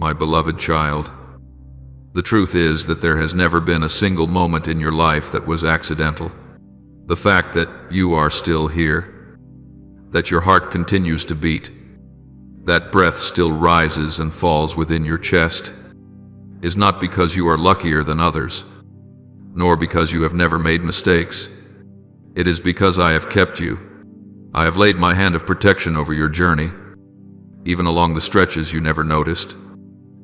My beloved child, the truth is that there has never been a single moment in your life that was accidental. The fact that you are still here, that your heart continues to beat, that breath still rises and falls within your chest, is not because you are luckier than others, nor because you have never made mistakes. It is because I have kept you. I have laid my hand of protection over your journey, even along the stretches you never noticed.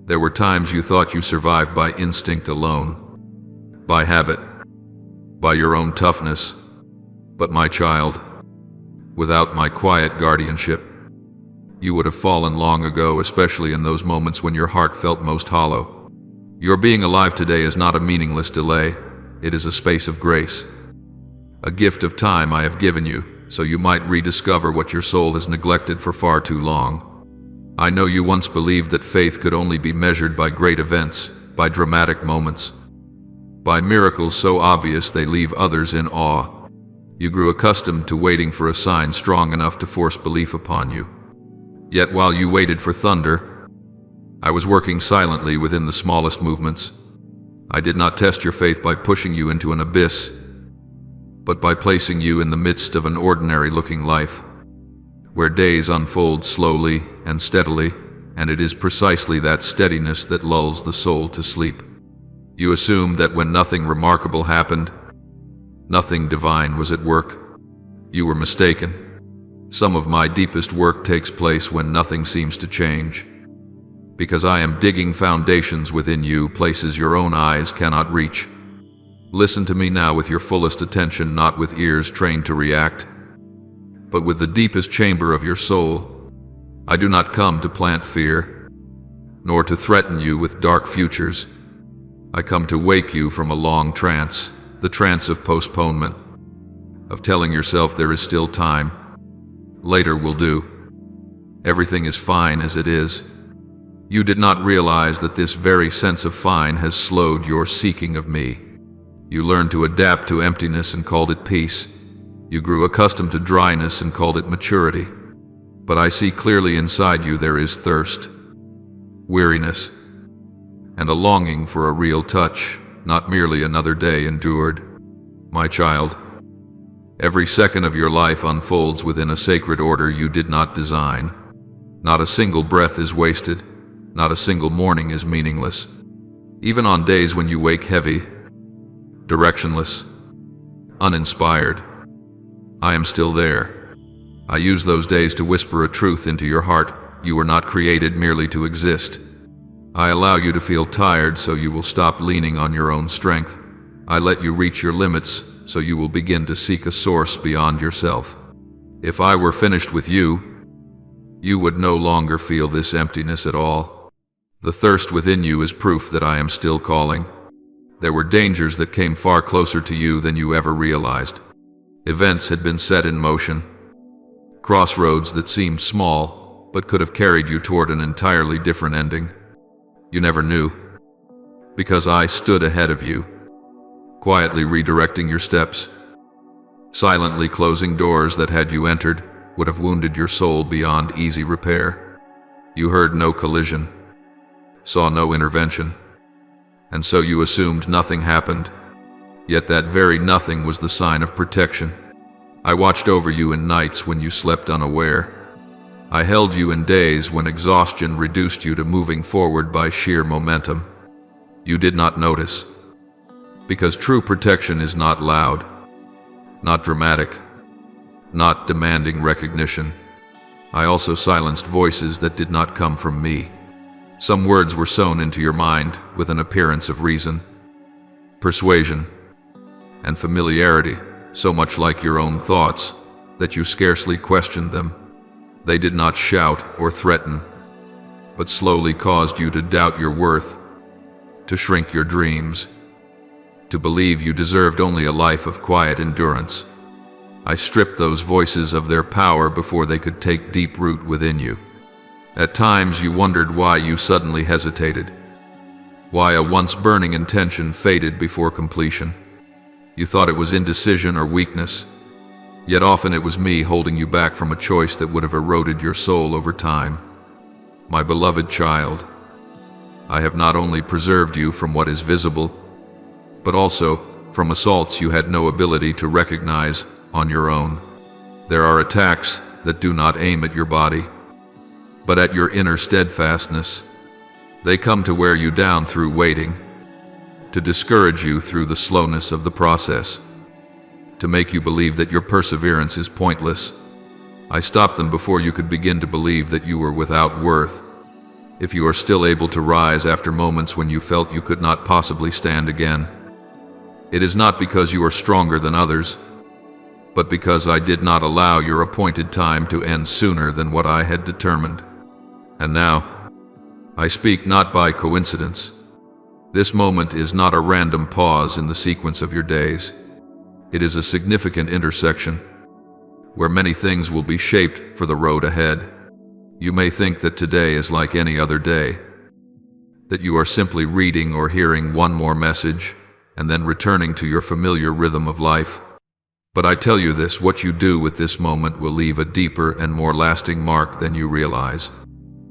There were times you thought you survived by instinct alone, by habit, by your own toughness. But my child, without my quiet guardianship, you would have fallen long ago, especially in those moments when your heart felt most hollow. Your being alive today is not a meaningless delay. It is a space of grace, a gift of time I have given you, so you might rediscover what your soul has neglected for far too long. I know you once believed that faith could only be measured by great events, by dramatic moments, by miracles so obvious they leave others in awe. You grew accustomed to waiting for a sign strong enough to force belief upon you. Yet while you waited for thunder, I was working silently within the smallest movements. I did not test your faith by pushing you into an abyss, but by placing you in the midst of an ordinary-looking life, where days unfold slowly and steadily, and it is precisely that steadiness that lulls the soul to sleep. You assumed that when nothing remarkable happened, nothing divine was at work. You were mistaken. Some of my deepest work takes place when nothing seems to change, because I am digging foundations within you, places your own eyes cannot reach. Listen to me now with your fullest attention, not with ears trained to react, but with the deepest chamber of your soul. I do not come to plant fear, nor to threaten you with dark futures. I come to wake you from a long trance, the trance of postponement, of telling yourself there is still time. Later will do. Everything is fine as it is. You did not realize that this very sense of fine has slowed your seeking of me. You learned to adapt to emptiness and called it peace. You grew accustomed to dryness and called it maturity. But I see clearly inside you there is thirst, weariness, and a longing for a real touch, not merely another day endured. My child, every second of your life unfolds within a sacred order you did not design. Not a single breath is wasted. Not a single morning is meaningless. Even on days when you wake heavy, directionless, uninspired, I am still there. I use those days to whisper a truth into your heart. You were not created merely to exist. I allow you to feel tired so you will stop leaning on your own strength. I let you reach your limits so you will begin to seek a source beyond yourself. If I were finished with you, you would no longer feel this emptiness at all. The thirst within you is proof that I am still calling. There were dangers that came far closer to you than you ever realized. Events had been set in motion, crossroads that seemed small but could have carried you toward an entirely different ending. You never knew, because I stood ahead of you, quietly redirecting your steps, silently closing doors that, had you entered, would have wounded your soul beyond easy repair. You heard no collision, saw no intervention, and so you assumed nothing happened. Yet that very nothing was the sign of protection. I watched over you in nights when you slept unaware. I held you in days when exhaustion reduced you to moving forward by sheer momentum. You did not notice, because true protection is not loud, not dramatic, not demanding recognition. I also silenced voices that did not come from me. Some words were sown into your mind with an appearance of reason, persuasion, and familiarity, so much like your own thoughts that you scarcely questioned them. They did not shout or threaten, but slowly caused you to doubt your worth, to shrink your dreams, to believe you deserved only a life of quiet endurance. I stripped those voices of their power before they could take deep root within you. At times you wondered why you suddenly hesitated, why a once burning intention faded before completion. You thought it was indecision or weakness, yet often it was me holding you back from a choice that would have eroded your soul over time. My beloved child, I have not only preserved you from what is visible, but also from assaults you had no ability to recognize on your own. There are attacks that do not aim at your body, but at your inner steadfastness. They come to wear you down through waiting, to discourage you through the slowness of the process, to make you believe that your perseverance is pointless. I stopped them before you could begin to believe that you were without worth. If you are still able to rise after moments when you felt you could not possibly stand again, it is not because you are stronger than others, but because I did not allow your appointed time to end sooner than what I had determined. And now, I speak not by coincidence. This moment is not a random pause in the sequence of your days. It is a significant intersection, where many things will be shaped for the road ahead. You may think that today is like any other day, that you are simply reading or hearing one more message and then returning to your familiar rhythm of life. But I tell you this, what you do with this moment will leave a deeper and more lasting mark than you realize.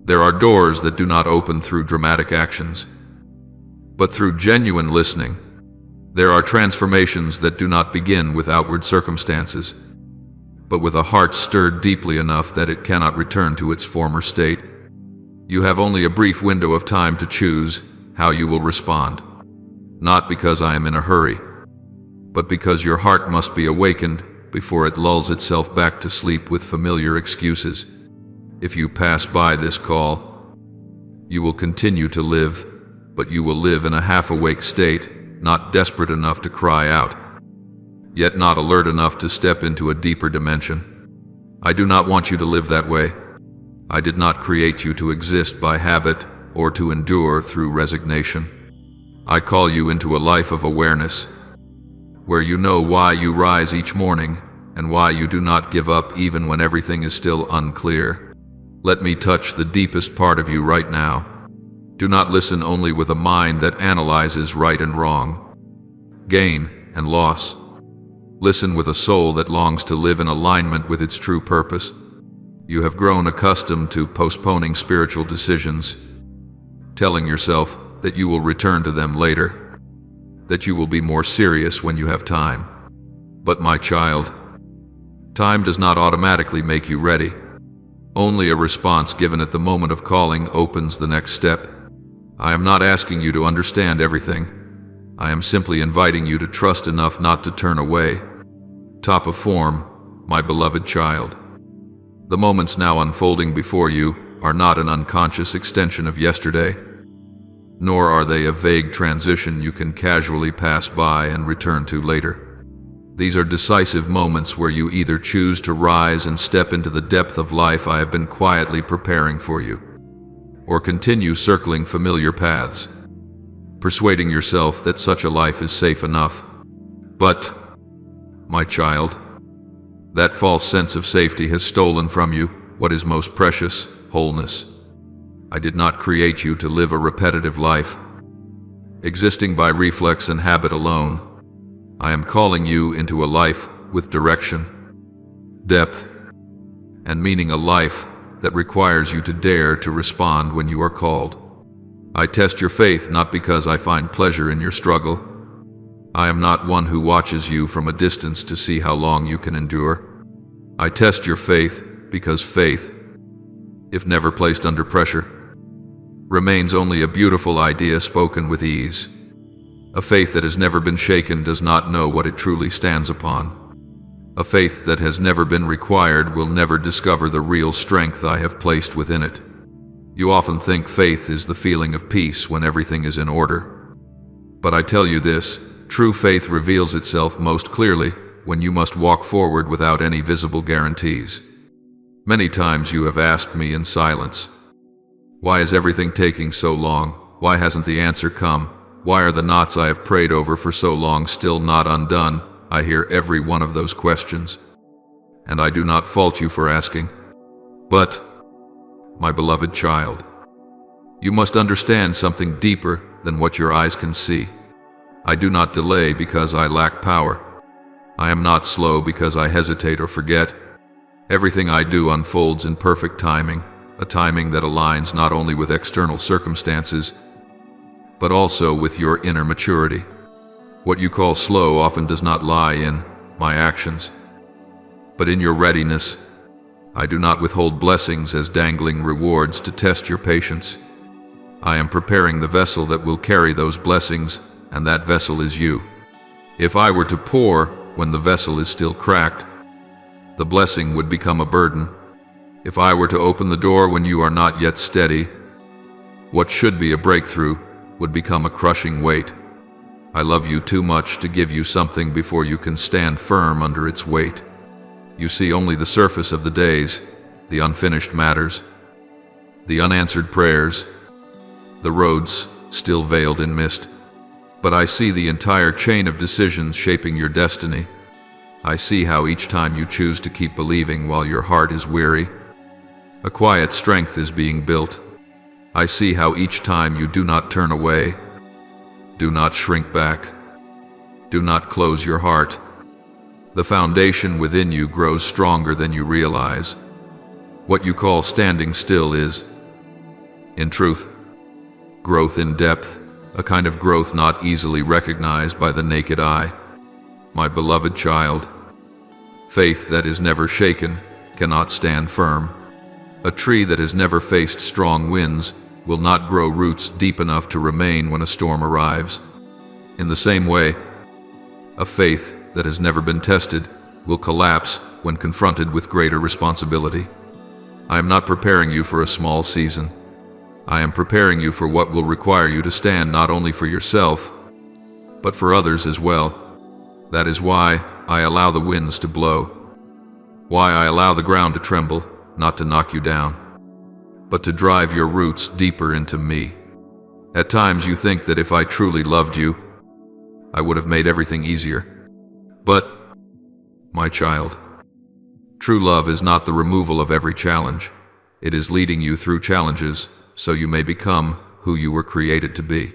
There are doors that do not open through dramatic actions, but through genuine listening. There are transformations that do not begin with outward circumstances, but with a heart stirred deeply enough that it cannot return to its former state. You have only a brief window of time to choose how you will respond, not because I am in a hurry, but because your heart must be awakened before it lulls itself back to sleep with familiar excuses. If you pass by this call, you will continue to live, but you will live in a half-awake state, not desperate enough to cry out, yet not alert enough to step into a deeper dimension. I do not want you to live that way. I did not create you to exist by habit or to endure through resignation. I call you into a life of awareness, where you know why you rise each morning and why you do not give up even when everything is still unclear. Let me touch the deepest part of you right now. Do not listen only with a mind that analyzes right and wrong, gain and loss. Listen with a soul that longs to live in alignment with its true purpose. You have grown accustomed to postponing spiritual decisions, telling yourself that you will return to them later, that you will be more serious when you have time. But my child, time does not automatically make you ready. Only a response given at the moment of calling opens the next step. I am not asking you to understand everything. I am simply inviting you to trust enough not to turn away. Top of form, my beloved child. The moments now unfolding before you are not an unconscious extension of yesterday, nor are they a vague transition you can casually pass by and return to later. These are decisive moments where you either choose to rise and step into the depth of life I have been quietly preparing for you, or continue circling familiar paths, persuading yourself that such a life is safe enough. But, my child, that false sense of safety has stolen from you what is most precious, wholeness. I did not create you to live a repetitive life, existing by reflex and habit alone. I am calling you into a life with direction, depth, and meaning, a life that requires you to dare to respond when you are called. I test your faith not because I find pleasure in your struggle. I am not one who watches you from a distance to see how long you can endure. I test your faith because faith, if never placed under pressure, remains only a beautiful idea spoken with ease. A faith that has never been shaken does not know what it truly stands upon. A faith that has never been required will never discover the real strength I have placed within it. You often think faith is the feeling of peace when everything is in order. But I tell you this, true faith reveals itself most clearly when you must walk forward without any visible guarantees. Many times you have asked me in silence, why is everything taking so long? Why hasn't the answer come? Why are the knots I have prayed over for so long still not undone? I hear every one of those questions, and I do not fault you for asking. But, my beloved child, you must understand something deeper than what your eyes can see. I do not delay because I lack power. I am not slow because I hesitate or forget. Everything I do unfolds in perfect timing, a timing that aligns not only with external circumstances, but also with your inner maturity. What you call slow often does not lie in my actions, but in your readiness. I do not withhold blessings as dangling rewards to test your patience. I am preparing the vessel that will carry those blessings, and that vessel is you. If I were to pour when the vessel is still cracked, the blessing would become a burden. If I were to open the door when you are not yet steady, what should be a breakthrough would become a crushing weight. I love you too much to give you something before you can stand firm under its weight. You see only the surface of the days, the unfinished matters, the unanswered prayers, the roads still veiled in mist. But I see the entire chain of decisions shaping your destiny. I see how each time you choose to keep believing while your heart is weary, a quiet strength is being built. I see how each time you do not turn away, do not shrink back, do not close your heart, the foundation within you grows stronger than you realize. What you call standing still is, in truth, growth in depth, a kind of growth not easily recognized by the naked eye. My beloved child, faith that is never shaken cannot stand firm. A tree that has never faced strong winds will not grow roots deep enough to remain when a storm arrives. In the same way, a faith that has never been tested will collapse when confronted with greater responsibility. I am not preparing you for a small season. I am preparing you for what will require you to stand not only for yourself, but for others as well. That is why I allow the winds to blow, why I allow the ground to tremble, not to knock you down, but to drive your roots deeper into me. At times you think that if I truly loved you, I would have made everything easier. But, my child, true love is not the removal of every challenge. It is leading you through challenges so you may become who you were created to be.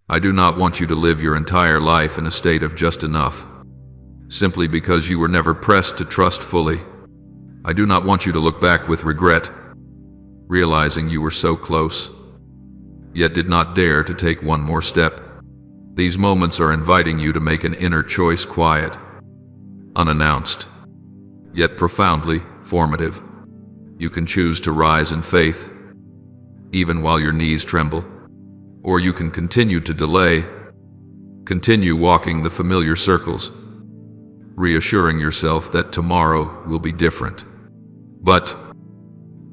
I do not want you to live your entire life in a state of just enough, simply because you were never pressed to trust fully. I do not want you to look back with regret, realizing you were so close, yet did not dare to take one more step. These moments are inviting you to make an inner choice, quiet, unannounced, yet profoundly formative. You can choose to rise in faith, even while your knees tremble, or you can continue to delay, continue walking the familiar circles, reassuring yourself that tomorrow will be different. But,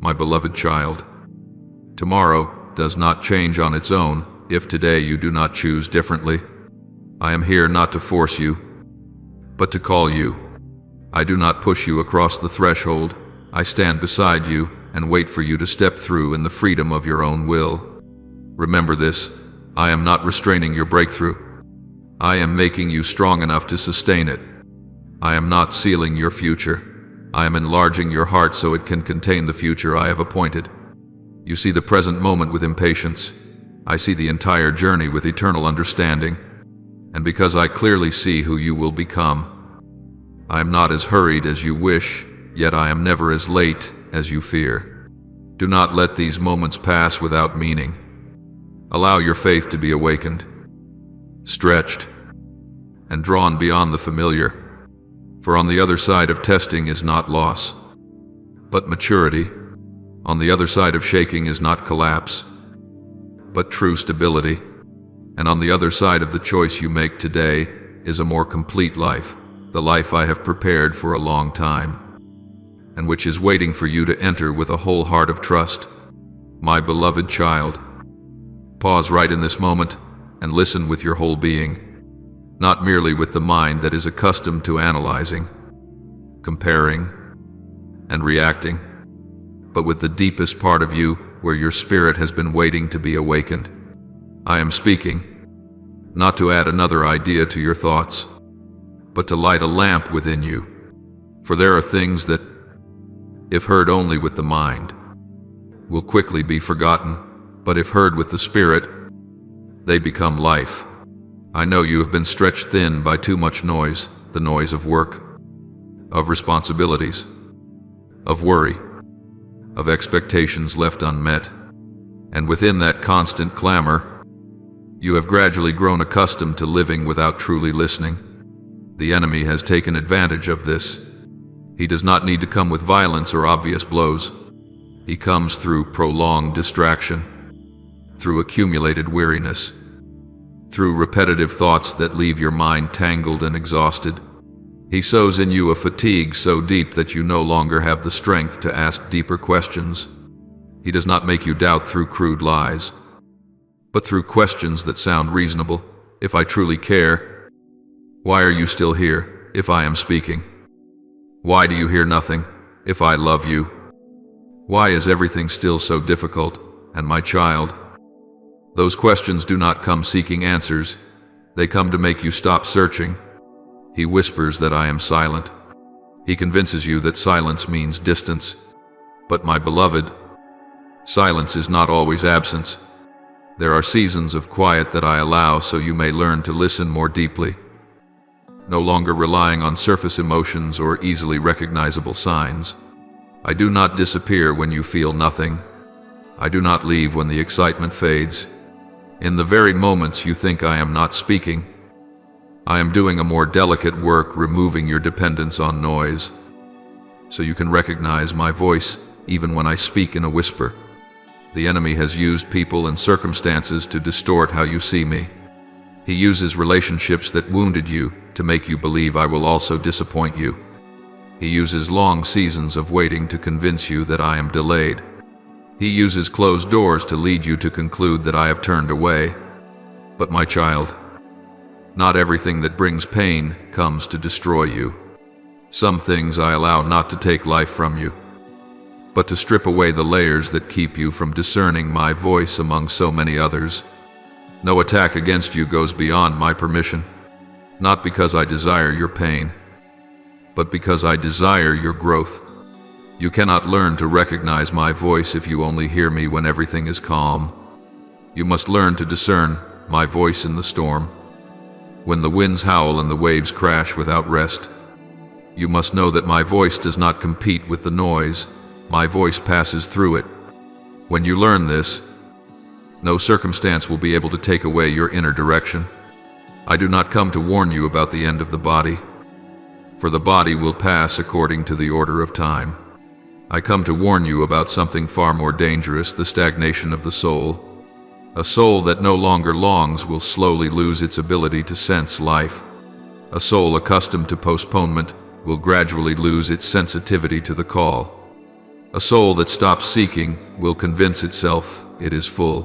my beloved child, tomorrow does not change on its own if today you do not choose differently. I am here not to force you, but to call you. I do not push you across the threshold. I stand beside you and wait for you to step through in the freedom of your own will. Remember this, I am not restraining your breakthrough. I am making you strong enough to sustain it. I am not sealing your future. I am enlarging your heart so it can contain the future I have appointed. You see the present moment with impatience. I see the entire journey with eternal understanding. And because I clearly see who you will become, I am not as hurried as you wish, yet I am never as late as you fear. Do not let these moments pass without meaning. Allow your faith to be awakened, stretched, and drawn beyond the familiar. For on the other side of testing is not loss, but maturity. On the other side of shaking is not collapse, but true stability. And on the other side of the choice you make today is a more complete life, the life I have prepared for a long time, and which is waiting for you to enter with a whole heart of trust. My beloved child, pause right in this moment and listen with your whole being, not merely with the mind that is accustomed to analyzing, comparing, and reacting, but with the deepest part of you where your spirit has been waiting to be awakened. I am speaking, not to add another idea to your thoughts, but to light a lamp within you. For there are things that, if heard only with the mind, will quickly be forgotten, but if heard with the spirit, they become life. I know you have been stretched thin by too much noise, the noise of work, of responsibilities, of worry, of expectations left unmet, and within that constant clamor, You have gradually grown accustomed to living without truly listening. The enemy has taken advantage of this. He does not need to come with violence or obvious blows. He comes through prolonged distraction, through accumulated weariness, through repetitive thoughts that leave your mind tangled and exhausted. He sows in you a fatigue so deep that you no longer have the strength to ask deeper questions. He does not make you doubt through crude lies, but through questions that sound reasonable. If I truly care, why are you still here if I am speaking? Why do you hear nothing if I love you? Why is everything still so difficult? And my child, those questions do not come seeking answers. They come to make you stop searching. He whispers that I am silent. He convinces you that silence means distance. But my beloved, silence is not always absence. There are seasons of quiet that I allow so you may learn to listen more deeply, no longer relying on surface emotions or easily recognizable signs. I do not disappear when you feel nothing. I do not leave when the excitement fades. In the very moments you think I am not speaking, I am doing a more delicate work removing your dependence on noise, so you can recognize my voice even when I speak in a whisper. The enemy has used people and circumstances to distort how you see me. He uses relationships that wounded you to make you believe I will also disappoint you. He uses long seasons of waiting to convince you that I am delayed. He uses closed doors to lead you to conclude that I have turned away. But my child, not everything that brings pain comes to destroy you. Some things I allow not to take life from you, but to strip away the layers that keep you from discerning my voice among so many others. No attack against you goes beyond my permission, not because I desire your pain, but because I desire your growth. You cannot learn to recognize my voice if you only hear me when everything is calm. You must learn to discern my voice in the storm, when the winds howl and the waves crash without rest. You must know that my voice does not compete with the noise. My voice passes through it. When you learn this, no circumstance will be able to take away your inner direction. I do not come to warn you about the end of the body, for the body will pass according to the order of time. I come to warn you about something far more dangerous, the stagnation of the soul. A soul that no longer longs will slowly lose its ability to sense life. A soul accustomed to postponement will gradually lose its sensitivity to the call. A soul that stops seeking will convince itself it is full,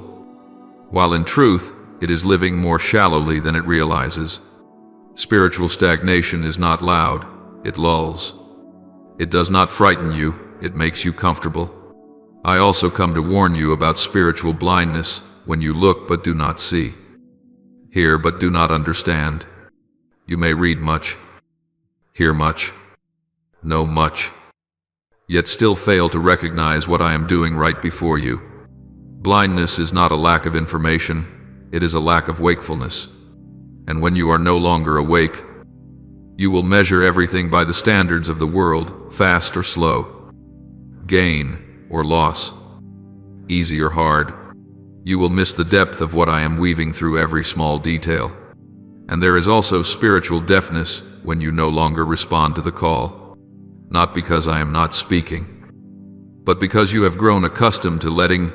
while in truth it is living more shallowly than it realizes. Spiritual stagnation is not loud, it lulls. It does not frighten you, it makes you comfortable. I also come to warn you about spiritual blindness, when you look but do not see, hear but do not understand. You may read much, hear much, know much, yet still fail to recognize what I am doing right before you. Blindness is not a lack of information, it is a lack of wakefulness. And when you are no longer awake, you will measure everything by the standards of the world, fast or slow, gain or loss, easy or hard. You will miss the depth of what I am weaving through every small detail. And there is also spiritual deafness when you no longer respond to the call. Not because I am not speaking, but because you have grown accustomed to letting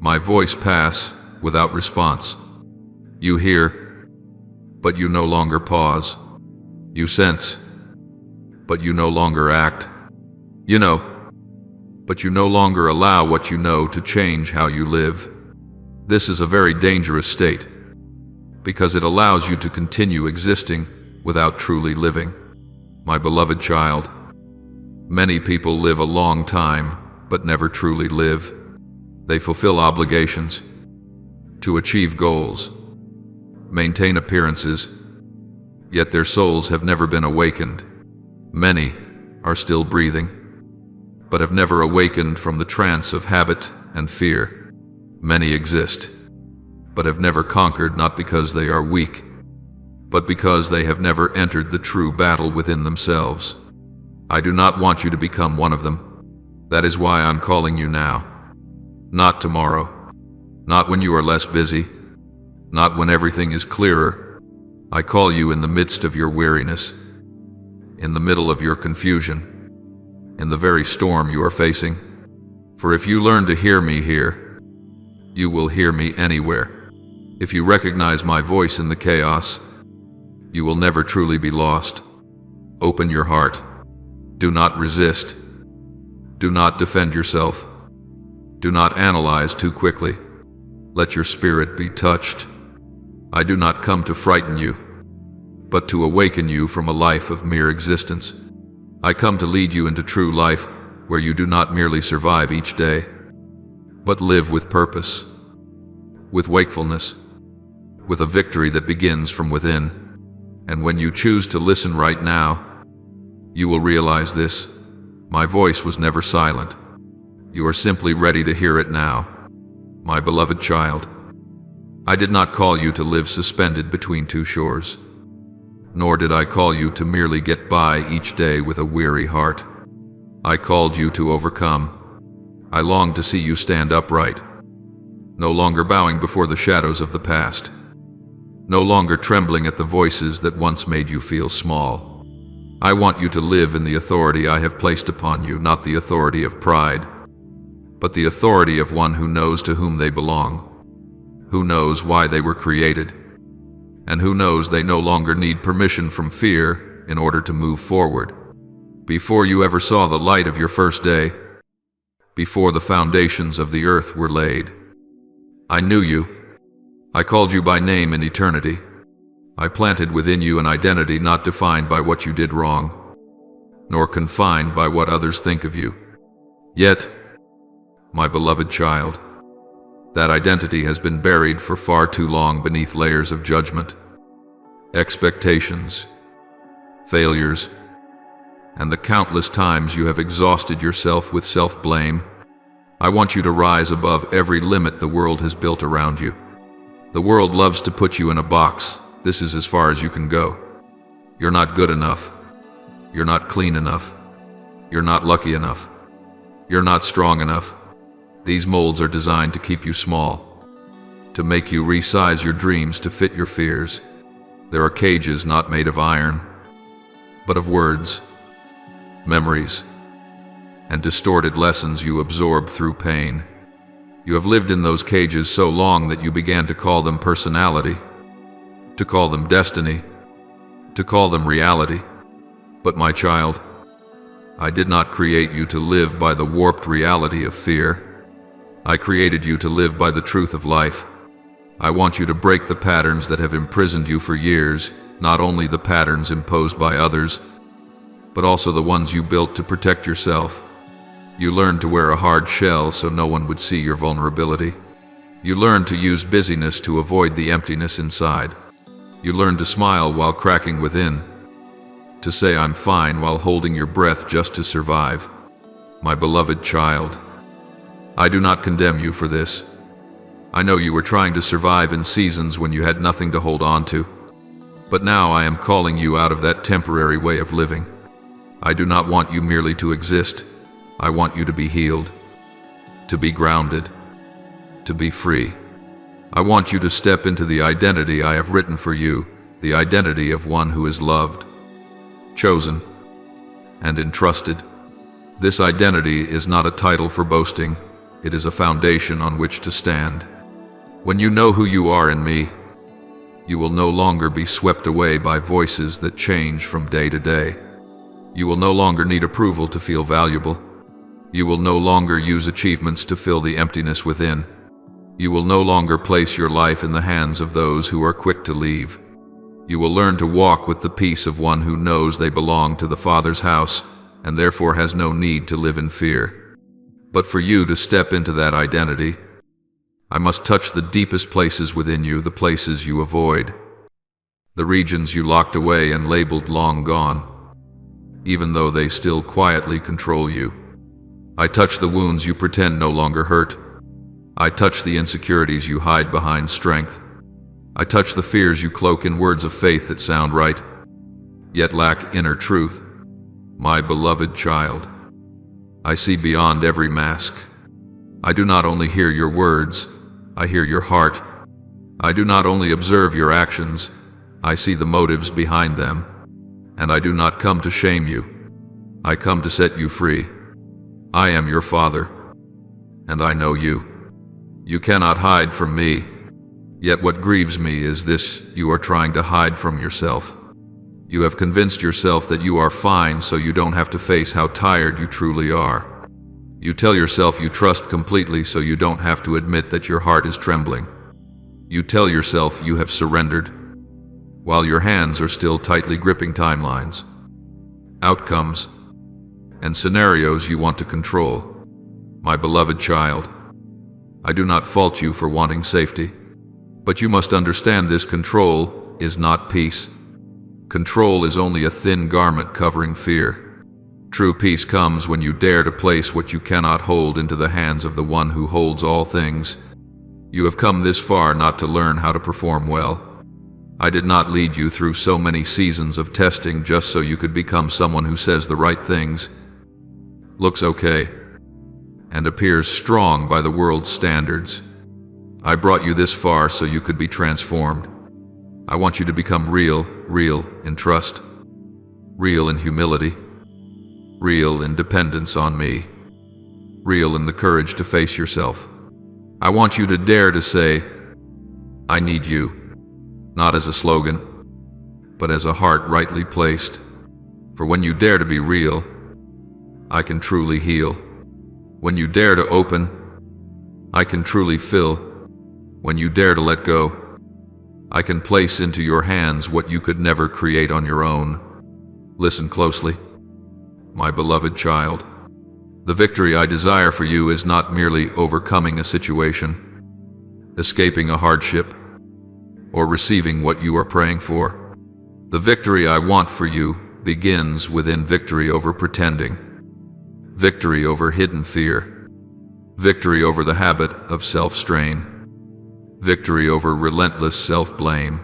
my voice pass without response. You hear, but you no longer pause. You sense, but you no longer act. You know, but you no longer allow what you know to change how you live. This is a very dangerous state, because it allows you to continue existing without truly living. My beloved child, many people live a long time, but never truly live. They fulfill obligations, to achieve goals, maintain appearances, yet their souls have never been awakened. Many are still breathing, but have never awakened from the trance of habit and fear. Many exist, but have never conquered, not because they are weak, but because they have never entered the true battle within themselves. I do not want you to become one of them. That is why I'm calling you now. Not tomorrow, not when you are less busy, not when everything is clearer. I call you in the midst of your weariness, in the middle of your confusion, in the very storm you are facing. For if you learn to hear me here, you will hear me anywhere. If you recognize my voice in the chaos, you will never truly be lost. Open your heart. Do not resist. Do not defend yourself. Do not analyze too quickly. Let your spirit be touched. I do not come to frighten you, but to awaken you from a life of mere existence. I come to lead you into true life, where you do not merely survive each day, but live with purpose, with wakefulness, with a victory that begins from within. And when you choose to listen right now, you will realize this: my voice was never silent. You are simply ready to hear it now, my beloved child. I did not call you to live suspended between two shores, nor did I call you to merely get by each day with a weary heart. I called you to overcome. I longed to see you stand upright, no longer bowing before the shadows of the past, no longer trembling at the voices that once made you feel small. I want you to live in the authority I have placed upon you, not the authority of pride, but the authority of one who knows to whom they belong, who knows why they were created, and who knows they no longer need permission from fear in order to move forward. Before you ever saw the light of your first day, before the foundations of the earth were laid, I knew you. I called you by name in eternity. I planted within you an identity not defined by what you did wrong, nor confined by what others think of you. Yet, my beloved child, that identity has been buried for far too long beneath layers of judgment, expectations, failures, and the countless times you have exhausted yourself with self-blame. I want you to rise above every limit the world has built around you. The world loves to put you in a box. This is as far as you can go. You're not good enough. You're not clean enough. You're not lucky enough. You're not strong enough. These molds are designed to keep you small, to make you resize your dreams to fit your fears. There are cages not made of iron, but of words, memories, and distorted lessons you absorb through pain. You have lived in those cages so long that you began to call them personality, to call them destiny, to call them reality. But my child, I did not create you to live by the warped reality of fear. I created you to live by the truth of life. I want you to break the patterns that have imprisoned you for years, not only the patterns imposed by others, but also the ones you built to protect yourself. You learned to wear a hard shell so no one would see your vulnerability. You learned to use busyness to avoid the emptiness inside. You learned to smile while cracking within, to say I'm fine while holding your breath just to survive. My beloved child, I do not condemn you for this. I know you were trying to survive in seasons when you had nothing to hold on to. But now I am calling you out of that temporary way of living. I do not want you merely to exist. I want you to be healed, to be grounded, to be free. I want you to step into the identity I have written for you, the identity of one who is loved, chosen, and entrusted. This identity is not a title for boasting. It is a foundation on which to stand. When you know who you are in me, you will no longer be swept away by voices that change from day to day. You will no longer need approval to feel valuable. You will no longer use achievements to fill the emptiness within. You will no longer place your life in the hands of those who are quick to leave. You will learn to walk with the peace of one who knows they belong to the Father's house and therefore has no need to live in fear. But for you to step into that identity, I must touch the deepest places within you, the places you avoid, the regions you locked away and labeled long gone, even though they still quietly control you. I touch the wounds you pretend no longer hurt. I touch the insecurities you hide behind strength. I touch the fears you cloak in words of faith that sound right, yet lack inner truth. My beloved child, I see beyond every mask. I do not only hear your words, I hear your heart. I do not only observe your actions, I see the motives behind them. And I do not come to shame you. I come to set you free. I am your Father, and I know you. You cannot hide from me. Yet what grieves me is this: you are trying to hide from yourself. You have convinced yourself that you are fine so you don't have to face how tired you truly are. You tell yourself you trust completely so you don't have to admit that your heart is trembling. You tell yourself you have surrendered, while your hands are still tightly gripping timelines, outcomes, and scenarios you want to control. My beloved child, I do not fault you for wanting safety, but you must understand this: control is not peace. Control is only a thin garment covering fear. True peace comes when you dare to place what you cannot hold into the hands of the one who holds all things. You have come this far not to learn how to perform well. I did not lead you through so many seasons of testing just so you could become someone who says the right things, looks okay, and appears strong by the world's standards. I brought you this far so you could be transformed. I want you to become real in trust, real in humility, real in dependence on me, real in the courage to face yourself. I want you to dare to say, I need you, not as a slogan, but as a heart rightly placed. For when you dare to be real, I can truly heal. When you dare to open, I can truly fill. When you dare to let go, I can place into your hands what you could never create on your own. Listen closely, my beloved child. The victory I desire for you is not merely overcoming a situation, escaping a hardship, or receiving what you are praying for. The victory I want for you begins within: victory over pretending, victory over hidden fear, victory over the habit of self-strain, victory over relentless self-blame,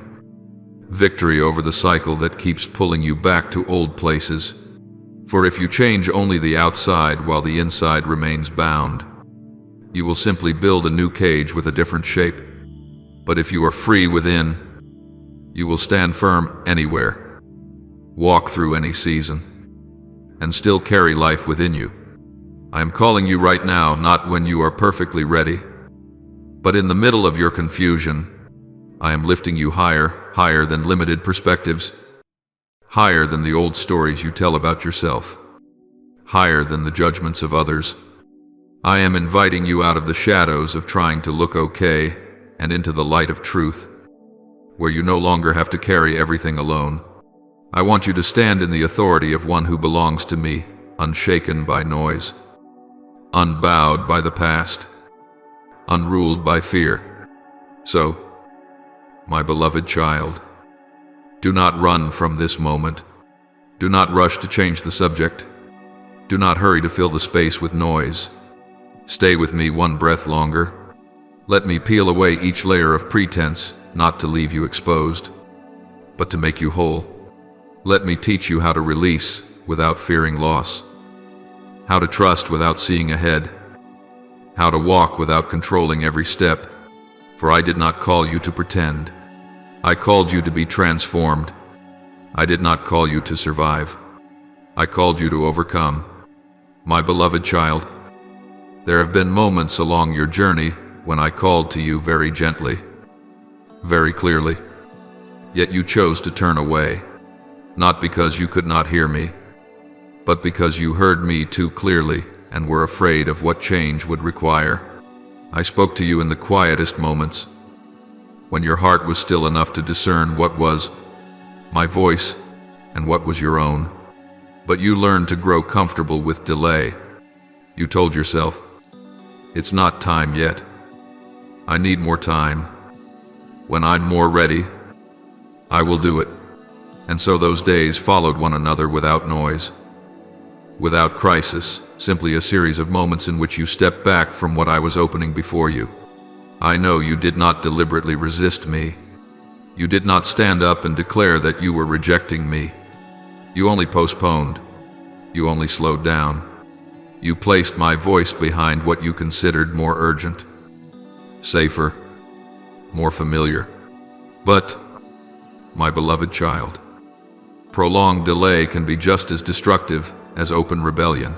victory over the cycle that keeps pulling you back to old places. For if you change only the outside while the inside remains bound, you will simply build a new cage with a different shape. But if you are free within, you will stand firm anywhere, walk through any season, and still carry life within you. I am calling you right now, not when you are perfectly ready, but in the middle of your confusion. I am lifting you higher than limited perspectives, higher than the old stories you tell about yourself, higher than the judgments of others. I am inviting you out of the shadows of trying to look okay and into the light of truth, where you no longer have to carry everything alone. I want you to stand in the authority of one who belongs to me, unshaken by noise, unbowed by the past, unruled by fear. So, my beloved child, do not run from this moment. Do not rush to change the subject. Do not hurry to fill the space with noise. Stay with me one breath longer. Let me peel away each layer of pretense, not to leave you exposed, but to make you whole. Let me teach you how to release without fearing loss, how to trust without seeing ahead, how to walk without controlling every step. For I did not call you to pretend. I called you to be transformed. I did not call you to survive. I called you to overcome. My beloved child, there have been moments along your journey when I called to you very gently, very clearly. Yet you chose to turn away, not because you could not hear me, but because you heard me too clearly and were afraid of what change would require. I spoke to you in the quietest moments, when your heart was still enough to discern what was my voice and what was your own. But you learned to grow comfortable with delay. You told yourself, it's not time yet. I need more time. When I'm more ready, I will do it. And so those days followed one another without noise, without crisis, simply a series of moments in which you stepped back from what I was opening before you. I know you did not deliberately resist me. You did not stand up and declare that you were rejecting me. You only postponed. You only slowed down. You placed my voice behind what you considered more urgent, safer, more familiar. But, my beloved child, prolonged delay can be just as destructive as open rebellion.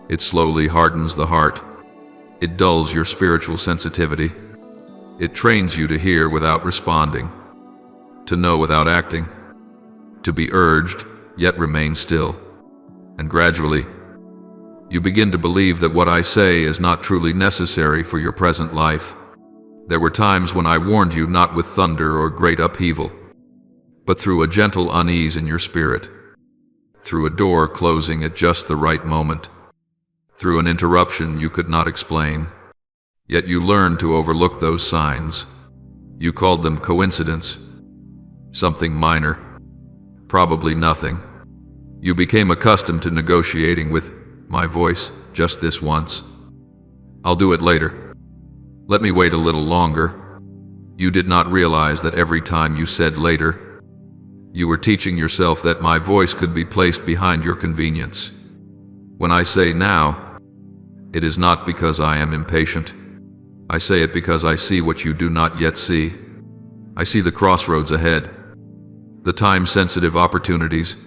It slowly hardens the heart. It dulls your spiritual sensitivity. It trains you to hear without responding, to know without acting, to be urged, yet remain still. And gradually, you begin to believe that what I say is not truly necessary for your present life. There were times when I warned you not with thunder or great upheaval, but through a gentle unease in your spirit, through a door closing at just the right moment, through an interruption you could not explain. Yet you learned to overlook those signs. You called them coincidence, something minor, probably nothing. You became accustomed to negotiating with my voice just this once. I'll do it later. Let me wait a little longer. You did not realize that every time you said later, you were teaching yourself that my voice could be placed behind your convenience. When I say now, it is not because I am impatient. I say it because I see what you do not yet see. I see the crossroads ahead, the time-sensitive opportunities,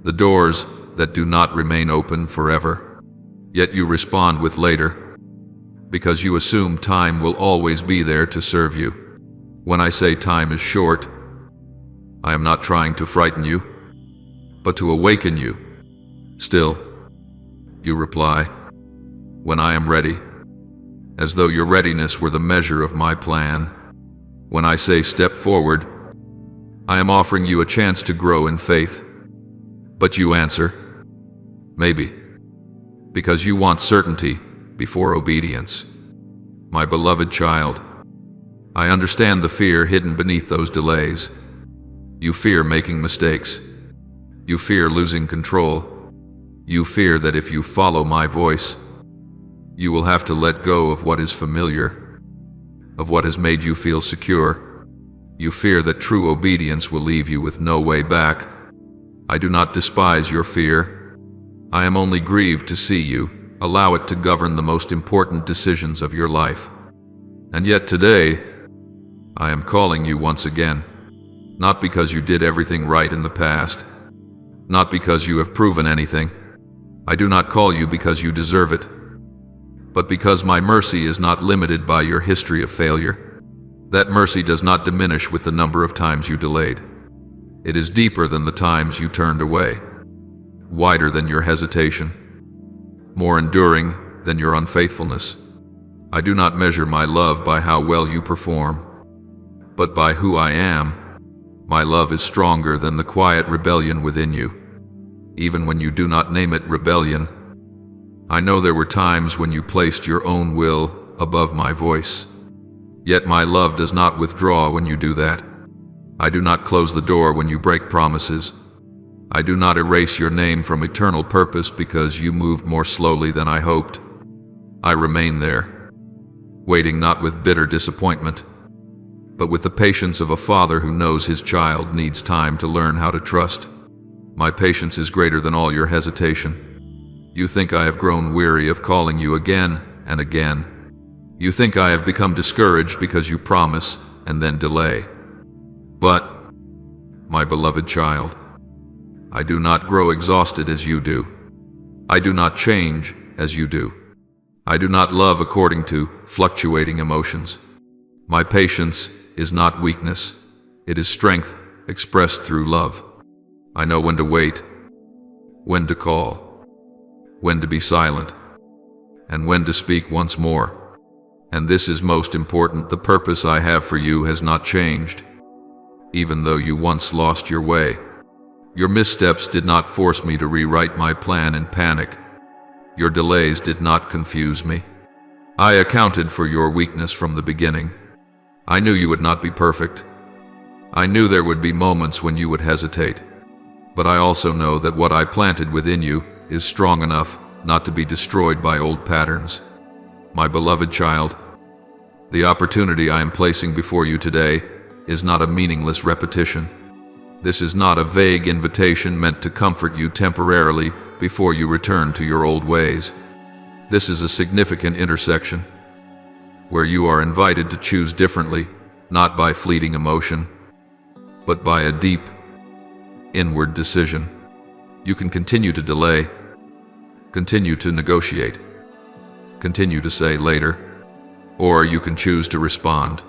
the doors that do not remain open forever. Yet you respond with later, because you assume time will always be there to serve you. When I say time is short, I am not trying to frighten you, but to awaken you. Still, you reply, when I am ready, as though your readiness were the measure of my plan. When I say step forward, I am offering you a chance to grow in faith. But you answer, maybe, because you want certainty before obedience. My beloved child, I understand the fear hidden beneath those delays. You fear making mistakes. You fear losing control. You fear that if you follow my voice, you will have to let go of what is familiar, of what has made you feel secure. You fear that true obedience will leave you with no way back. I do not despise your fear. I am only grieved to see you allow it to govern the most important decisions of your life. And yet today, I am calling you once again, not because you did everything right in the past, not because you have proven anything. I do not call you because you deserve it, but because my mercy is not limited by your history of failure. That mercy does not diminish with the number of times you delayed. It is deeper than the times you turned away, wider than your hesitation, more enduring than your unfaithfulness. I do not measure my love by how well you perform, but by who I am. My love is stronger than the quiet rebellion within you, even when you do not name it rebellion. I know there were times when you placed your own will above my voice. Yet my love does not withdraw when you do that. I do not close the door when you break promises. I do not erase your name from eternal purpose because you moved more slowly than I hoped. I remain there, waiting not with bitter disappointment, but with the patience of a father who knows his child needs time to learn how to trust. My patience is greater than all your hesitation. You think I have grown weary of calling you again and again. You think I have become discouraged because you promise and then delay. But, my beloved child, I do not grow exhausted as you do. I do not change as you do. I do not love according to fluctuating emotions. My patience is not weakness. It is strength expressed through love. I know when to wait, when to call, when to be silent, and when to speak once more. And this is most important: the purpose I have for you has not changed. Even though you once lost your way, your missteps did not force me to rewrite my plan in panic. Your delays did not confuse me. I accounted for your weakness from the beginning. I knew you would not be perfect. I knew there would be moments when you would hesitate. But I also know that what I planted within you is strong enough not to be destroyed by old patterns. My beloved child, the opportunity I am placing before you today is not a meaningless repetition. This is not a vague invitation meant to comfort you temporarily before you return to your old ways. This is a significant intersection, where you are invited to choose differently not by fleeting emotion, but by a deep, inward decision. You can continue to delay, continue to negotiate, continue to say later, or you can choose to respond,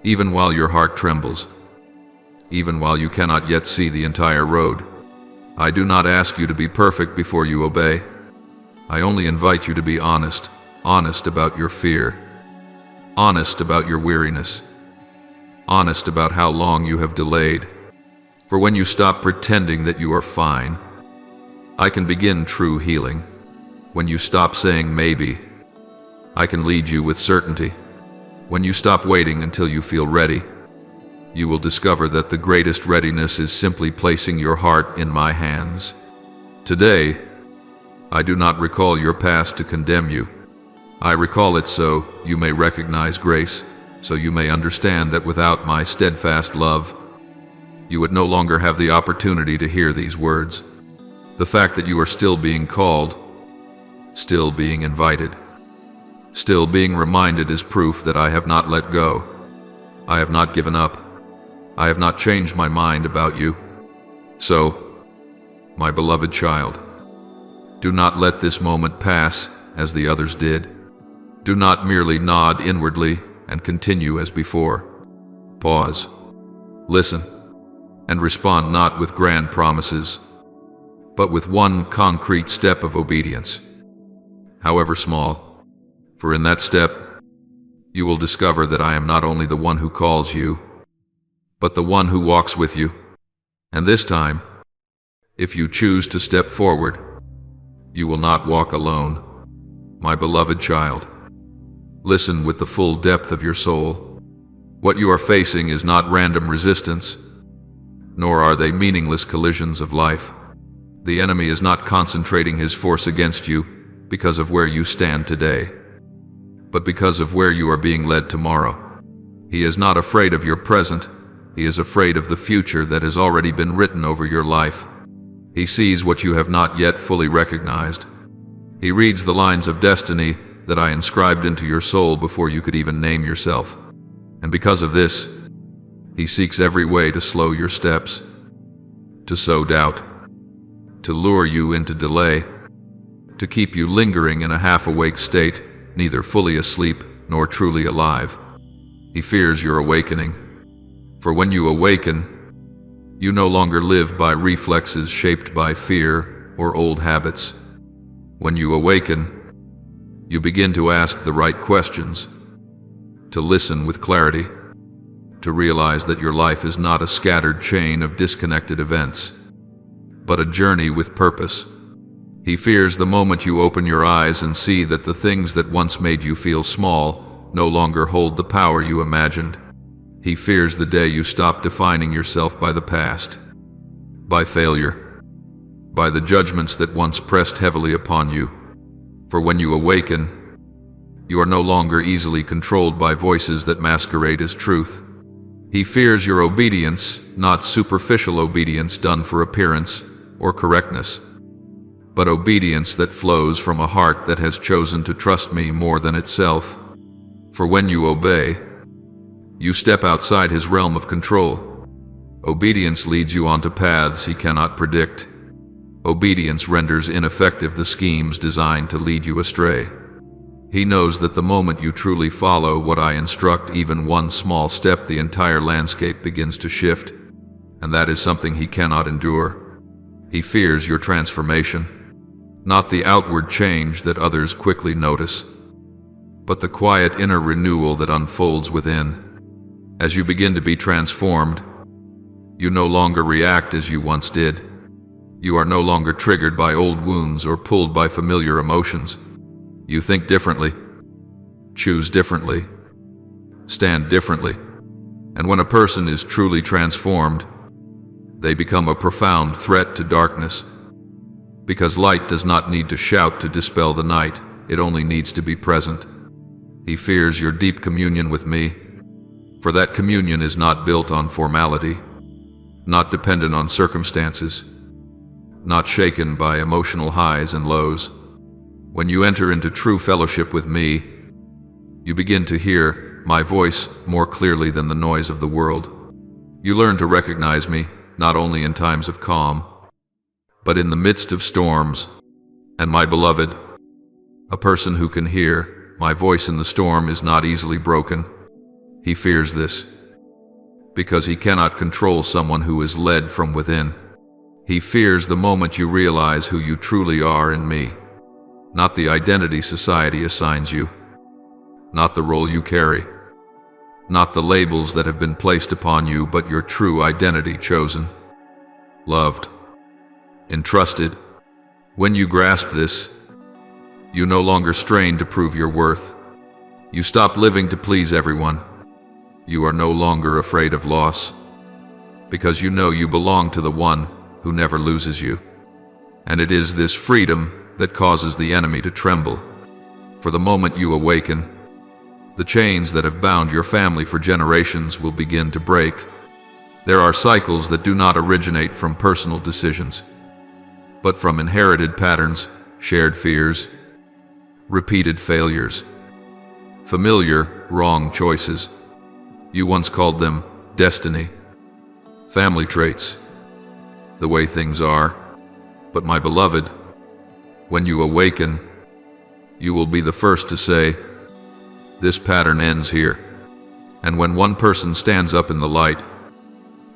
even while your heart trembles, even while you cannot yet see the entire road. I do not ask you to be perfect before you obey. I only invite you to be honest, honest about your fear, honest about your weariness, honest about how long you have delayed. For when you stop pretending that you are fine, I can begin true healing. When you stop saying maybe, I can lead you with certainty. When you stop waiting until you feel ready, you will discover that the greatest readiness is simply placing your heart in my hands. Today, I do not recall your past to condemn you. I recall it so you may recognize grace, so you may understand that without my steadfast love, you would no longer have the opportunity to hear these words. The fact that you are still being called, still being invited, still being reminded is proof that I have not let go. I have not given up. I have not changed my mind about you. So, my beloved child, do not let this moment pass as the others did. Do not merely nod inwardly and continue as before. Pause, listen, and respond not with grand promises, but with one concrete step of obedience, however small. For in that step, you will discover that I am not only the one who calls you, but the one who walks with you. And this time, if you choose to step forward, you will not walk alone. My beloved child, listen with the full depth of your soul. What you are facing is not random resistance, nor are they meaningless collisions of life. The enemy is not concentrating his force against you because of where you stand today, but because of where you are being led tomorrow. He is not afraid of your present. He is afraid of the future that has already been written over your life. He sees what you have not yet fully recognized. He reads the lines of destiny that I inscribed into your soul before you could even name yourself. And because of this, he seeks every way to slow your steps, to sow doubt, to lure you into delay, to keep you lingering in a half-awake state, neither fully asleep nor truly alive. He fears your awakening. For when you awaken, you no longer live by reflexes shaped by fear or old habits. When you awaken, you begin to ask the right questions, to listen with clarity, to realize that your life is not a scattered chain of disconnected events, but a journey with purpose. He fears the moment you open your eyes and see that the things that once made you feel small no longer hold the power you imagined. He fears the day you stop defining yourself by the past, by failure, by the judgments that once pressed heavily upon you. For when you awaken, you are no longer easily controlled by voices that masquerade as truth. He fears your obedience, not superficial obedience done for appearance or correctness, but obedience that flows from a heart that has chosen to trust me more than itself. For when you obey, you step outside his realm of control. Obedience leads you onto paths he cannot predict. Obedience renders ineffective the schemes designed to lead you astray. He knows that the moment you truly follow what I instruct, even one small step, the entire landscape begins to shift, and that is something he cannot endure. He fears your transformation, not the outward change that others quickly notice, but the quiet inner renewal that unfolds within. As you begin to be transformed, you no longer react as you once did. You are no longer triggered by old wounds or pulled by familiar emotions. You think differently, choose differently, stand differently. And when a person is truly transformed, they become a profound threat to darkness. Because light does not need to shout to dispel the night, it only needs to be present. He fears your deep communion with me, for that communion is not built on formality, not dependent on circumstances, not shaken by emotional highs and lows. When you enter into true fellowship with me, you begin to hear hear my voice more clearly than the noise of the world. You learn to recognize me, not only in times of calm, but in the midst of storms. And my beloved, a person who can hear my voice in the storm is not easily broken. He fears this, because he cannot control someone who is led from within. He fears the moment you realize who you truly are in me, not the identity society assigns you, not the role you carry, not the labels that have been placed upon you, but your true identity chosen, loved, entrusted. When you grasp this, you no longer strain to prove your worth. You stop living to please everyone. You are no longer afraid of loss, because you know you belong to the one who never loses you. And it is this freedom that causes the enemy to tremble. For the moment you awaken, the chains that have bound your family for generations will begin to break. There are cycles that do not originate from personal decisions, but from inherited patterns, shared fears, repeated failures, familiar, wrong choices. You once called them destiny, family traits, the way things are. But my beloved, when you awaken, you will be the first to say, this pattern ends here. And when one person stands up in the light,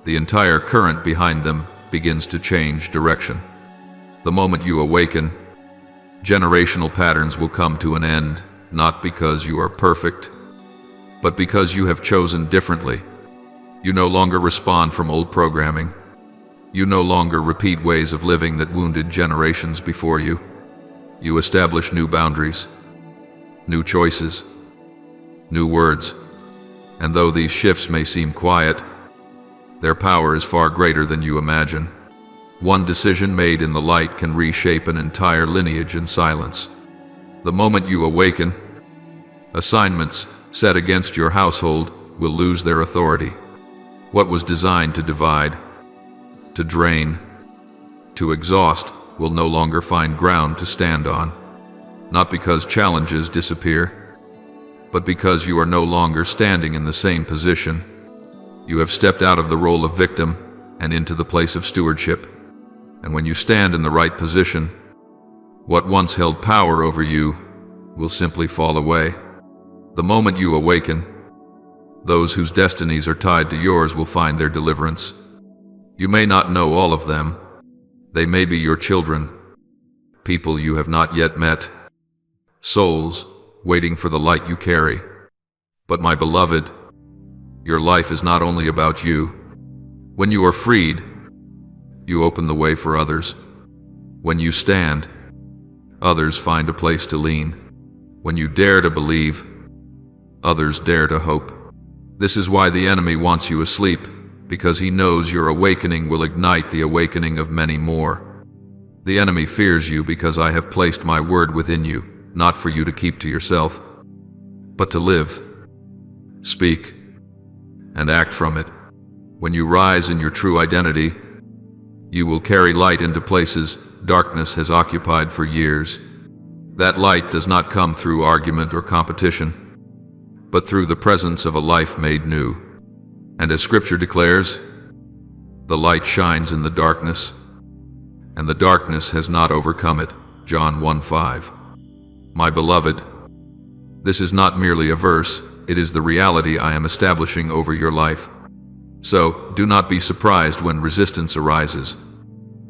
the entire current behind them begins to change direction. The moment you awaken, generational patterns will come to an end, not because you are perfect, but because you have chosen differently. You no longer respond from old programming. You no longer repeat ways of living that wounded generations before you. You establish new boundaries, new choices, new words. And though these shifts may seem quiet, their power is far greater than you imagine. One decision made in the light can reshape an entire lineage in silence. The moment you awaken, assignments set against your household will lose their authority. What was designed to divide, to drain, to exhaust will no longer find ground to stand on. Not because challenges disappear, but because you are no longer standing in the same position. You have stepped out of the role of victim and into the place of stewardship. And when you stand in the right position, what once held power over you will simply fall away. The moment you awaken, those whose destinies are tied to yours will find their deliverance. You may not know all of them. They may be your children, people you have not yet met, souls waiting for the light you carry. But my beloved, your life is not only about you. When you are freed, you open the way for others. When you stand, others find a place to lean. When you dare to believe, others dare to hope. This is why the enemy wants you asleep, because he knows your awakening will ignite the awakening of many more. The enemy fears you because I have placed my word within you, not for you to keep to yourself, but to live, speak, and act from it. When you rise in your true identity, you will carry light into places darkness has occupied for years. That light does not come through argument or competition, but through the presence of a life made new. And as Scripture declares, the light shines in the darkness, and the darkness has not overcome it. John 1:5. My beloved, this is not merely a verse, it is the reality I am establishing over your life. So, do not be surprised when resistance arises.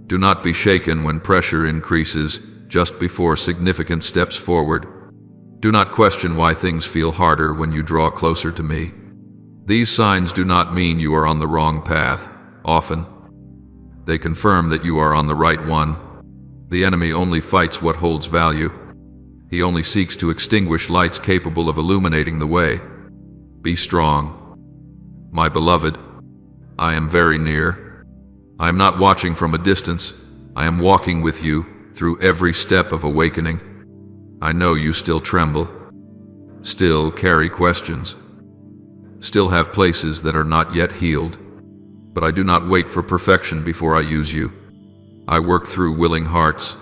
Do not be shaken when pressure increases just before significant steps forward. Do not question why things feel harder when you draw closer to me. These signs do not mean you are on the wrong path. Often, they confirm that you are on the right one. The enemy only fights what holds value. He only seeks to extinguish lights capable of illuminating the way. Be strong, my beloved. I am very near. I am not watching from a distance. I am walking with you through every step of awakening. I know you still tremble, still carry questions, still have places that are not yet healed. But I do not wait for perfection before I use you. I work through willing hearts,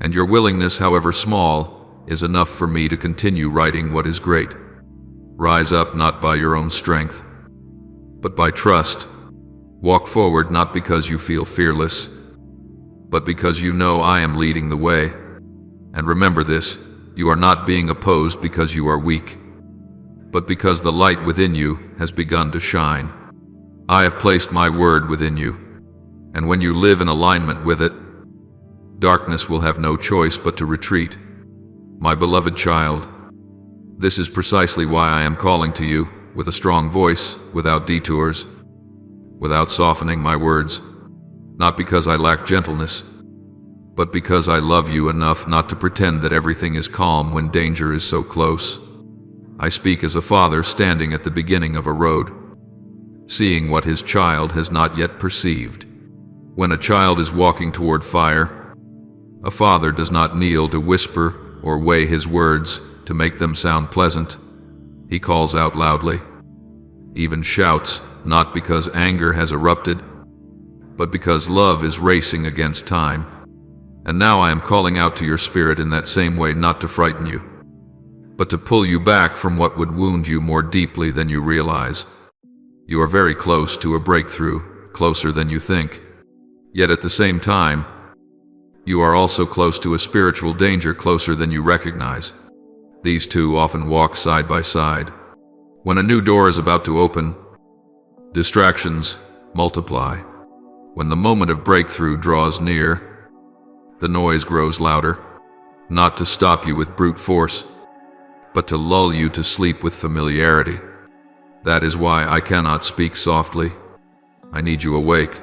and your willingness, however small, is enough for me to continue writing what is great. Rise up not by your own strength, but by trust. Walk forward not because you feel fearless, but because you know I am leading the way. And remember this, you are not being opposed because you are weak, but because the light within you has begun to shine. I have placed my word within you, and when you live in alignment with it, darkness will have no choice but to retreat. My beloved child, this is precisely why I am calling to you with a strong voice, without detours, without softening my words, not because I lack gentleness, but because I love you enough not to pretend that everything is calm when danger is so close. I speak as a father standing at the beginning of a road, seeing what his child has not yet perceived. When a child is walking toward fire, a father does not kneel to whisper or weigh his words to make them sound pleasant. He calls out loudly, even shouts, not because anger has erupted, but because love is racing against time. And now I am calling out to your spirit in that same way, not to frighten you, but to pull you back from what would wound you more deeply than you realize. You are very close to a breakthrough, closer than you think. Yet at the same time, you are also close to a spiritual danger, closer than you recognize. These two often walk side by side. When a new door is about to open, distractions multiply. When the moment of breakthrough draws near, the noise grows louder, not to stop you with brute force, but to lull you to sleep with familiarity. That is why I cannot speak softly. I need you awake.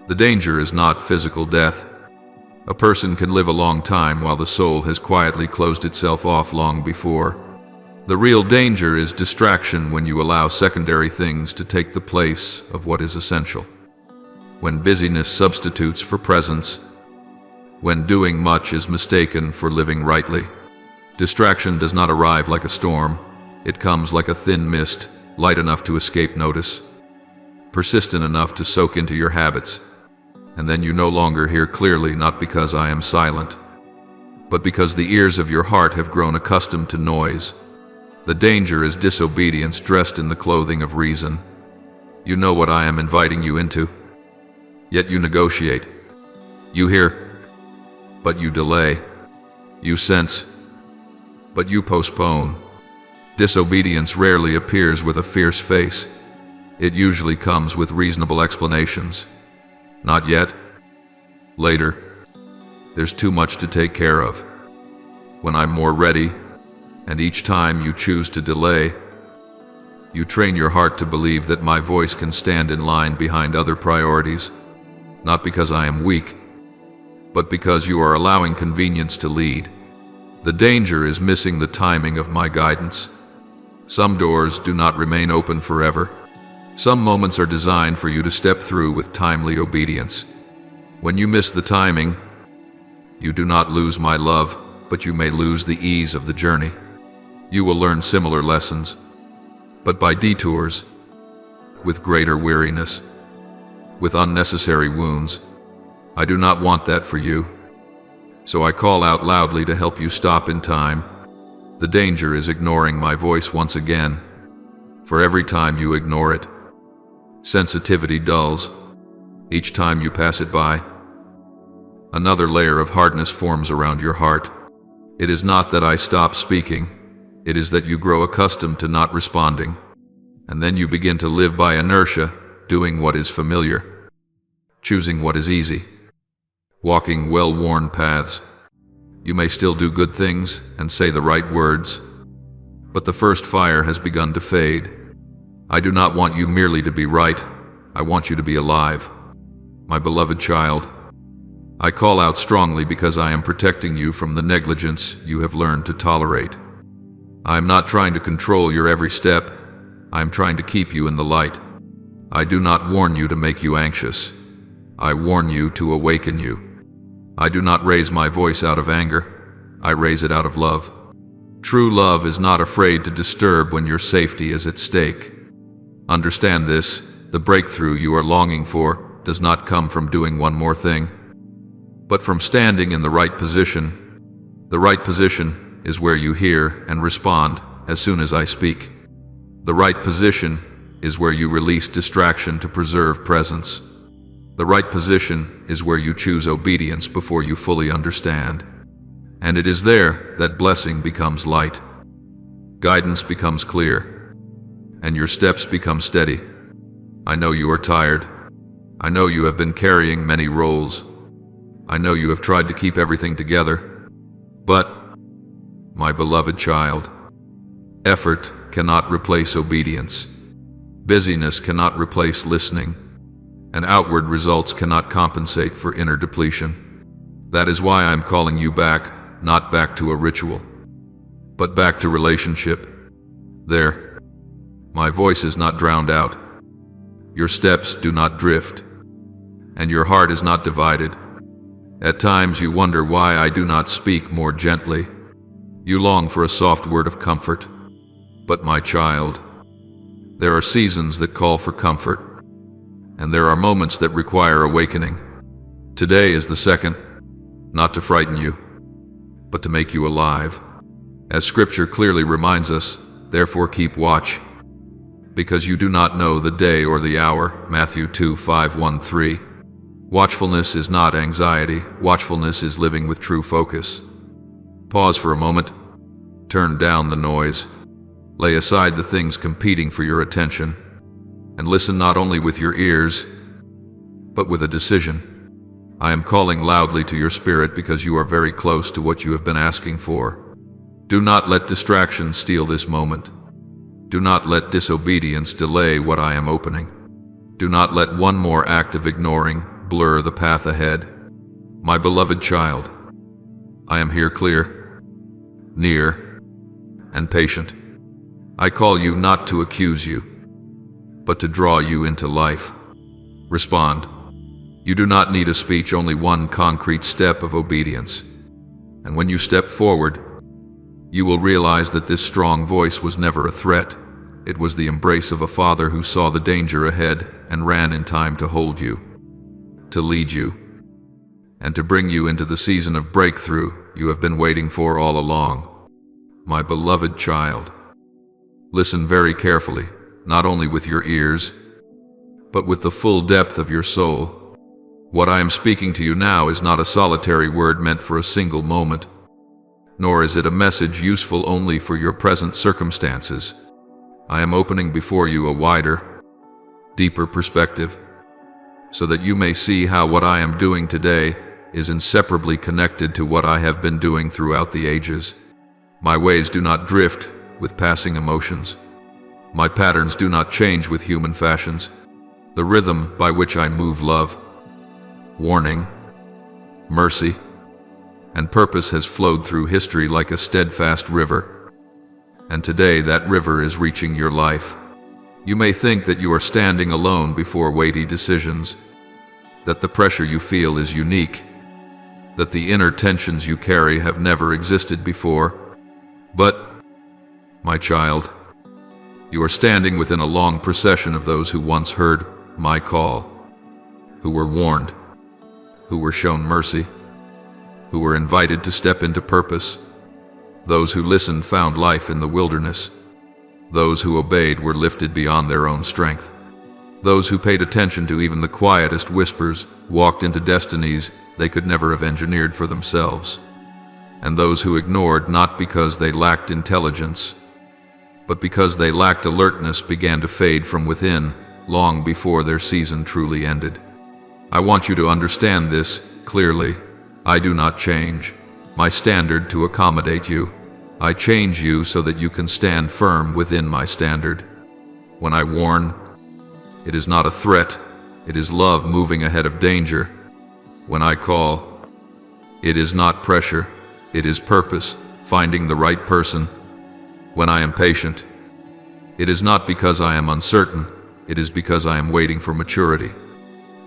The danger is not physical death. A person can live a long time while the soul has quietly closed itself off long before. The real danger is distraction, when you allow secondary things to take the place of what is essential. When busyness substitutes for presence, when doing much is mistaken for living rightly. Distraction does not arrive like a storm. It comes like a thin mist, light enough to escape notice, persistent enough to soak into your habits. And then you no longer hear clearly, not because I am silent, but because the ears of your heart have grown accustomed to noise. The danger is disobedience dressed in the clothing of reason. You know what I am inviting you into, yet you negotiate. You hear, but you delay. You sense, but you postpone. Disobedience rarely appears with a fierce face. It usually comes with reasonable explanations. Not yet. Later. There's too much to take care of. When I'm more ready, and each time you choose to delay, you train your heart to believe that my voice can stand in line behind other priorities, not because I am weak, but because you are allowing convenience to lead. The danger is missing the timing of my guidance. Some doors do not remain open forever. Some moments are designed for you to step through with timely obedience. When you miss the timing, you do not lose my love, but you may lose the ease of the journey. You will learn similar lessons, but by detours, with greater weariness, with unnecessary wounds. I do not want that for you. So I call out loudly to help you stop in time. The danger is ignoring my voice once again. For every time you ignore it, sensitivity dulls. Each time you pass it by, another layer of hardness forms around your heart. It is not that I stop speaking. It is that you grow accustomed to not responding. And then you begin to live by inertia, doing what is familiar, choosing what is easy, walking well-worn paths. You may still do good things and say the right words, but the first fire has begun to fade. I do not want you merely to be right. I want you to be alive. My beloved child, I call out strongly because I am protecting you from the negligence you have learned to tolerate. I am not trying to control your every step. I am trying to keep you in the light. I do not warn you to make you anxious. I warn you to awaken you. I do not raise my voice out of anger. I raise it out of love. True love is not afraid to disturb when your safety is at stake. Understand this, the breakthrough you are longing for does not come from doing one more thing, but from standing in the right position. The right position is where you hear and respond as soon as I speak. The right position is where you release distraction to preserve presence. The right position is where you choose obedience before you fully understand. And it is there that blessing becomes light, guidance becomes clear, and your steps become steady. I know you are tired. I know you have been carrying many roles. I know you have tried to keep everything together. But, my beloved child, effort cannot replace obedience. Busyness cannot replace listening, and outward results cannot compensate for inner depletion. That is why I am calling you back, not back to a ritual, but back to relationship. There, my voice is not drowned out. Your steps do not drift, and your heart is not divided. At times you wonder why I do not speak more gently. You long for a soft word of comfort. But my child, there are seasons that call for comfort, and there are moments that require awakening. Today is the second, not to frighten you, but to make you alive. As Scripture clearly reminds us, therefore keep watch, because you do not know the day or the hour. Matthew 2:5-1-3. Watchfulness is not anxiety. Watchfulness is living with true focus. Pause for a moment. Turn down the noise. Lay aside the things competing for your attention, and listen not only with your ears, but with a decision. I am calling loudly to your spirit because you are very close to what you have been asking for. Do not let distraction steal this moment. Do not let disobedience delay what I am opening. Do not let one more act of ignoring blur the path ahead. My beloved child, I am here clear, near, and patient. I call you not to accuse you, but to draw you into life. Respond. You do not need a speech, only one concrete step of obedience. And when you step forward, you will realize that this strong voice was never a threat. It was the embrace of a father who saw the danger ahead and ran in time to hold you, to lead you, and to bring you into the season of breakthrough you have been waiting for all along. My beloved child, listen very carefully, not only with your ears, but with the full depth of your soul. What I am speaking to you now is not a solitary word meant for a single moment, nor is it a message useful only for your present circumstances. I am opening before you a wider, deeper perspective, so that you may see how what I am doing today is inseparably connected to what I have been doing throughout the ages. My ways do not drift with passing emotions. My patterns do not change with human fashions. The rhythm by which I move love, warning, mercy, and purpose has flowed through history like a steadfast river. And today that river is reaching your life. You may think that you are standing alone before weighty decisions, that the pressure you feel is unique, that the inner tensions you carry have never existed before. But, my child, you are standing within a long procession of those who once heard my call, who were warned, who were shown mercy, who were invited to step into purpose. Those who listened found life in the wilderness. Those who obeyed were lifted beyond their own strength. Those who paid attention to even the quietest whispers walked into destinies they could never have engineered for themselves. And those who ignored, not because they lacked intelligence, but because they lacked alertness, began to fade from within long before their season truly ended. I want you to understand this clearly. I do not change my standard to accommodate you. I change you so that you can stand firm within my standard. When I warn, it is not a threat, it is love moving ahead of danger. When I call, it is not pressure, it is purpose, finding the right person. When I am patient, it is not because I am uncertain, it is because I am waiting for maturity.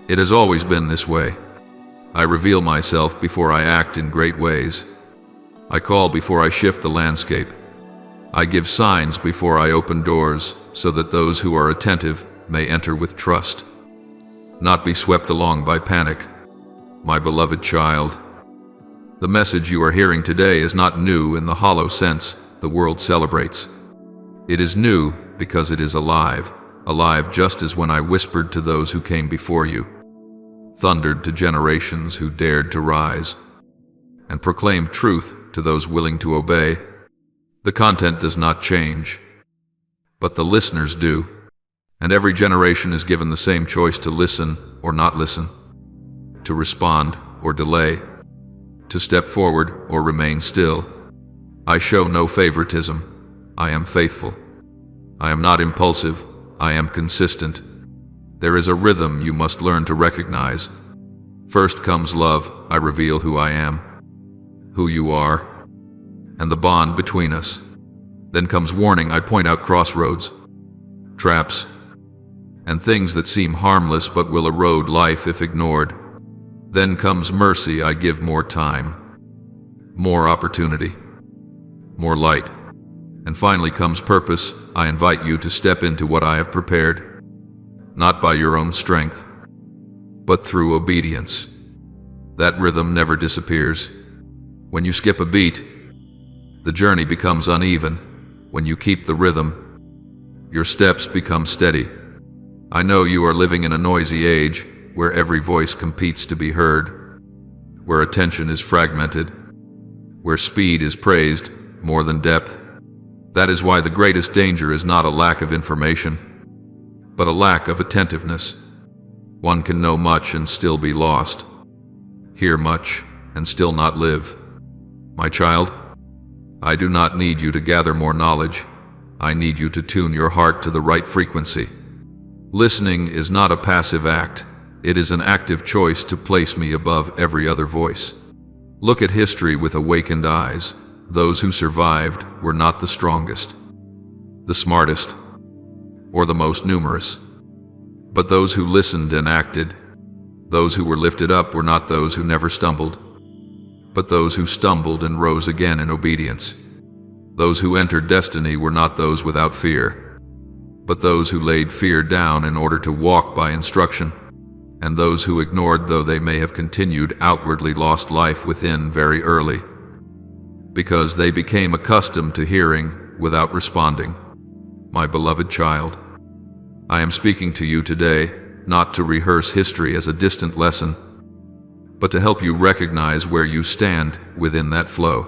It has always been this way. I reveal myself before I act in great ways. I call before I shift the landscape. I give signs before I open doors, so that those who are attentive may enter with trust, not be swept along by panic. My beloved child, the message you are hearing today is not new in the hollow sense the world celebrates. It is new because it is alive, alive just as when I whispered to those who came before you, thundered to generations who dared to rise, and proclaimed truth to those willing to obey. The content does not change, but the listeners do, and every generation is given the same choice to listen or not listen, to respond or delay, to step forward or remain still. I show no favoritism. I am faithful. I am not impulsive. I am consistent. There is a rhythm you must learn to recognize. First comes love. I reveal who I am, who you are, and the bond between us. Then comes warning. I point out crossroads, traps, and things that seem harmless but will erode life if ignored. Then comes mercy. I give more time, more opportunity, more light. And finally comes purpose. I invite you to step into what I have prepared, not by your own strength, but through obedience. That rhythm never disappears. When you skip a beat, the journey becomes uneven. When you keep the rhythm, your steps become steady. I know you are living in a noisy age where every voice competes to be heard, where attention is fragmented, where speed is praised more than depth. That is why the greatest danger is not a lack of information, but a lack of attentiveness. One can know much and still be lost, hear much and still not live. My child, I do not need you to gather more knowledge. I need you to tune your heart to the right frequency. Listening is not a passive act. It is an active choice to place me above every other voice. Look at history with awakened eyes. Those who survived were not the strongest, the smartest, or the most numerous, but those who listened and acted. Those who were lifted up were not those who never stumbled, but those who stumbled and rose again in obedience. Those who entered destiny were not those without fear, but those who laid fear down in order to walk by instruction. And those who ignored, though they may have continued outwardly, lost life within very early, because they became accustomed to hearing without responding. My beloved child, I am speaking to you today, not to rehearse history as a distant lesson, but to help you recognize where you stand within that flow.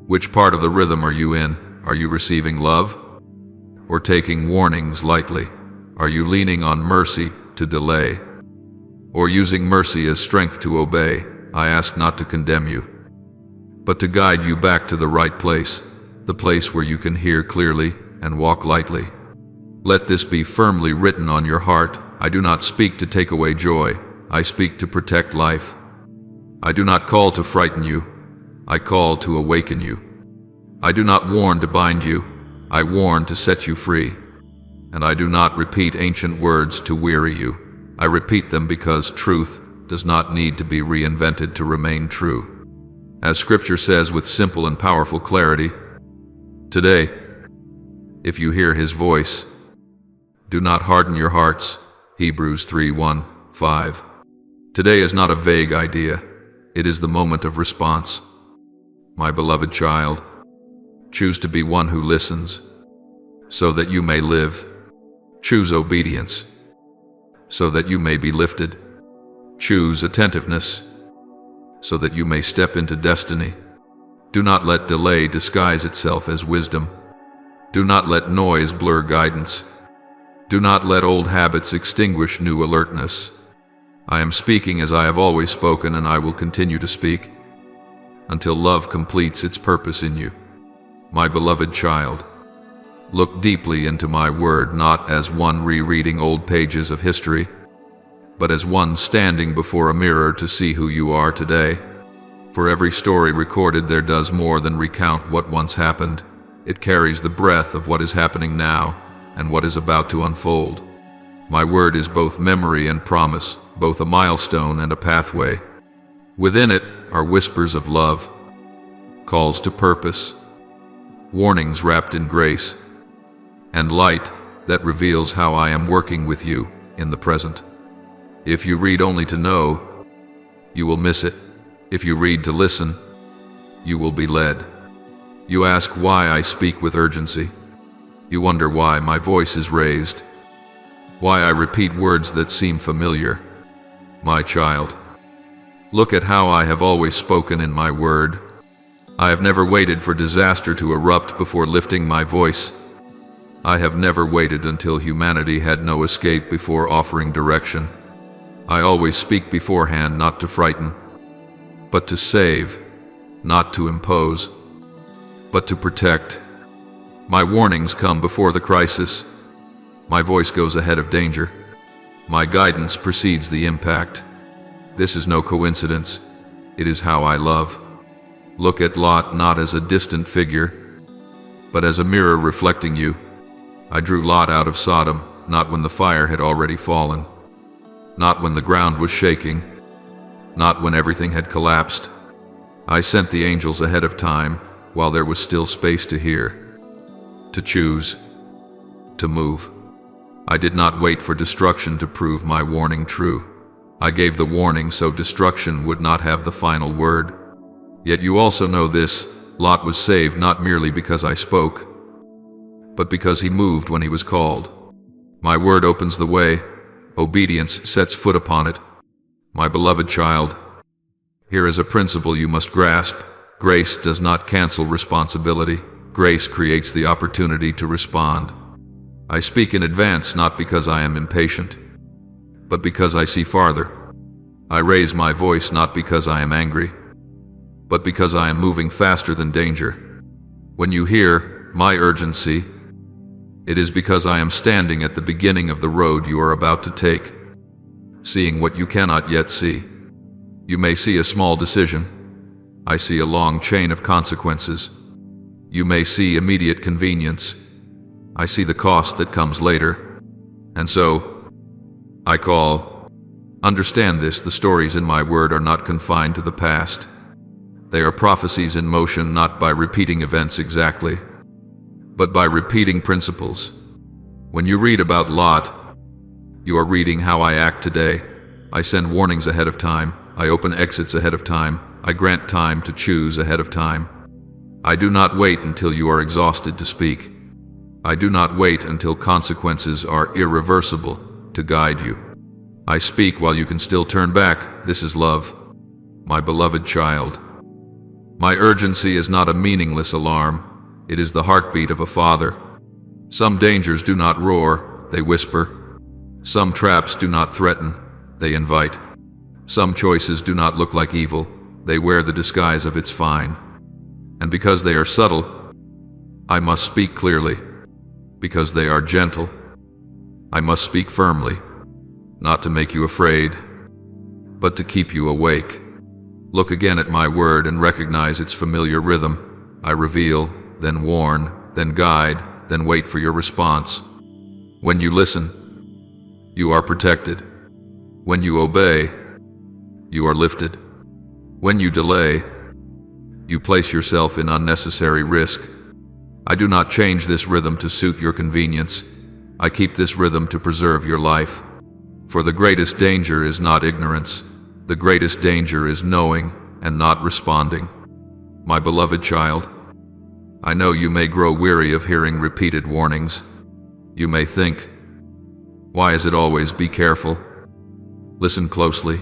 Which part of the rhythm are you in? Are you receiving love or taking warnings lightly? Are you leaning on mercy to delay or using mercy as strength to obey? I ask not to condemn you, but to guide you back to the right place, the place where you can hear clearly and walk lightly. Let this be firmly written on your heart. I do not speak to take away joy. I speak to protect life. I do not call to frighten you. I call to awaken you. I do not warn to bind you. I warn to set you free. And I do not repeat ancient words to weary you. I repeat them because truth does not need to be reinvented to remain true. As Scripture says with simple and powerful clarity, today, if you hear His voice, do not harden your hearts. Hebrews 3:1-5. Today is not a vague idea. It is the moment of response. My beloved child, choose to be one who listens, so that you may live. Choose obedience, so that you may be lifted. Choose attentiveness, so that you may step into destiny. Do not let delay disguise itself as wisdom. Do not let noise blur guidance. Do not let old habits extinguish new alertness. I am speaking as I have always spoken, and I will continue to speak until love completes its purpose in you. My beloved child, look deeply into my word, not as one rereading old pages of history, but as one standing before a mirror to see who you are today. For every story recorded there does more than recount what once happened. It carries the breath of what is happening now and what is about to unfold. My word is both memory and promise, both a milestone and a pathway. Within it are whispers of love, calls to purpose, warnings wrapped in grace, and light that reveals how I am working with you in the present. If you read only to know, you will miss it. If you read to listen, you will be led. You ask why I speak with urgency. You wonder why my voice is raised, why I repeat words that seem familiar. My child, look at how I have always spoken in my word. I have never waited for disaster to erupt before lifting my voice. I have never waited until humanity had no escape before offering direction. I always speak beforehand, not to frighten, but to save, not to impose, but to protect. My warnings come before the crisis. My voice goes ahead of danger. My guidance precedes the impact. This is no coincidence. It is how I love. Look at Lot not as a distant figure, but as a mirror reflecting you. I drew Lot out of Sodom, not when the fire had already fallen, not when the ground was shaking, not when everything had collapsed. I sent the angels ahead of time while there was still space to hear, to choose, to move. I did not wait for destruction to prove my warning true. I gave the warning so destruction would not have the final word. Yet you also know this: Lot was saved not merely because I spoke, but because he moved when he was called. My word opens the way. Obedience sets foot upon it. My beloved child, here is a principle you must grasp. Grace does not cancel responsibility. Grace creates the opportunity to respond. I speak in advance not because I am impatient, but because I see farther. I raise my voice not because I am angry, but because I am moving faster than danger. When you hear my urgency, it is because I am standing at the beginning of the road you are about to take, seeing what you cannot yet see. You may see a small decision. I see a long chain of consequences. You may see immediate convenience. I see the cost that comes later. And so, I call. Understand this: the stories in my word are not confined to the past. They are prophecies in motion, not by repeating events exactly, but by repeating principles. When you read about Lot, you are reading how I act today. I send warnings ahead of time. I open exits ahead of time. I grant time to choose ahead of time. I do not wait until you are exhausted to speak. I do not wait until consequences are irreversible to guide you. I speak while you can still turn back. This is love, my beloved child. My urgency is not a meaningless alarm. It is the heartbeat of a father. Some dangers do not roar, they whisper. Some traps do not threaten, they invite. Some choices do not look like evil, they wear the disguise of it's fine. And because they are subtle, I must speak clearly. Because they are gentle, I must speak firmly, not to make you afraid, but to keep you awake. Look again at my word and recognize its familiar rhythm. I reveal, then warn, then guide, then wait for your response. When you listen, you are protected. When you obey, you are lifted. When you delay, you place yourself in unnecessary risk. I do not change this rhythm to suit your convenience. I keep this rhythm to preserve your life. For the greatest danger is not ignorance. The greatest danger is knowing and not responding. My beloved child, I know you may grow weary of hearing repeated warnings. You may think, why is it always be careful? Listen closely.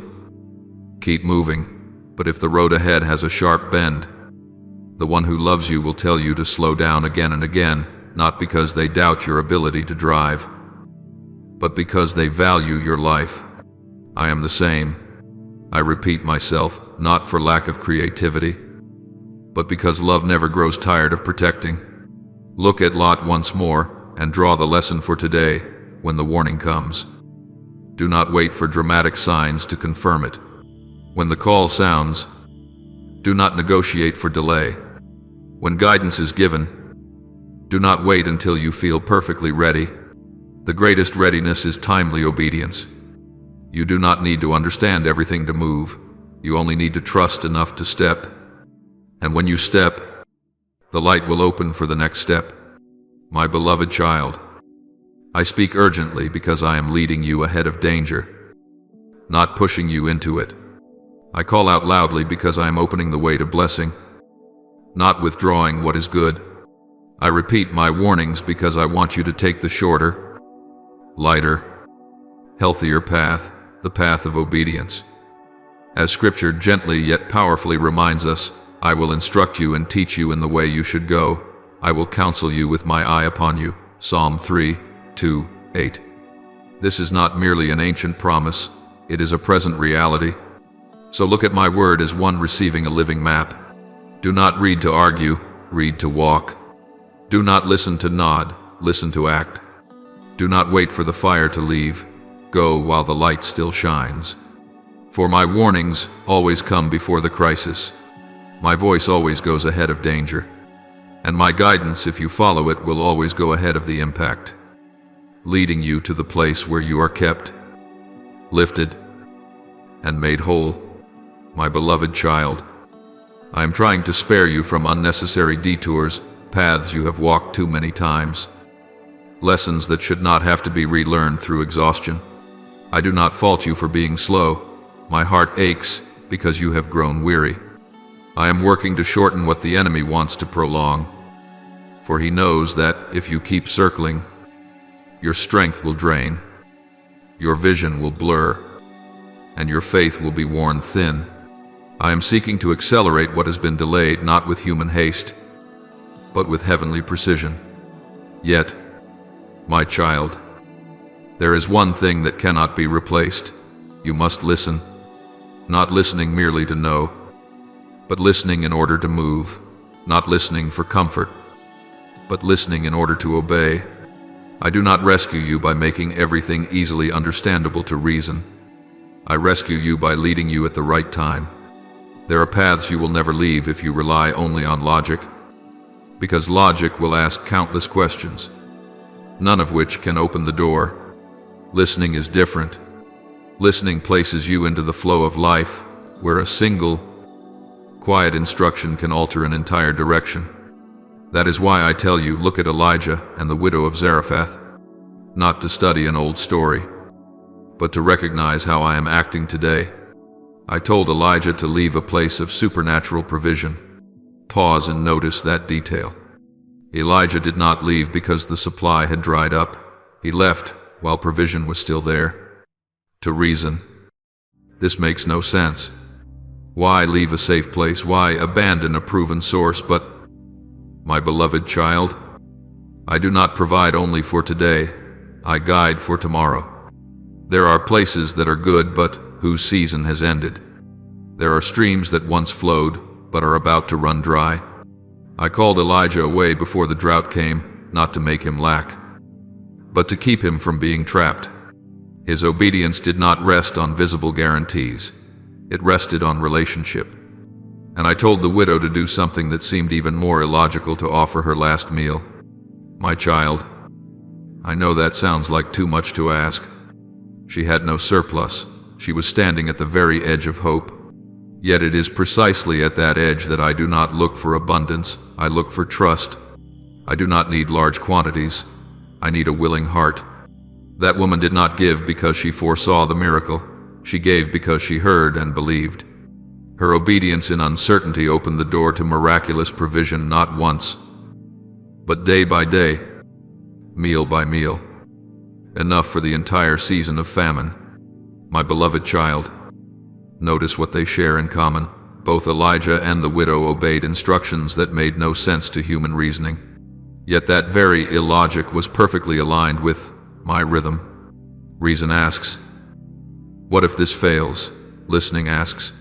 Keep moving, but if the road ahead has a sharp bend, the one who loves you will tell you to slow down again and again, not because they doubt your ability to drive, but because they value your life. I am the same. I repeat myself, not for lack of creativity, but because love never grows tired of protecting. Look at Lot once more and draw the lesson for today when the warning comes. Do not wait for dramatic signs to confirm it. When the call sounds, do not negotiate for delay. When guidance is given, do not wait until you feel perfectly ready. The greatest readiness is timely obedience. You do not need to understand everything to move. You only need to trust enough to step. And when you step, the light will open for the next step. My beloved child, I speak urgently because I am leading you ahead of danger, not pushing you into it. I call out loudly because I am opening the way to blessing, not withdrawing what is good. I repeat my warnings because I want you to take the shorter, lighter, healthier path, the path of obedience. As Scripture gently yet powerfully reminds us, I will instruct you and teach you in the way you should go. I will counsel you with my eye upon you. Psalm 3:2-8. This is not merely an ancient promise, it is a present reality. So look at my word as one receiving a living map. Do not read to argue, read to walk. Do not listen to nod, listen to act. Do not wait for the fire to leave, go while the light still shines. For my warnings always come before the crisis. My voice always goes ahead of danger. And my guidance, if you follow it, will always go ahead of the impact, leading you to the place where you are kept, lifted, and made whole. My beloved child, I am trying to spare you from unnecessary detours, paths you have walked too many times, lessons that should not have to be relearned through exhaustion. I do not fault you for being slow. My heart aches because you have grown weary. I am working to shorten what the enemy wants to prolong, for he knows that if you keep circling, your strength will drain, your vision will blur, and your faith will be worn thin. I am seeking to accelerate what has been delayed, not with human haste, but with heavenly precision. Yet, my child, there is one thing that cannot be replaced. You must listen, not listening merely to know, but listening in order to move, not listening for comfort, but listening in order to obey. I do not rescue you by making everything easily understandable to reason. I rescue you by leading you at the right time. There are paths you will never leave if you rely only on logic, because logic will ask countless questions, none of which can open the door. Listening is different. Listening places you into the flow of life, where a single, quiet instruction can alter an entire direction. That is why I tell you, look at Elijah and the widow of Zarephath, not to study an old story, but to recognize how I am acting today. I told Elijah to leave a place of supernatural provision. Pause and notice that detail. Elijah did not leave because the supply had dried up. He left while provision was still there. To reason, this makes no sense. Why leave a safe place? Why abandon a proven source? But, my beloved child, I do not provide only for today, I guide for tomorrow. There are places that are good but whose season has ended. There are streams that once flowed but are about to run dry. I called Elijah away before the drought came, not to make him lack, but to keep him from being trapped. His obedience did not rest on visible guarantees. It rested on relationship. And I told the widow to do something that seemed even more illogical: to offer her last meal. My child, I know that sounds like too much to ask. She had no surplus. She was standing at the very edge of hope. Yet it is precisely at that edge that I do not look for abundance, I look for trust. I do not need large quantities. I need a willing heart. That woman did not give because she foresaw the miracle. She gave because she heard and believed. Her obedience in uncertainty opened the door to miraculous provision, not once, but day by day, meal by meal, enough for the entire season of famine. My beloved child, notice what they share in common. Both Elijah and the widow obeyed instructions that made no sense to human reasoning. Yet that very illogic was perfectly aligned with my rhythm. Reason asks, what if this fails? Listening asks,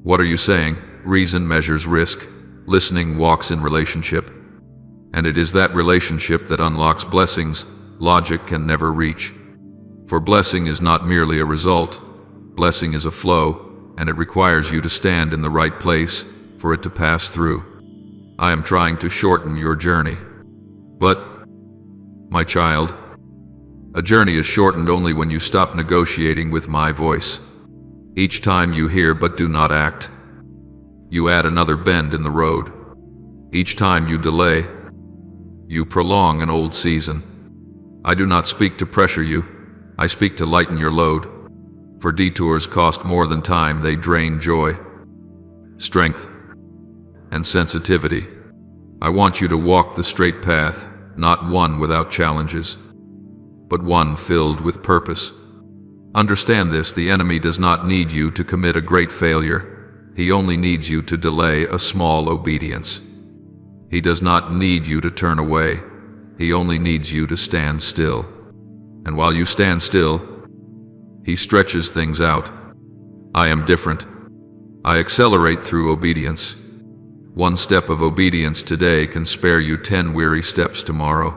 what are you saying? Reason measures risk. Listening walks in relationship. And it is that relationship that unlocks blessings logic can never reach. For blessing is not merely a result. Blessing is a flow, and it requires you to stand in the right place for it to pass through. I am trying to shorten your journey. But, my child, a journey is shortened only when you stop negotiating with my voice. Each time you hear but do not act, you add another bend in the road. Each time you delay, you prolong an old season. I do not speak to pressure you, I speak to lighten your load. For detours cost more than time, they drain joy, strength, and sensitivity. I want you to walk the straight path, not one without challenges, but one filled with purpose. Understand this: the enemy does not need you to commit a great failure. He only needs you to delay a small obedience. He does not need you to turn away. He only needs you to stand still. And while you stand still, he stretches things out. I am different. I accelerate through obedience. One step of obedience today can spare you 10 weary steps tomorrow.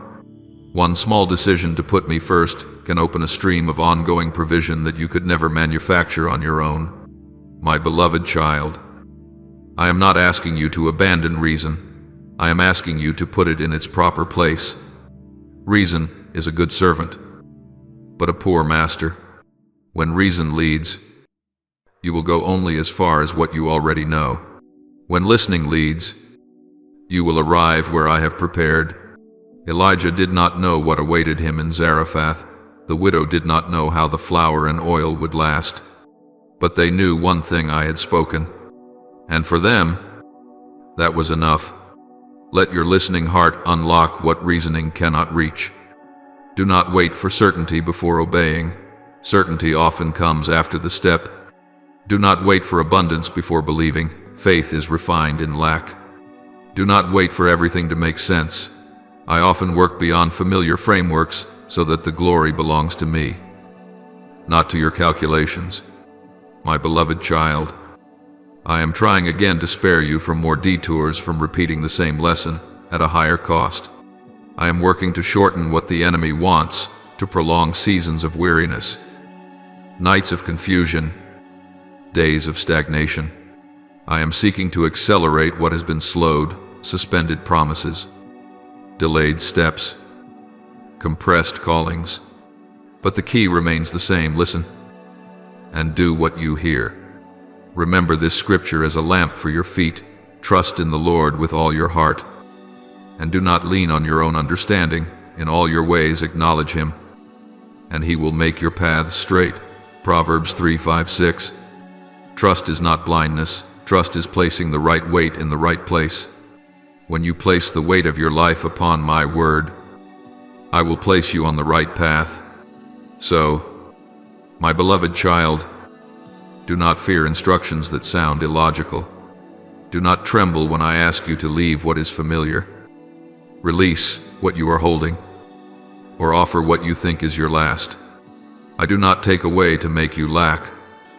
One small decision to put me first can open a stream of ongoing provision that you could never manufacture on your own. My beloved child, I am not asking you to abandon reason. I am asking you to put it in its proper place. Reason is a good servant, but a poor master. When reason leads, you will go only as far as what you already know. When listening leads, you will arrive where I have prepared. Elijah did not know what awaited him in Zarephath. The widow did not know how the flour and oil would last. But they knew one thing: I had spoken. And for them, that was enough. Let your listening heart unlock what reasoning cannot reach. Do not wait for certainty before obeying. Certainty often comes after the step. Do not wait for abundance before believing. Faith is refined in lack. Do not wait for everything to make sense. I often work beyond familiar frameworks so that the glory belongs to me, not to your calculations. My beloved child, I am trying again to spare you from more detours, from repeating the same lesson at a higher cost. I am working to shorten what the enemy wants, to prolong seasons of weariness, nights of confusion, days of stagnation. I am seeking to accelerate what has been slowed: suspended promises, delayed steps, compressed callings. But the key remains the same: listen and do what you hear. Remember this scripture as a lamp for your feet. Trust in the Lord with all your heart, and do not lean on your own understanding. In all your ways acknowledge him, and he will make your paths straight. Proverbs 3:5-6. Trust is not blindness. Trust is placing the right weight in the right place. When you place the weight of your life upon my word, I will place you on the right path. So, my beloved child, do not fear instructions that sound illogical. Do not tremble when I ask you to leave what is familiar. Release what you are holding, or offer what you think is your last. I do not take away to make you lack.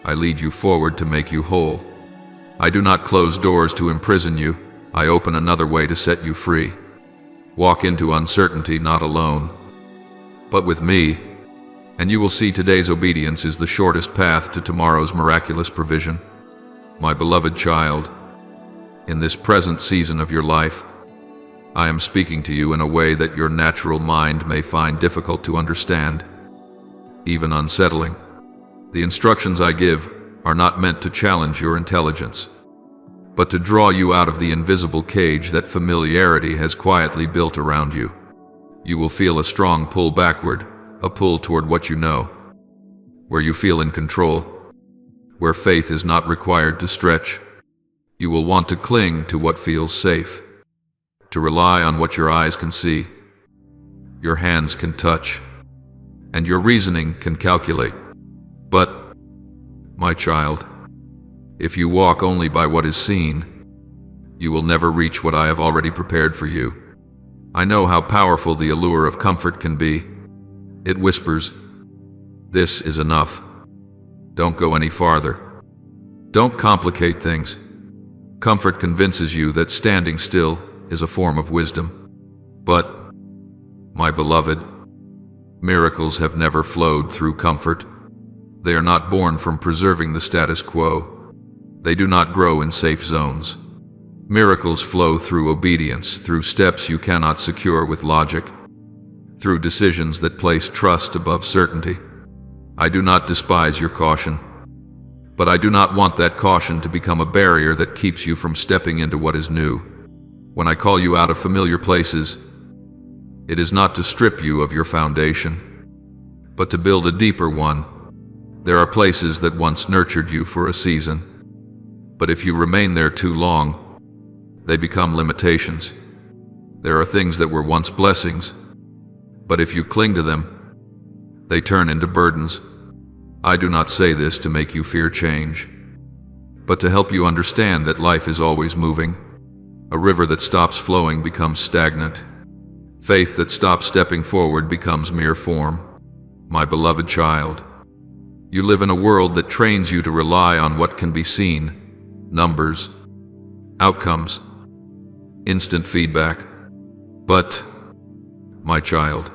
I lead you forward to make you whole. I do not close doors to imprison you. I open another way to set you free. Walk into uncertainty not alone, but with me, and you will see today's obedience is the shortest path to tomorrow's miraculous provision. My beloved child, in this present season of your life, I am speaking to you in a way that your natural mind may find difficult to understand, even unsettling. The instructions I give are not meant to challenge your intelligence, but to draw you out of the invisible cage that familiarity has quietly built around you. You will feel a strong pull backward, a pull toward what you know, where you feel in control, where faith is not required to stretch. You will want to cling to what feels safe, to rely on what your eyes can see, your hands can touch, and your reasoning can calculate. But, my child, if you walk only by what is seen, you will never reach what I have already prepared for you. I know how powerful the allure of comfort can be. It whispers, "This is enough. Don't go any farther. Don't complicate things." Comfort convinces you that standing still is a form of wisdom. But, my beloved, miracles have never flowed through comfort. They are not born from preserving the status quo. They do not grow in safe zones. Miracles flow through obedience, through steps you cannot secure with logic, through decisions that place trust above certainty. I do not despise your caution, but I do not want that caution to become a barrier that keeps you from stepping into what is new. When I call you out of familiar places, it is not to strip you of your foundation, but to build a deeper one. There are places that once nurtured you for a season, but if you remain there too long, they become limitations. There are things that were once blessings, but if you cling to them, they turn into burdens. I do not say this to make you fear change, but to help you understand that life is always moving. A river that stops flowing becomes stagnant. Faith that stops stepping forward becomes mere form. My beloved child, you live in a world that trains you to rely on what can be seen: numbers, outcomes, instant feedback. But, my child,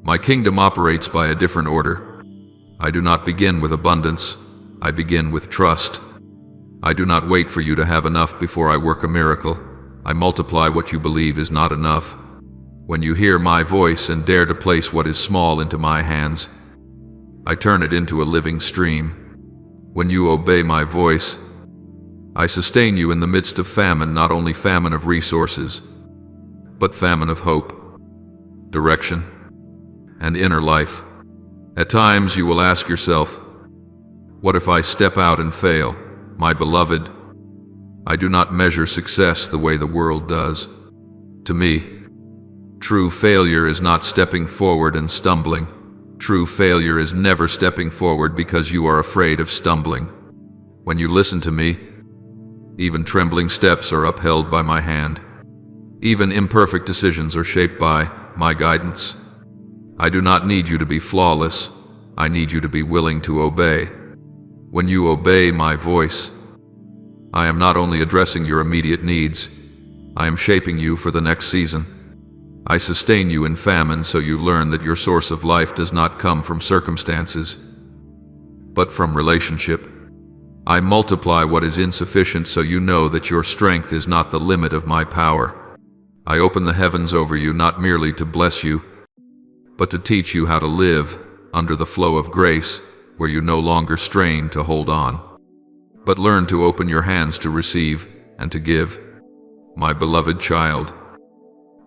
my kingdom operates by a different order. I do not begin with abundance, I begin with trust. I do not wait for you to have enough before I work a miracle. I multiply what you believe is not enough. When you hear my voice and dare to place what is small into my hands, I turn it into a living stream. When you obey my voice, I sustain you in the midst of famine, not only famine of resources, but famine of hope, direction, and inner life. At times you will ask yourself, what if I step out and fail? My beloved, I do not measure success the way the world does. To me, true failure is not stepping forward and stumbling. True failure is never stepping forward because you are afraid of stumbling. When you listen to me, even trembling steps are upheld by my hand. Even imperfect decisions are shaped by my guidance. I do not need you to be flawless. I need you to be willing to obey. When you obey my voice, I am not only addressing your immediate needs, I am shaping you for the next season. I sustain you in famine so you learn that your source of life does not come from circumstances, but from relationship. I multiply what is insufficient so you know that your strength is not the limit of my power. I open the heavens over you not merely to bless you, but to teach you how to live under the flow of grace, where you no longer strain to hold on, but learn to open your hands to receive and to give. My beloved child,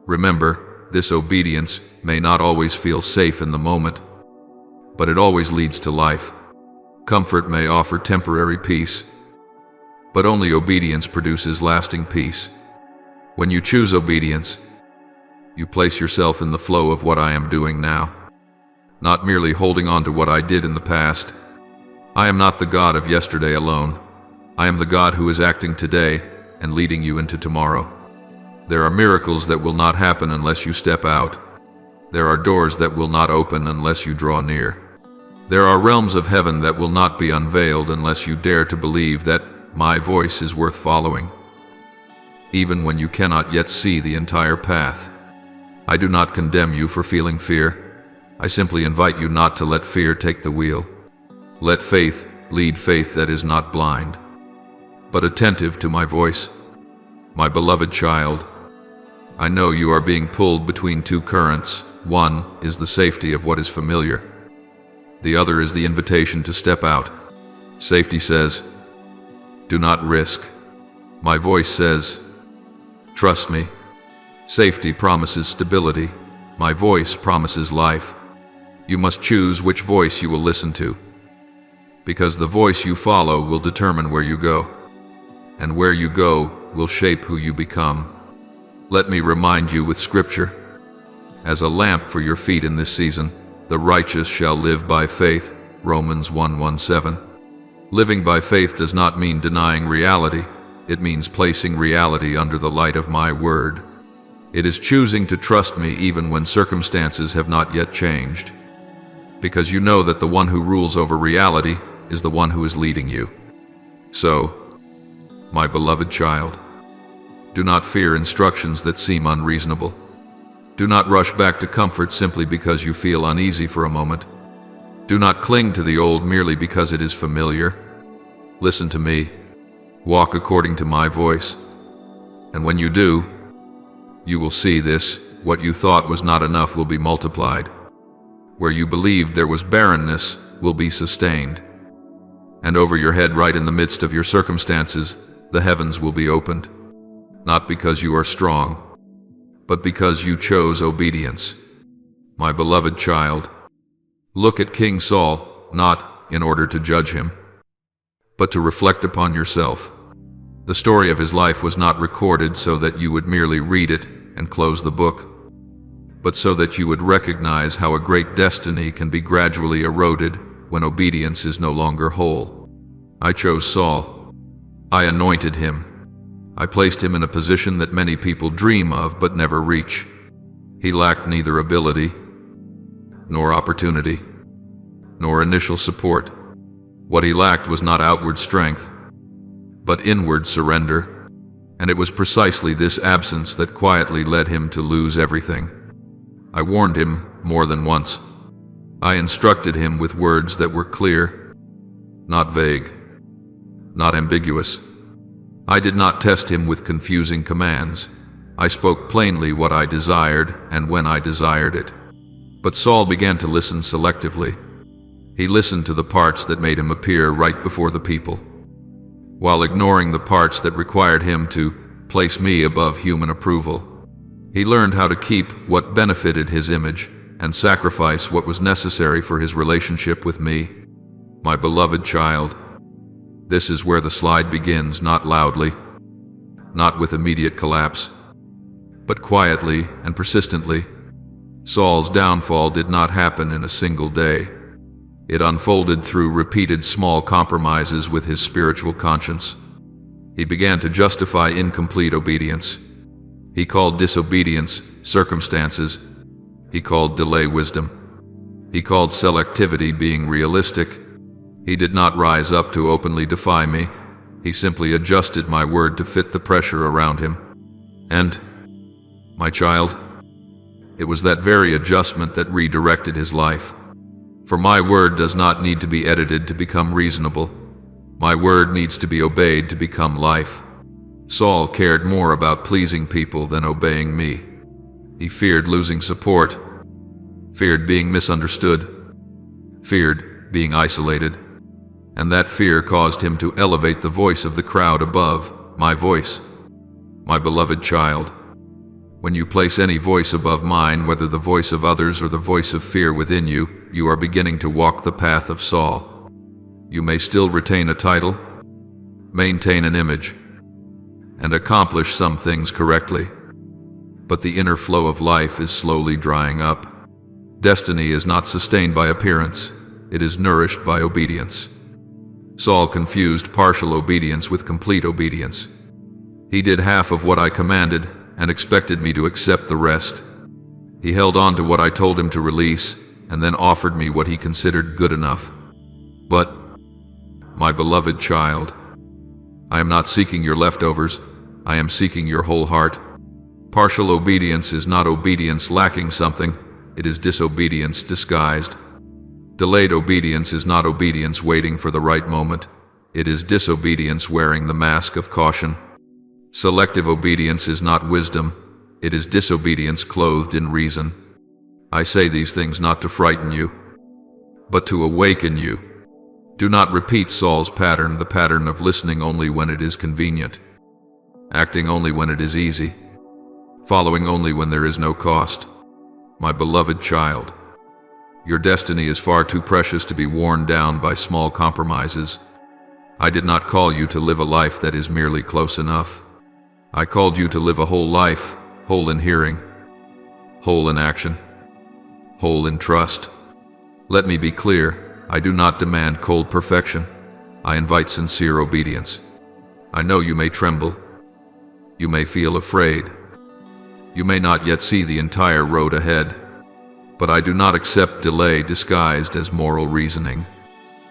remember, this obedience may not always feel safe in the moment, but it always leads to life. Comfort may offer temporary peace, but only obedience produces lasting peace. When you choose obedience, you place yourself in the flow of what I am doing now, not merely holding on to what I did in the past. I am not the God of yesterday alone. I am the God who is acting today and leading you into tomorrow. There are miracles that will not happen unless you step out. There are doors that will not open unless you draw near. There are realms of heaven that will not be unveiled unless you dare to believe that my voice is worth following. Even when you cannot yet see the entire path, I do not condemn you for feeling fear. I simply invite you not to let fear take the wheel. Let faith lead, faith that is not blind, but attentive to my voice. My beloved child, I know you are being pulled between two currents. One is the safety of what is familiar. The other is the invitation to step out. Safety says, do not risk. My voice says, trust me. Safety promises stability. My voice promises life. You must choose which voice you will listen to, because the voice you follow will determine where you go, and where you go will shape who you become. Let me remind you with Scripture. As a lamp for your feet in this season, the righteous shall live by faith, Romans 1:17. Living by faith does not mean denying reality. It means placing reality under the light of my word. It is choosing to trust me even when circumstances have not yet changed, because you know that the one who rules over reality is the one who is leading you. So, my beloved child, do not fear instructions that seem unreasonable. Do not rush back to comfort simply because you feel uneasy for a moment. Do not cling to the old merely because it is familiar. Listen to me. Walk according to my voice. And when you do, you will see this: what you thought was not enough will be multiplied. Where you believed there was barrenness will be sustained. And over your head, right in the midst of your circumstances, the heavens will be opened. Not because you are strong, but because you chose obedience. My beloved child, look at King Saul, not in order to judge him, but to reflect upon yourself. The story of his life was not recorded so that you would merely read it. and close the book, but so that you would recognize how a great destiny can be gradually eroded when obedience is no longer whole. I chose Saul. I anointed him. I placed him in a position that many people dream of but never reach. He lacked neither ability, nor opportunity, nor initial support. What he lacked was not outward strength, but inward surrender, and it was precisely this absence that quietly led him to lose everything. I warned him more than once. I instructed him with words that were clear, not vague, not ambiguous. I did not test him with confusing commands. I spoke plainly what I desired and when I desired it. But Saul began to listen selectively. He listened to the parts that made him appear right before the people, while ignoring the parts that required him to place me above human approval. He learned how to keep what benefited his image and sacrifice what was necessary for his relationship with me, my beloved child. This is where the slide begins, not loudly, not with immediate collapse, but quietly and persistently. Saul's downfall did not happen in a single day. It unfolded through repeated small compromises with his spiritual conscience. He began to justify incomplete obedience. He called disobedience circumstances. He called delay wisdom. He called selectivity being realistic. He did not rise up to openly defy me. He simply adjusted my word to fit the pressure around him. And, my child, it was that very adjustment that redirected his life. For my word does not need to be edited to become reasonable. My word needs to be obeyed to become life. Saul cared more about pleasing people than obeying me. He feared losing support, feared being misunderstood, feared being isolated, and that fear caused him to elevate the voice of the crowd above my voice. My beloved child, when you place any voice above mine, whether the voice of others or the voice of fear within you, you are beginning to walk the path of Saul. You may still retain a title, maintain an image, and accomplish some things correctly, but the inner flow of life is slowly drying up. Destiny is not sustained by appearance, it is nourished by obedience. Saul confused partial obedience with complete obedience. He did half of what I commanded and expected me to accept the rest. He held on to what I told him to release and then offered me what he considered good enough. But, my beloved child, I am not seeking your leftovers, I am seeking your whole heart. Partial obedience is not obedience lacking something, it is disobedience disguised. Delayed obedience is not obedience waiting for the right moment, it is disobedience wearing the mask of caution. Selective obedience is not wisdom, it is disobedience clothed in reason. I say these things not to frighten you, but to awaken you. Do not repeat Saul's pattern, the pattern of listening only when it is convenient, acting only when it is easy, following only when there is no cost. My beloved child, your destiny is far too precious to be worn down by small compromises. I did not call you to live a life that is merely close enough. I called you to live a whole life, whole in hearing, whole in action, whole in trust. Let me be clear, I do not demand cold perfection. I invite sincere obedience. I know you may tremble. You may feel afraid. You may not yet see the entire road ahead. But I do not accept delay disguised as moral reasoning.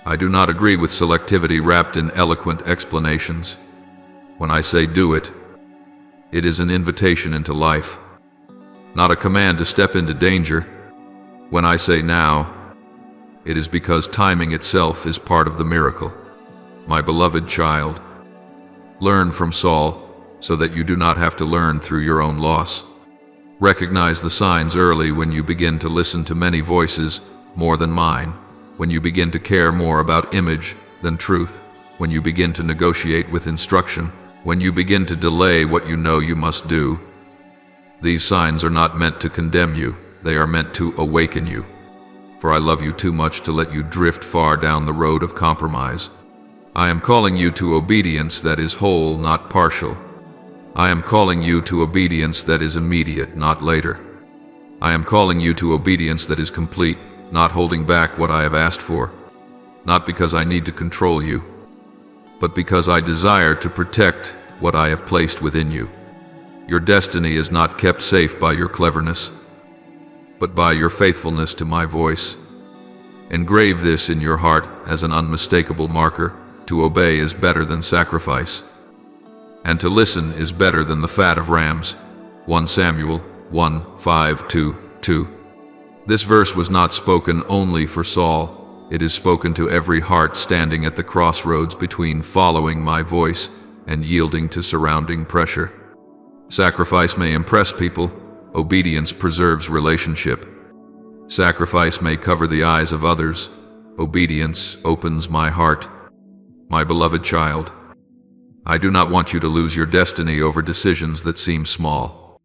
I do not agree with selectivity wrapped in eloquent explanations. When I say do it, it is an invitation into life, not a command to step into danger. When I say now, it is because timing itself is part of the miracle. My beloved child, learn from Saul so that you do not have to learn through your own loss. Recognize the signs early when you begin to listen to many voices more than mine, when you begin to care more about image than truth, when you begin to negotiate with instruction, when you begin to delay what you know you must do. These signs are not meant to condemn you, they are meant to awaken you. For I love you too much to let you drift far down the road of compromise. I am calling you to obedience that is whole, not partial. I am calling you to obedience that is immediate, not later. I am calling you to obedience that is complete, not holding back what I have asked for, not because I need to control you, but because I desire to protect what I have placed within you. Your destiny is not kept safe by your cleverness, but by your faithfulness to my voice. Engrave this in your heart as an unmistakable marker. To obey is better than sacrifice, and to listen is better than the fat of rams. 1 Samuel 1:5-2. This verse was not spoken only for Saul. It is spoken to every heart standing at the crossroads between following my voice and yielding to surrounding pressure. Sacrifice may impress people. Obedience preserves relationship. Sacrifice may cover the eyes of others. Obedience opens my heart. My beloved child, I do not want you to lose your destiny over decisions that seem small.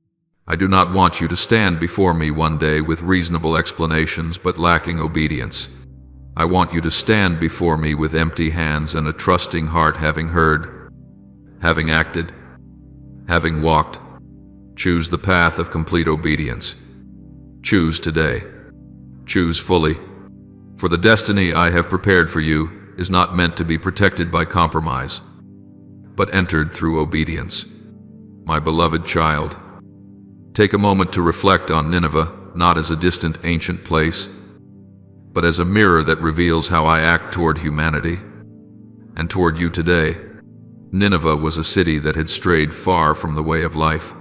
I do not want you to stand before me one day with reasonable explanations but lacking obedience. I want you to stand before me with empty hands and a trusting heart, having heard, having acted, having walked. Choose the path of complete obedience. Choose today. Choose fully. For the destiny I have prepared for you is not meant to be protected by compromise, but entered through obedience. My beloved child, take a moment to reflect on Nineveh, not as a distant ancient place, but as a mirror that reveals how I act toward humanity and toward you today. Nineveh was a city that had strayed far from the way of life,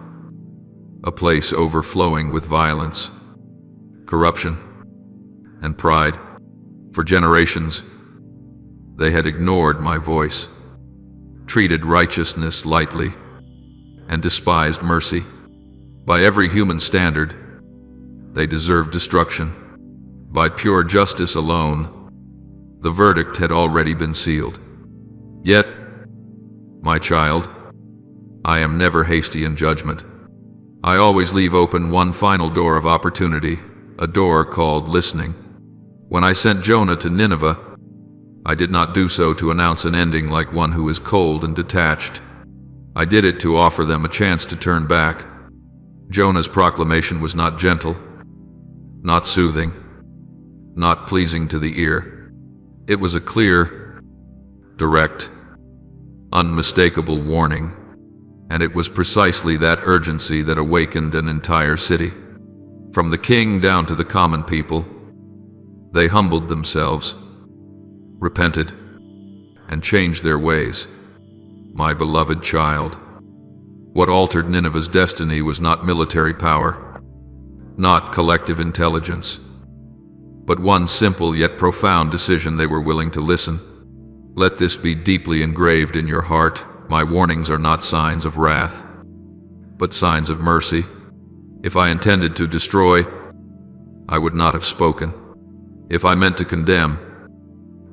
a place overflowing with violence, corruption, and pride. For generations, they had ignored my voice, treated righteousness lightly, and despised mercy. By every human standard, they deserved destruction. By pure justice alone, the verdict had already been sealed. Yet, my child, I am never hasty in judgment. I always leave open one final door of opportunity, a door called listening. When I sent Jonah to Nineveh, I did not do so to announce an ending like one who is cold and detached. I did it to offer them a chance to turn back. Jonah's proclamation was not gentle, not soothing, not pleasing to the ear. It was a clear, direct, unmistakable warning, and it was precisely that urgency that awakened an entire city. From the king down to the common people, they humbled themselves, repented, and changed their ways. My beloved child, what altered Nineveh's destiny was not military power, not collective intelligence, but one simple yet profound decision: they were willing to listen. Let this be deeply engraved in your heart. My warnings are not signs of wrath, but signs of mercy. If I intended to destroy, I would not have spoken. If I meant to condemn,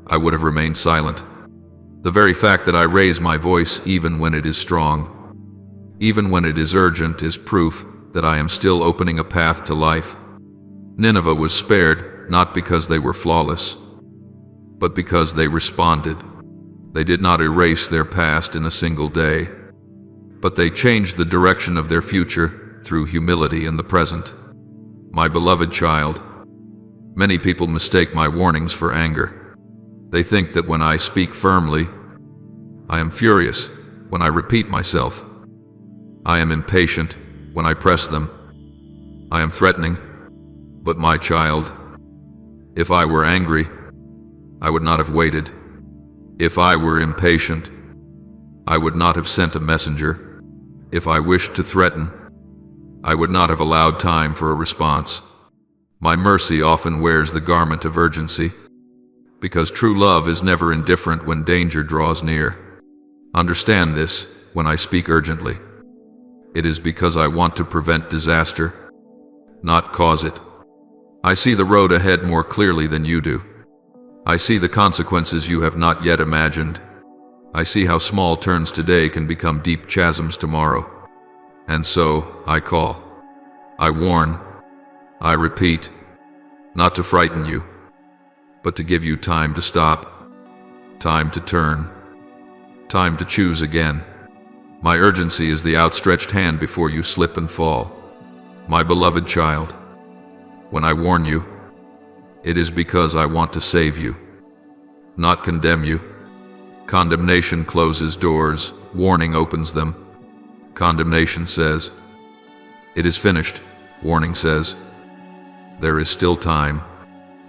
I would have remained silent. The very fact that I raise my voice even when it is strong, even when it is urgent, is proof that I am still opening a path to life. Nineveh was spared not because they were flawless, but because they responded. They did not erase their past in a single day, but they changed the direction of their future through humility in the present. My beloved child, many people mistake my warnings for anger. They think that when I speak firmly, I am furious when I repeat myself. I am impatient when I press them. I am threatening. But my child, if I were angry, I would not have waited. If I were impatient, I would not have sent a messenger. If I wished to threaten, I would not have allowed time for a response. My mercy often wears the garment of urgency, because true love is never indifferent when danger draws near. Understand this: when I speak urgently, it is because I want to prevent disaster, not cause it. I see the road ahead more clearly than you do. I see the consequences you have not yet imagined. I see how small turns today can become deep chasms tomorrow. And so, I call, I warn, I repeat, not to frighten you, but to give you time to stop, time to turn, time to choose again. My urgency is the outstretched hand before you slip and fall. My beloved child, when I warn you, it is because I want to save you, not condemn you. Condemnation closes doors, warning opens them. Condemnation says, "It is finished." Warning says, "There is still time."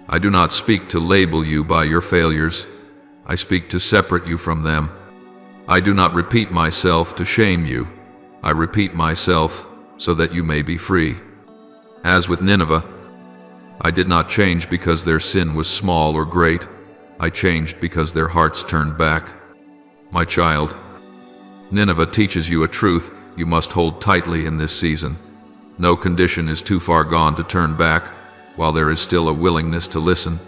I do not speak to label you by your failures. I speak to separate you from them. I do not repeat myself to shame you. I repeat myself so that you may be free. As with Nineveh, I did not change because their sin was small or great. I changed because their hearts turned back. My child, Nineveh teaches you a truth you must hold tightly in this season. No condition is too far gone to turn back while there is still a willingness to listen.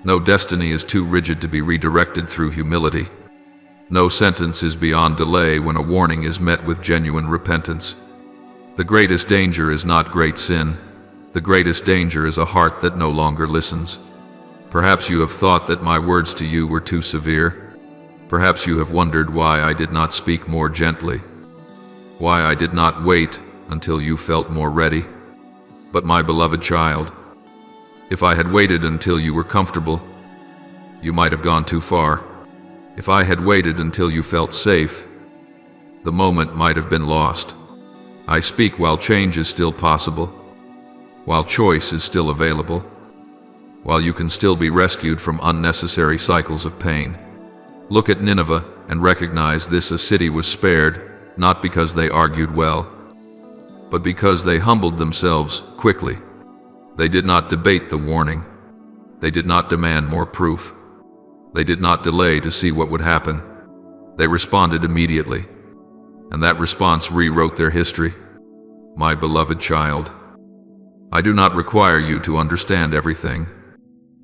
No destiny is too rigid to be redirected through humility. No sentence is beyond delay when a warning is met with genuine repentance. The greatest danger is not great sin. The greatest danger is a heart that no longer listens. Perhaps you have thought that my words to you were too severe. Perhaps you have wondered why I did not speak more gently, why I did not wait until you felt more ready. But my beloved child, if I had waited until you were comfortable, you might have gone too far. If I had waited until you felt safe, the moment might have been lost. I speak while change is still possible, while choice is still available, while you can still be rescued from unnecessary cycles of pain. Look at Nineveh and recognize this: a city was spared, not because they argued well, but because they humbled themselves quickly. They did not debate the warning. They did not demand more proof. They did not delay to see what would happen. They responded immediately, and that response rewrote their history. My beloved child, I do not require you to understand everything.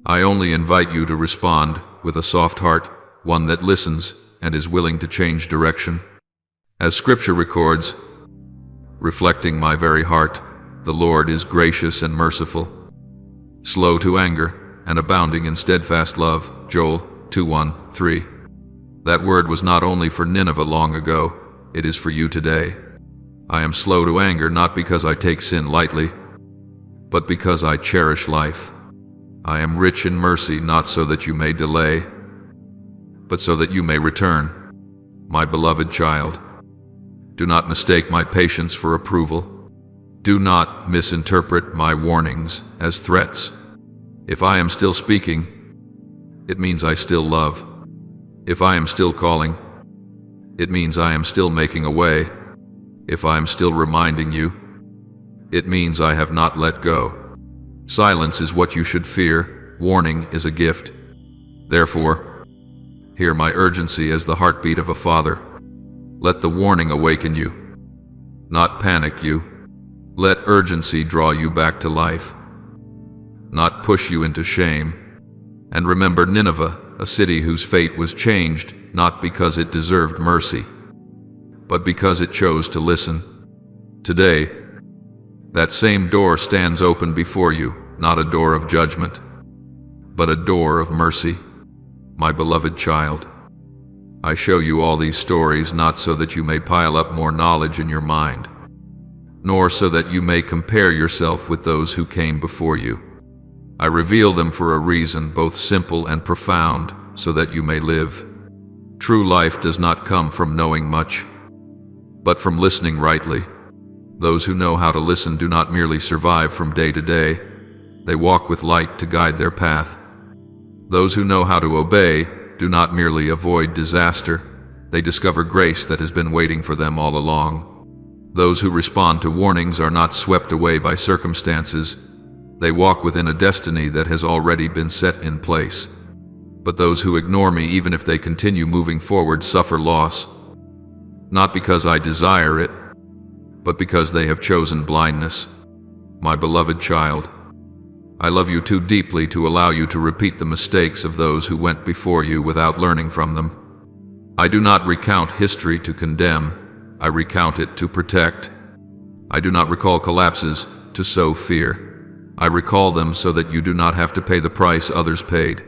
I only invite you to respond with a soft heart, one that listens and is willing to change direction. As Scripture records, reflecting my very heart, the Lord is gracious and merciful, slow to anger and abounding in steadfast love. Joel 2:1-3. That word was not only for Nineveh long ago, it is for you today. I am slow to anger not because I take sin lightly, but because I cherish life. I am rich in mercy not so that you may delay, but so that you may return. My beloved child, do not mistake my patience for approval. Do not misinterpret my warnings as threats. If I am still speaking, it means I still love. If I am still calling, it means I am still making a way. If I am still reminding you, it means I have not let go. Silence is what you should fear. Warning is a gift. Therefore, hear my urgency as the heartbeat of a father. Let the warning awaken you, not panic you. Let urgency draw you back to life, not push you into shame. And remember Nineveh, a city whose fate was changed not because it deserved mercy, but because it chose to listen. Today, that same door stands open before you, not a door of judgment, but a door of mercy. My beloved child, I show you all these stories not so that you may pile up more knowledge in your mind, nor so that you may compare yourself with those who came before you. I reveal them for a reason, both simple and profound, so that you may live. True life does not come from knowing much, but from listening rightly. Those who know how to listen do not merely survive from day to day, they walk with light to guide their path. Those who know how to obey do not merely avoid disaster, they discover grace that has been waiting for them all along. Those who respond to warnings are not swept away by circumstances, they walk within a destiny that has already been set in place. But those who ignore me, even if they continue moving forward, suffer loss, not because I desire it, but because they have chosen blindness. My beloved child, I love you too deeply to allow you to repeat the mistakes of those who went before you without learning from them. I do not recount history to condemn, I recount it to protect. I do not recall collapses to sow fear. I recall them so that you do not have to pay the price others paid.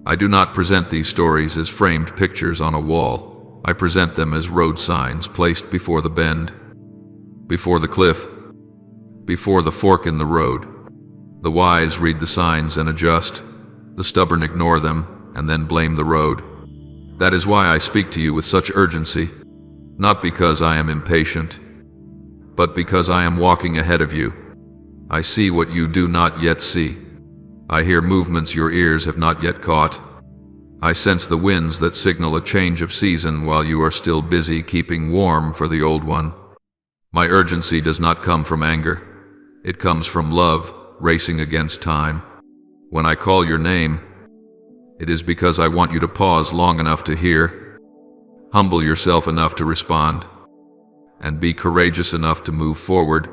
I do not present these stories as framed pictures on a wall. I present them as road signs placed before the bend, before the cliff, before the fork in the road. The wise read the signs and adjust. The stubborn ignore them and then blame the road. That is why I speak to you with such urgency, not because I am impatient, but because I am walking ahead of you. I see what you do not yet see. I hear movements your ears have not yet caught. I sense the winds that signal a change of season while you are still busy keeping warm for the old one. My urgency does not come from anger. It comes from love, racing against time. When I call your name, it is because I want you to pause long enough to hear, humble yourself enough to respond, and be courageous enough to move forward.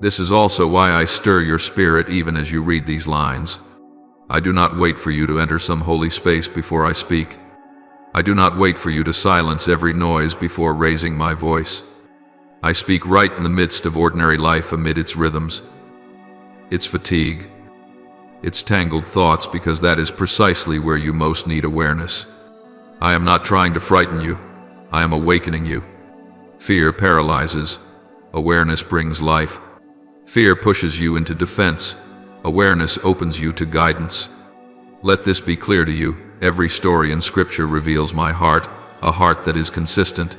This is also why I stir your spirit even as you read these lines. I do not wait for you to enter some holy space before I speak. I do not wait for you to silence every noise before raising my voice. I speak right in the midst of ordinary life amid its rhythms, its fatigue, its tangled thoughts, because that is precisely where you most need awareness. I am not trying to frighten you. I am awakening you. Fear paralyzes. Awareness brings life. Fear pushes you into defense. Awareness opens you to guidance. Let this be clear to you. Every story in Scripture reveals my heart, a heart that is consistent,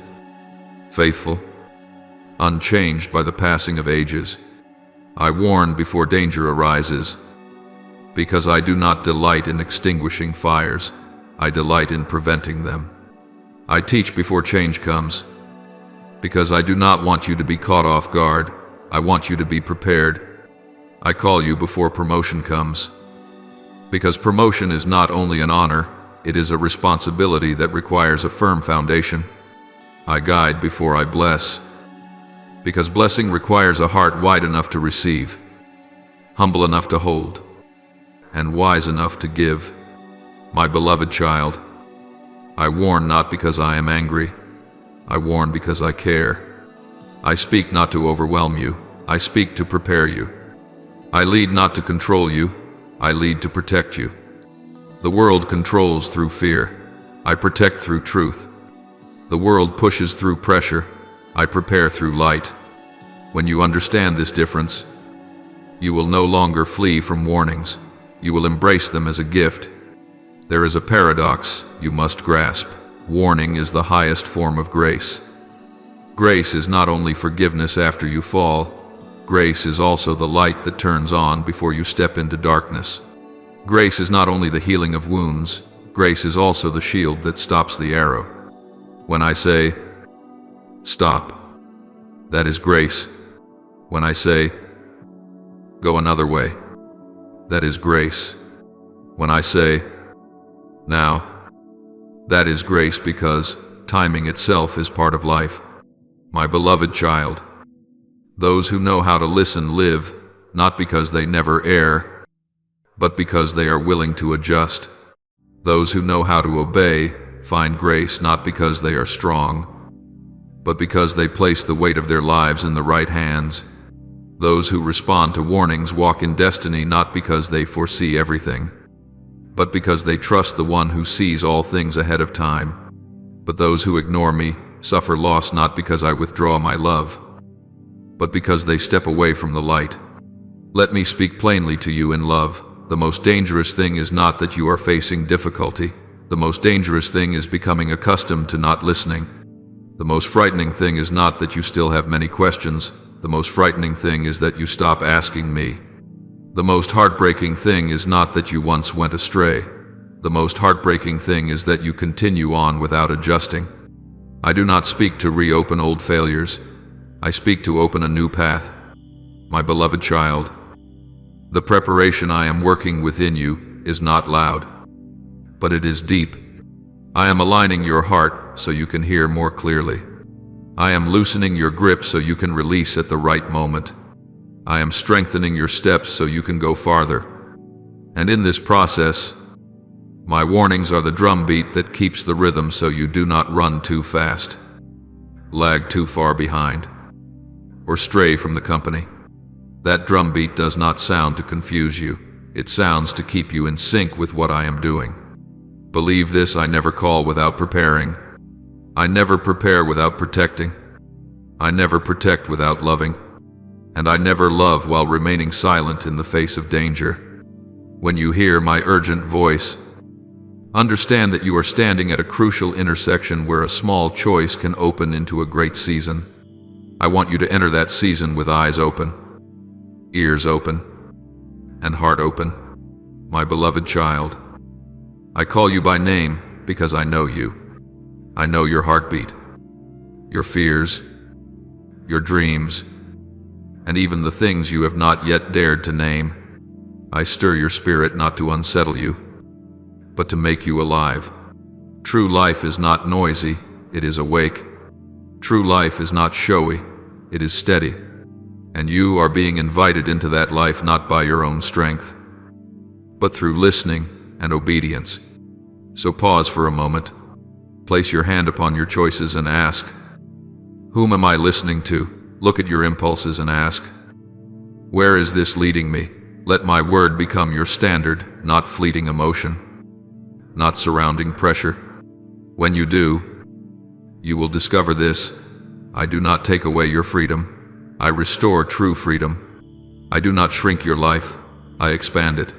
faithful, unchanged by the passing of ages. I warn before danger arises, because I do not delight in extinguishing fires. I delight in preventing them. I teach before change comes, because I do not want you to be caught off guard. I want you to be prepared. I call you before promotion comes, because promotion is not only an honor, it is a responsibility that requires a firm foundation. I guide before I bless, because blessing requires a heart wide enough to receive, humble enough to hold, and wise enough to give. My beloved child, I warn not because I am angry. I warn because I care. I speak not to overwhelm you. I speak to prepare you. I lead not to control you. I lead to protect you. The world controls through fear. I protect through truth. The world pushes through pressure. I prepare through light. When you understand this difference, you will no longer flee from warnings. You will embrace them as a gift. There is a paradox you must grasp. Warning is the highest form of grace. Grace is not only forgiveness after you fall. Grace is also the light that turns on before you step into darkness. Grace is not only the healing of wounds. Grace is also the shield that stops the arrow. When I say, stop, that is grace. When I say, go another way, that is grace. When I say, now, that is grace, because timing itself is part of life. My beloved child, those who know how to listen live, not because they never err, but because they are willing to adjust. Those who know how to obey find grace not because they are strong, but because they place the weight of their lives in the right hands. Those who respond to warnings walk in destiny not because they foresee everything, but because they trust the one who sees all things ahead of time. But those who ignore me suffer loss not because I withdraw my love, but because they step away from the light. Let me speak plainly to you in love. The most dangerous thing is not that you are facing difficulty. The most dangerous thing is becoming accustomed to not listening. The most frightening thing is not that you still have many questions. The most frightening thing is that you stop asking me. The most heartbreaking thing is not that you once went astray. The most heartbreaking thing is that you continue on without adjusting. I do not speak to reopen old failures. I speak to open a new path. My beloved child, the preparation I am working within you is not loud, but it is deep. I am aligning your heart so you can hear more clearly. I am loosening your grip so you can release at the right moment. I am strengthening your steps so you can go farther. And in this process, my warnings are the drumbeat that keeps the rhythm so you do not run too fast, lag too far behind, or stray from the company. That drumbeat does not sound to confuse you. It sounds to keep you in sync with what I am doing. Believe this, I never call without preparing. I never prepare without protecting. I never protect without loving. And I never love while remaining silent in the face of danger. When you hear my urgent voice, understand that you are standing at a crucial intersection where a small choice can open into a great season. I want you to enter that season with eyes open, ears open, and heart open. My beloved child, I call you by name because I know you. I know your heartbeat, your fears, your dreams, and even the things you have not yet dared to name. I stir your spirit not to unsettle you, but to make you alive. True life is not noisy, it is awake. True life is not showy, it is steady. And you are being invited into that life not by your own strength, but through listening and obedience. So pause for a moment, place your hand upon your choices and ask, whom am I listening to? Look at your impulses and ask, where is this leading me? Let my word become your standard, not fleeting emotion, not surrounding pressure. When you do, you will discover this: I do not take away your freedom, I restore true freedom. I do not shrink your life, I expand it.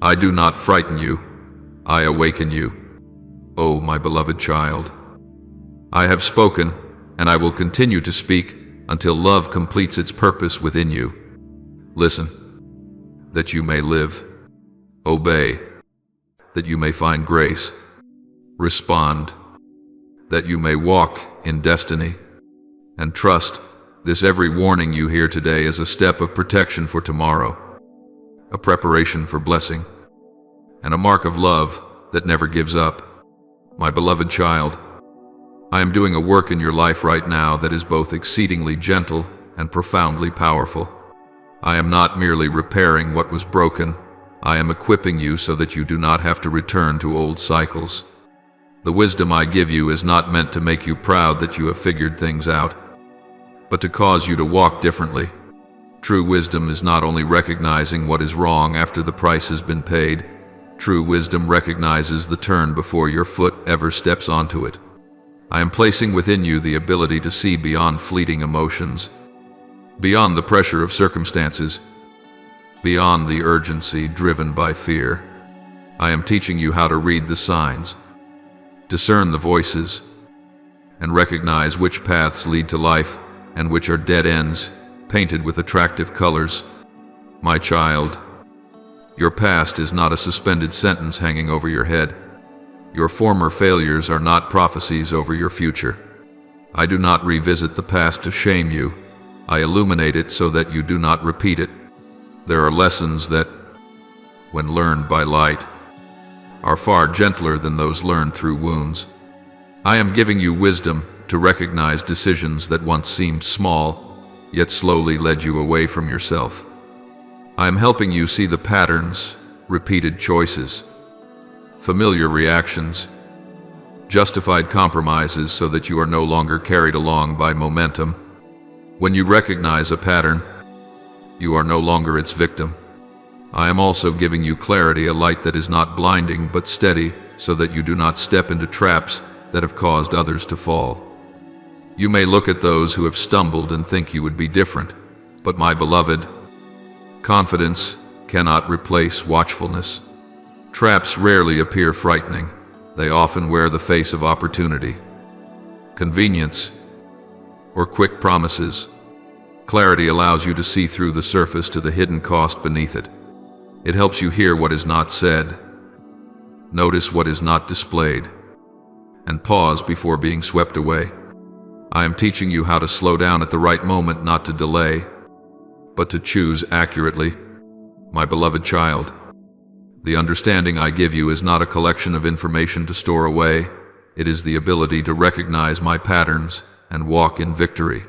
I do not frighten you, I awaken you. Oh, my beloved child, I have spoken, and I will continue to speak until love completes its purpose within you. Listen, that you may live. Obey, that you may find grace. Respond, that you may walk in destiny. And trust, this every warning you hear today is a step of protection for tomorrow, a preparation for blessing, and a mark of love that never gives up. My beloved child, I am doing a work in your life right now that is both exceedingly gentle and profoundly powerful. I am not merely repairing what was broken, I am equipping you so that you do not have to return to old cycles. The wisdom I give you is not meant to make you proud that you have figured things out, but to cause you to walk differently. True wisdom is not only recognizing what is wrong after the price has been paid. True wisdom recognizes the turn before your foot ever steps onto it. I am placing within you the ability to see beyond fleeting emotions, beyond the pressure of circumstances, beyond the urgency driven by fear. I am teaching you how to read the signs, discern the voices, and recognize which paths lead to life and which are dead ends, painted with attractive colors. My child, your past is not a suspended sentence hanging over your head. Your former failures are not prophecies over your future. I do not revisit the past to shame you. I illuminate it so that you do not repeat it. There are lessons that, when learned by light, are far gentler than those learned through wounds. I am giving you wisdom to recognize decisions that once seemed small, yet slowly led you away from yourself. I am helping you see the patterns, repeated choices, familiar reactions, justified compromises so that you are no longer carried along by momentum. When you recognize a pattern, you are no longer its victim. I am also giving you clarity, a light that is not blinding but steady, so that you do not step into traps that have caused others to fall. You may look at those who have stumbled and think you would be different, but my beloved, confidence cannot replace watchfulness. Traps rarely appear frightening. They often wear the face of opportunity, convenience, or quick promises. Clarity allows you to see through the surface to the hidden cost beneath it. It helps you hear what is not said, notice what is not displayed, and pause before being swept away. I am teaching you how to slow down at the right moment, not to delay, but to choose accurately. My beloved child, the understanding I give you is not a collection of information to store away. It is the ability to recognize my patterns and walk in victory.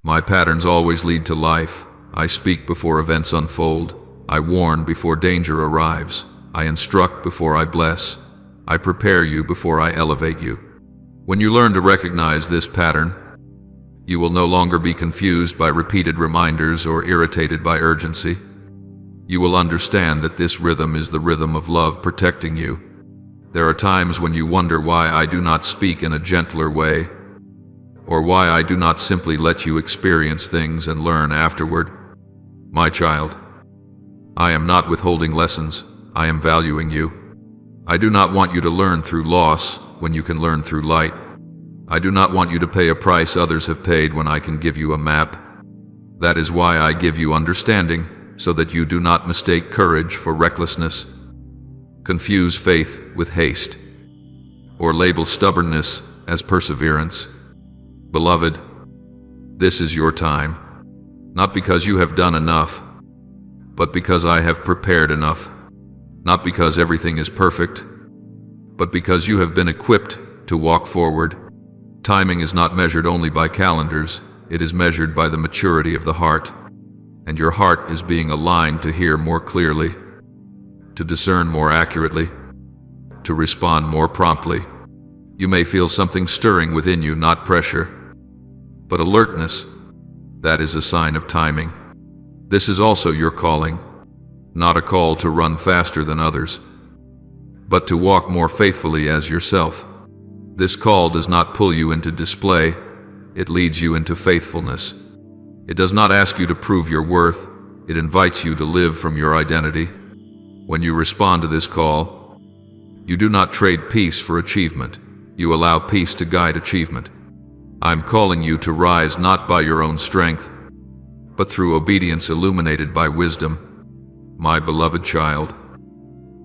My patterns always lead to life. I speak before events unfold. I warn before danger arrives. I instruct before I bless. I prepare you before I elevate you. When you learn to recognize this pattern, you will no longer be confused by repeated reminders or irritated by urgency. You will understand that this rhythm is the rhythm of love protecting you, There are times when you wonder why I do not speak in a gentler way, or why I do not simply let you experience things and learn afterward. My child, I am not withholding lessons, I am valuing you. I do not want you to learn through loss when you can learn through light. I do not want you to pay a price others have paid when I can give you a map. That is why I give you understanding, so that you do not mistake courage for recklessness, confuse faith with haste, or label stubbornness as perseverance. Beloved, this is your time, not because you have done enough, but because I have prepared enough, not because everything is perfect, but because you have been equipped to walk forward. Timing is not measured only by calendars, it is measured by the maturity of the heart, and your heart is being aligned to hear more clearly, to discern more accurately, to respond more promptly. You may feel something stirring within you, not pressure, but alertness. That is a sign of timing. This is also your calling, not a call to run faster than others, but to walk more faithfully as yourself. This call does not pull you into display, it leads you into faithfulness. It does not ask you to prove your worth, it invites you to live from your identity. When you respond to this call, you do not trade peace for achievement, you allow peace to guide achievement. I'm calling you to rise not by your own strength, but through obedience illuminated by wisdom. My beloved child,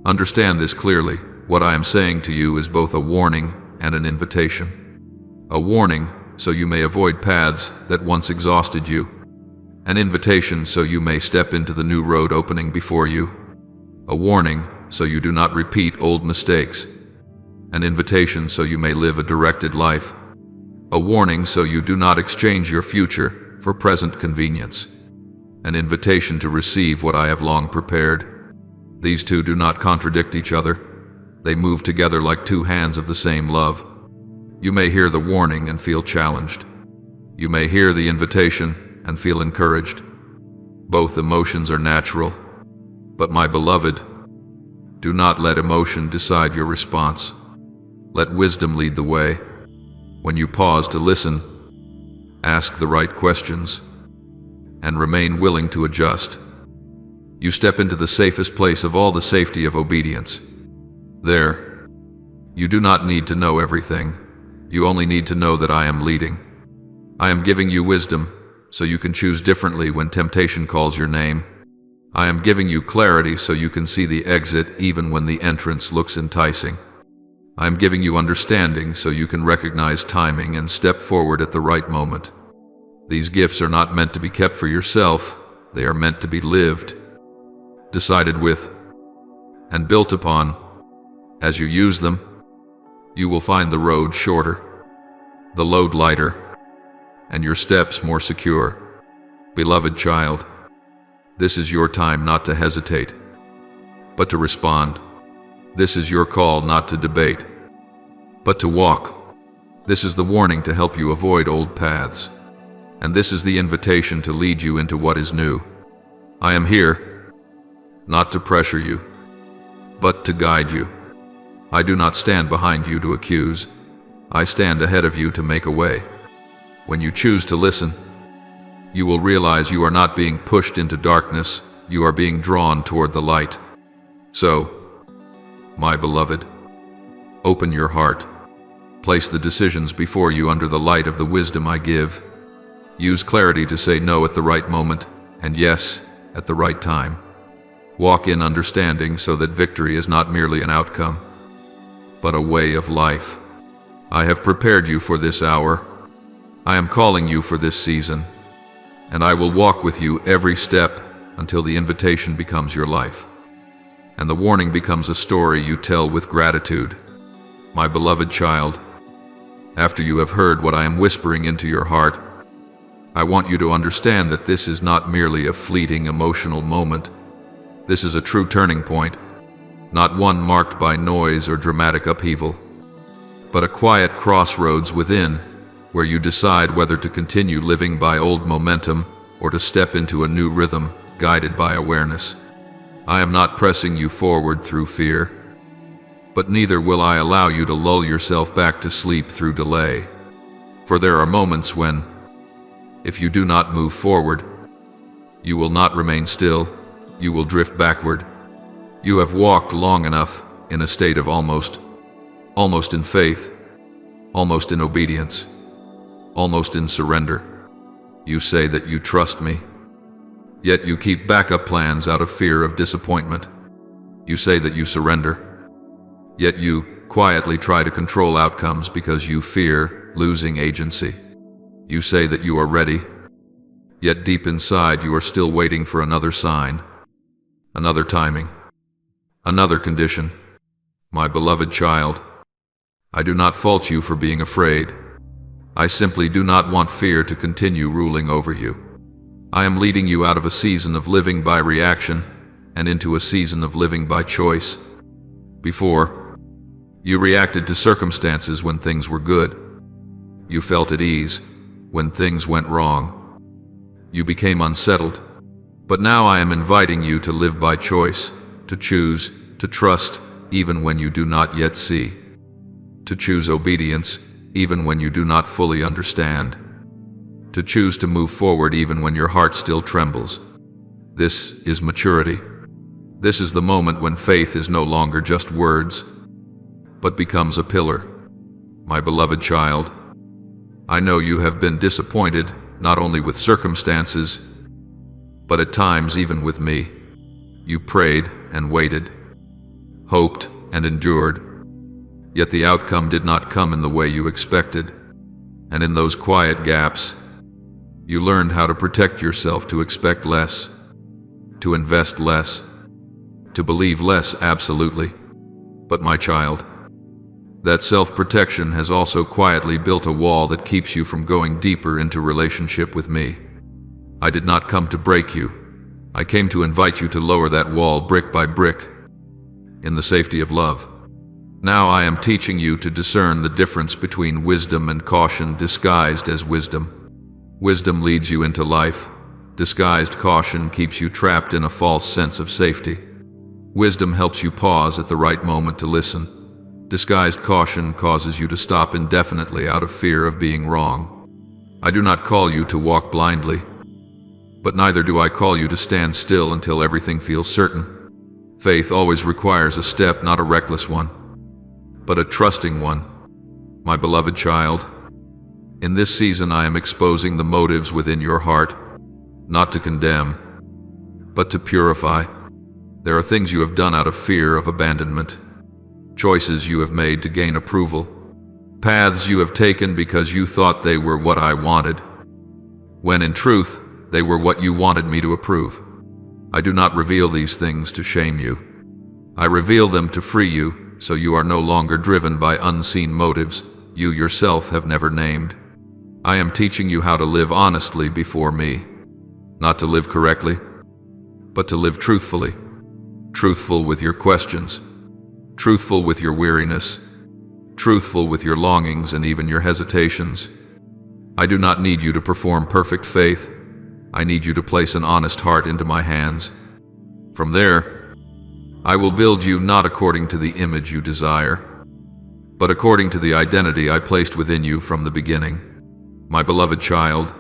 understand this clearly. What I am saying to you is both a warning and an invitation. A warning so you may avoid paths that once exhausted you. An invitation so you may step into the new road opening before you. A warning so you do not repeat old mistakes. An invitation so you may live a directed life. A warning so you do not exchange your future for present convenience. An invitation to receive what I have long prepared. These two do not contradict each other. They move together like two hands of the same love. You may hear the warning and feel challenged. You may hear the invitation and feel encouraged. Both emotions are natural. But my beloved, do not let emotion decide your response. Let wisdom lead the way. When you pause to listen, ask the right questions, and remain willing to adjust, you step into the safest place of all, the safety of obedience. There, you do not need to know everything. You only need to know that I am leading. I am giving you wisdom, so you can choose differently when temptation calls your name. I am giving you clarity so you can see the exit even when the entrance looks enticing. I am giving you understanding so you can recognize timing and step forward at the right moment. These gifts are not meant to be kept for yourself, they are meant to be lived, decided with, and built upon. As you use them, you will find the road shorter, the load lighter, and your steps more secure. Beloved child, this is your time not to hesitate, but to respond. This is your call not to debate, but to walk. This is the warning to help you avoid old paths, and this is the invitation to lead you into what is new. I am here, not to pressure you, but to guide you. I do not stand behind you to accuse. I stand ahead of you to make a way. When you choose to listen, you will realize you are not being pushed into darkness, you are being drawn toward the light. So, my beloved, open your heart. Place the decisions before you under the light of the wisdom I give. Use clarity to say no at the right moment, and yes at the right time. Walk in understanding so that victory is not merely an outcome, but a way of life. I have prepared you for this hour. I am calling you for this season, and I will walk with you every step until the invitation becomes your life, and the warning becomes a story you tell with gratitude. My beloved child, after you have heard what I am whispering into your heart, I want you to understand that this is not merely a fleeting emotional moment. This is a true turning point, not one marked by noise or dramatic upheaval, but a quiet crossroads within, where you decide whether to continue living by old momentum or to step into a new rhythm guided by awareness. I am not pressing you forward through fear, But neither will I allow you to lull yourself back to sleep through delay. For there are moments when, if you do not move forward, you will not remain still, you will drift backward. You have walked long enough in a state of almost in faith, almost in obedience, almost in surrender. You say that you trust me, yet you keep backup plans out of fear of disappointment. You say that you surrender, yet you quietly try to control outcomes because you fear losing agency. You say that you are ready, yet deep inside you are still waiting for another sign, another timing, another condition. My beloved child, I do not fault you for being afraid. I simply do not want fear to continue ruling over you. I am leading you out of a season of living by reaction and into a season of living by choice. Before, you reacted to circumstances when things were good. You felt at ease when things went wrong. You became unsettled. But now I am inviting you to live by choice, to choose, to trust, even when you do not yet see. To choose obedience, even when you do not fully understand. To choose to move forward even when your heart still trembles. This is maturity. This is the moment when faith is no longer just words, but becomes a pillar. My beloved child, I know you have been disappointed, not only with circumstances, but at times even with me. You prayed and waited, hoped and endured, yet the outcome did not come in the way you expected. And in those quiet gaps, you learned how to protect yourself, to expect less, to invest less, to believe less absolutely. But my child, that self-protection has also quietly built a wall that keeps you from going deeper into relationship with me. I did not come to break you. I came to invite you to lower that wall brick by brick, in the safety of love. Now I am teaching you to discern the difference between wisdom and caution disguised as wisdom. Wisdom leads you into life. Disguised caution keeps you trapped in a false sense of safety. Wisdom helps you pause at the right moment to listen. Disguised caution causes you to stop indefinitely out of fear of being wrong. I do not call you to walk blindly, but neither do I call you to stand still until everything feels certain. Faith always requires a step, not a reckless one, but a trusting one. My beloved child, in this season I am exposing the motives within your heart, not to condemn, but to purify. There are things you have done out of fear of abandonment, choices you have made to gain approval, paths you have taken because you thought they were what I wanted, when in truth, they were what you wanted me to approve. I do not reveal these things to shame you. I reveal them to free you, so you are no longer driven by unseen motives you yourself have never named. I am teaching you how to live honestly before me, not to live correctly, but to live truthfully. Truthful with your questions, truthful with your weariness, truthful with your longings and even your hesitations. I do not need you to perform perfect faith. I need you to place an honest heart into my hands. From there, I will build you not according to the image you desire, but according to the identity I placed within you from the beginning. My beloved child,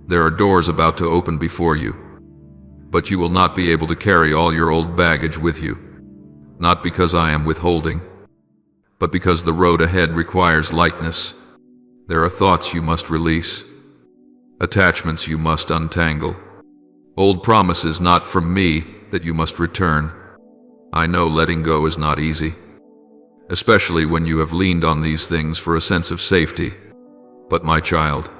there are doors about to open before you, but you will not be able to carry all your old baggage with you. Not because I am withholding, but because the road ahead requires lightness. There are thoughts you must release, attachments you must untangle, old promises not from me that you must return. I know letting go is not easy, especially when you have leaned on these things for a sense of safety. But my child,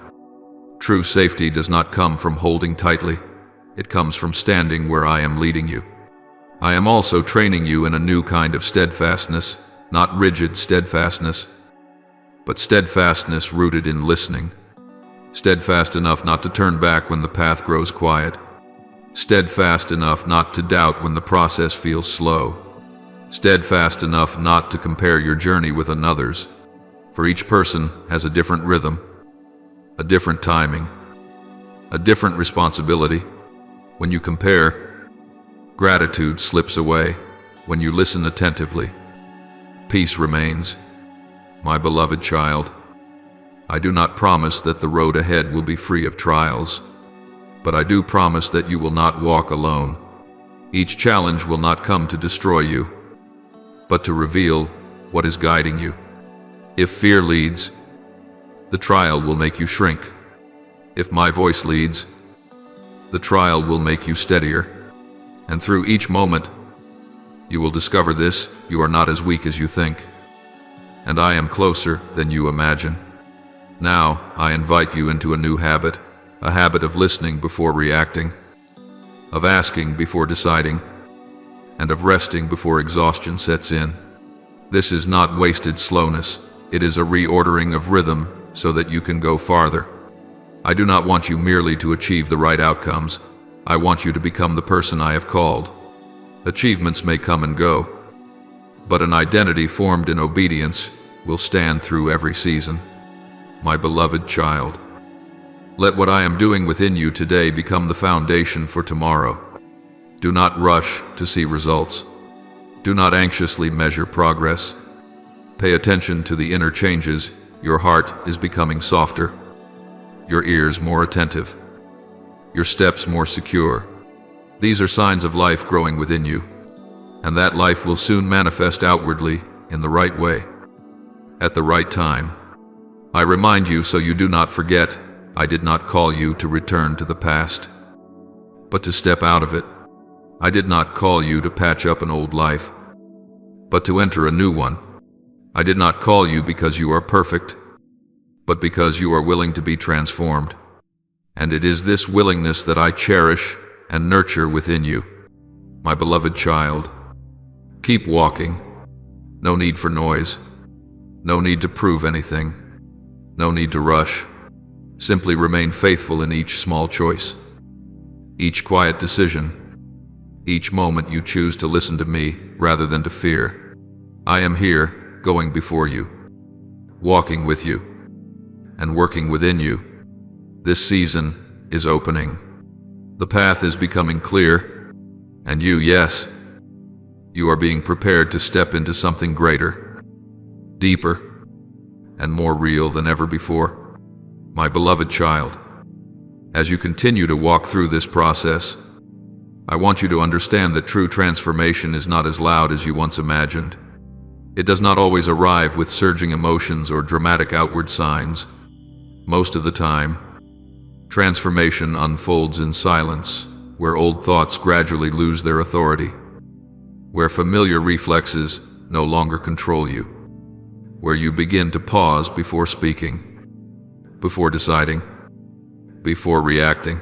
true safety does not come from holding tightly. It comes from standing where I am leading you. I am also training you in a new kind of steadfastness, not rigid steadfastness, but steadfastness rooted in listening. Steadfast enough not to turn back when the path grows quiet. Steadfast enough not to doubt when the process feels slow. Steadfast enough not to compare your journey with another's, for each person has a different rhythm, a different timing, a different responsibility. When you compare, gratitude slips away. When you listen attentively, Peace remains. My beloved child, I do not promise that the road ahead will be free of trials, but I do promise that you will not walk alone. Each challenge will not come to destroy you, but to reveal what is guiding you. If fear leads, the trial will make you shrink. If my voice leads, the trial will make you steadier. And through each moment, you will discover this: you are not as weak as you think, and I am closer than you imagine. Now, I invite you into a new habit, a habit of listening before reacting, of asking before deciding, and of resting before exhaustion sets in. This is not wasted slowness, it is a reordering of rhythm so that you can go farther. I do not want you merely to achieve the right outcomes. I want you to become the person I have called. Achievements may come and go, but an identity formed in obedience will stand through every season. My beloved child, let what I am doing within you today become the foundation for tomorrow. Do not rush to see results. Do not anxiously measure progress. Pay attention to the inner changes. Your heart is becoming softer, your ears more attentive, your steps more secure. These are signs of life growing within you, and that life will soon manifest outwardly in the right way, at the right time. I remind you so you do not forget, I did not call you to return to the past, but to step out of it. I did not call you to patch up an old life, but to enter a new one. I did not call you because you are perfect, but because you are willing to be transformed. And it is this willingness that I cherish and nurture within you. My beloved child, keep walking. No need for noise. No need to prove anything. No need to rush. Simply remain faithful in each small choice, each quiet decision, each moment you choose to listen to me rather than to fear. I am here, going before you, walking with you, and working within you. This season is opening. The path is becoming clear, and you, yes, you are being prepared to step into something greater, deeper, and more real than ever before. My beloved child, as you continue to walk through this process, I want you to understand that true transformation is not as loud as you once imagined. It does not always arrive with surging emotions or dramatic outward signs. Most of the time, transformation unfolds in silence, where old thoughts gradually lose their authority, where familiar reflexes no longer control you, where you begin to pause before speaking, before deciding, before reacting.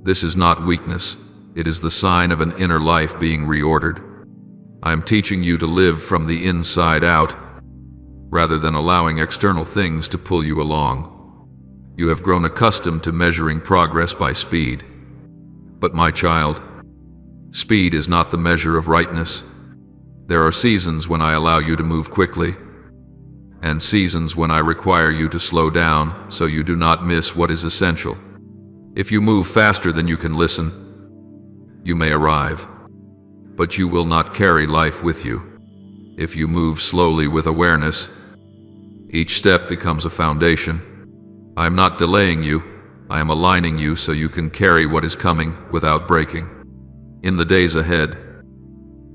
This is not weakness, it is the sign of an inner life being reordered. I am teaching you to live from the inside out, rather than allowing external things to pull you along. You have grown accustomed to measuring progress by speed. But my child, speed is not the measure of rightness. There are seasons when I allow you to move quickly, and seasons when I require you to slow down so you do not miss what is essential. If you move faster than you can listen, you may arrive, but you will not carry life with you. If you move slowly with awareness, each step becomes a foundation. I am not delaying you, I am aligning you so you can carry what is coming without breaking. In the days ahead,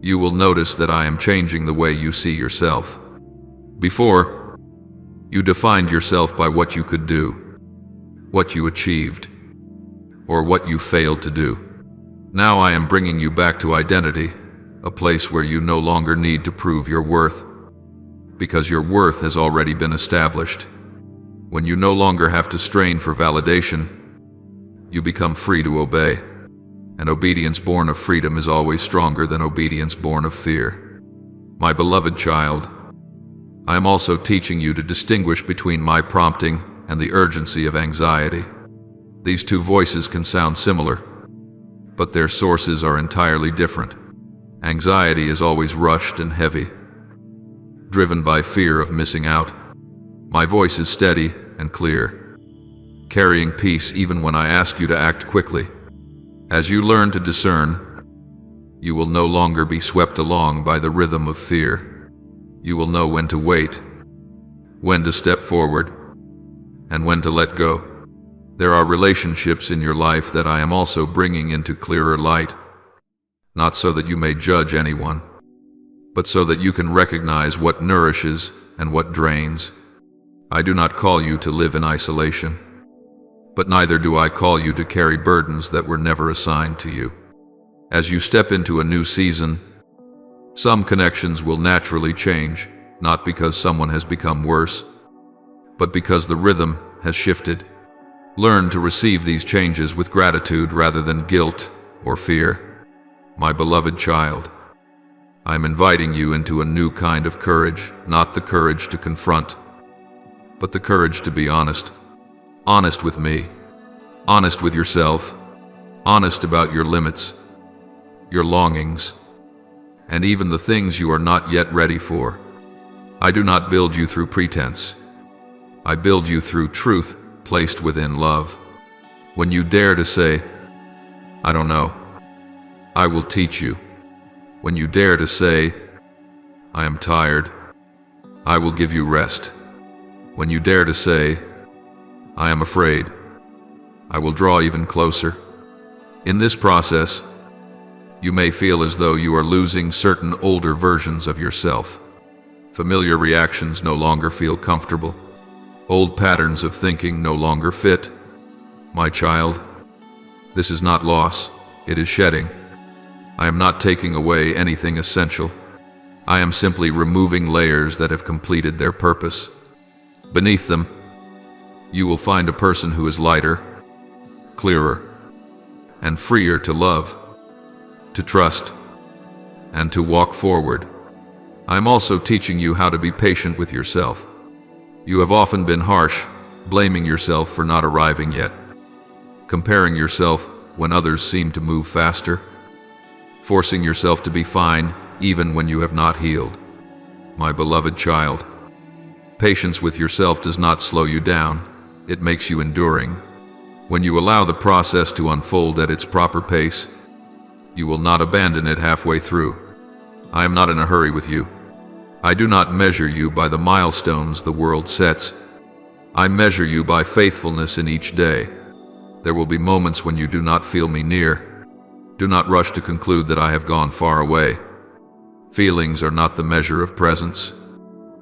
you will notice that I am changing the way you see yourself. Before, you defined yourself by what you could do, what you achieved, or what you failed to do. Now I am bringing you back to identity, a place where you no longer need to prove your worth, because your worth has already been established. When you no longer have to strain for validation, you become free to obey. And obedience born of freedom is always stronger than obedience born of fear. My beloved child, I am also teaching you to distinguish between my prompting and the urgency of anxiety. These two voices can sound similar, but their sources are entirely different. Anxiety is always rushed and heavy, driven by fear of missing out. My voice is steady and clear, carrying peace even when I ask you to act quickly. As you learn to discern, you will no longer be swept along by the rhythm of fear. You will know when to wait, when to step forward, and when to let go. There are relationships in your life that I am also bringing into clearer light, not so that you may judge anyone, but so that you can recognize what nourishes and what drains. I do not call you to live in isolation, but neither do I call you to carry burdens that were never assigned to you. As you step into a new season, some connections will naturally change, not because someone has become worse, but because the rhythm has shifted. Learn to receive these changes with gratitude rather than guilt or fear. My beloved child, I am inviting you into a new kind of courage, not the courage to confront, but the courage to be honest. Honest with me, honest with yourself, honest about your limits, your longings, and even the things you are not yet ready for. I do not build you through pretense. I build you through truth placed within love. When you dare to say, I don't know, I will teach you. When you dare to say, I am tired, I will give you rest. When you dare to say, I am afraid, I will draw even closer. In this process, you may feel as though you are losing certain older versions of yourself. Familiar reactions no longer feel comfortable. Old patterns of thinking no longer fit. My child, this is not loss, it is shedding. I am not taking away anything essential. I am simply removing layers that have completed their purpose. Beneath them, you will find a person who is lighter, clearer, and freer to love, to trust, and to walk forward. I am also teaching you how to be patient with yourself. You have often been harsh, blaming yourself for not arriving yet, comparing yourself when others seem to move faster, forcing yourself to be fine even when you have not healed. My beloved child, patience with yourself does not slow you down, it makes you enduring. When you allow the process to unfold at its proper pace, you will not abandon it halfway through. I am not in a hurry with you. I do not measure you by the milestones the world sets. I measure you by faithfulness in each day. There will be moments when you do not feel me near. Do not rush to conclude that I have gone far away. Feelings are not the measure of presence.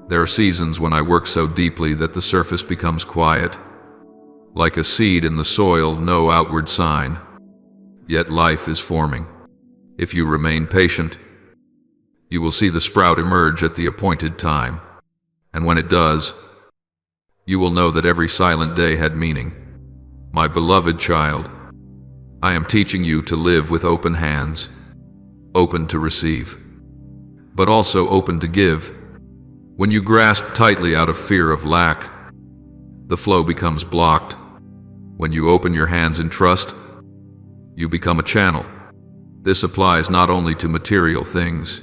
There are seasons when I work so deeply that the surface becomes quiet. Like a seed in the soil, no outward sign. Yet life is forming. If you remain patient, you will see the sprout emerge at the appointed time. And when it does, you will know that every silent day had meaning. My beloved child, I am teaching you to live with open hands, open to receive, but also open to give. When you grasp tightly out of fear of lack, the flow becomes blocked. When you open your hands in trust, you become a channel. This applies not only to material things,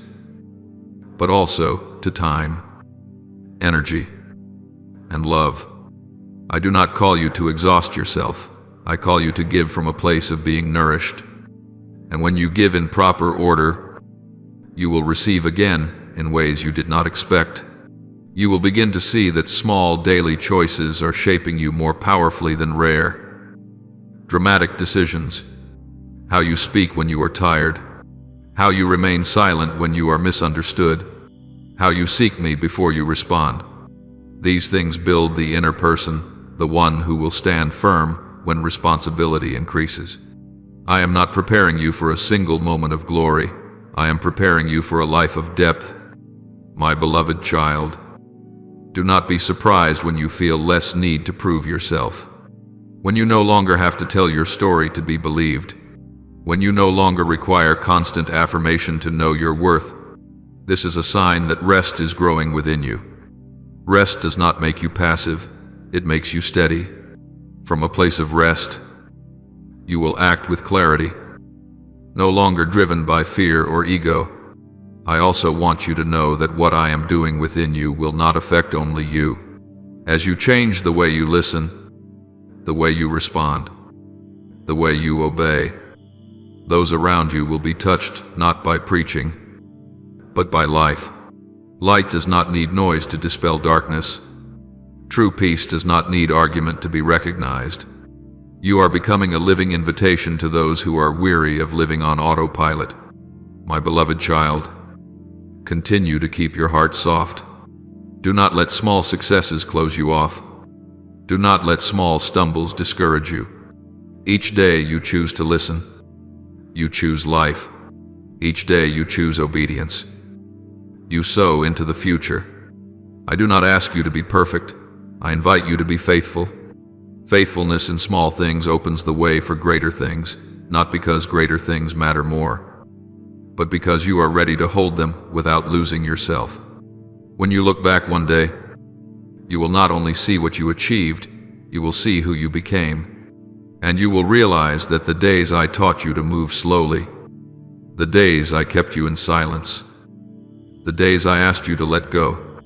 but also to time, energy, and love. I do not call you to exhaust yourself. I call you to give from a place of being nourished. And when you give in proper order, you will receive again in ways you did not expect. You will begin to see that small daily choices are shaping you more powerfully than rare, dramatic decisions. How you speak when you are tired, how you remain silent when you are misunderstood, how you seek me before you respond. These things build the inner person, the one who will stand firm when responsibility increases. I am not preparing you for a single moment of glory. I am preparing you for a life of depth. My beloved child, do not be surprised when you feel less need to prove yourself. When you no longer have to tell your story to be believed. When you no longer require constant affirmation to know your worth. This is a sign that rest is growing within you. Rest does not make you passive, it makes you steady. From a place of rest, you will act with clarity, no longer driven by fear or ego. I also want you to know that what I am doing within you will not affect only you. As you change the way you listen, the way you respond, the way you obey, those around you will be touched not by preaching, but by life. Light does not need noise to dispel darkness. True peace does not need argument to be recognized. You are becoming a living invitation to those who are weary of living on autopilot. My beloved child, continue to keep your heart soft. Do not let small successes close you off. Do not let small stumbles discourage you. Each day you choose to listen. You choose life. Each day you choose obedience. You sow into the future. I do not ask you to be perfect. I invite you to be faithful. Faithfulness in small things opens the way for greater things, not because greater things matter more, but because you are ready to hold them without losing yourself. When you look back one day, you will not only see what you achieved, you will see who you became, and you will realize that the days I taught you to move slowly, the days I kept you in silence, the days I asked you to let go,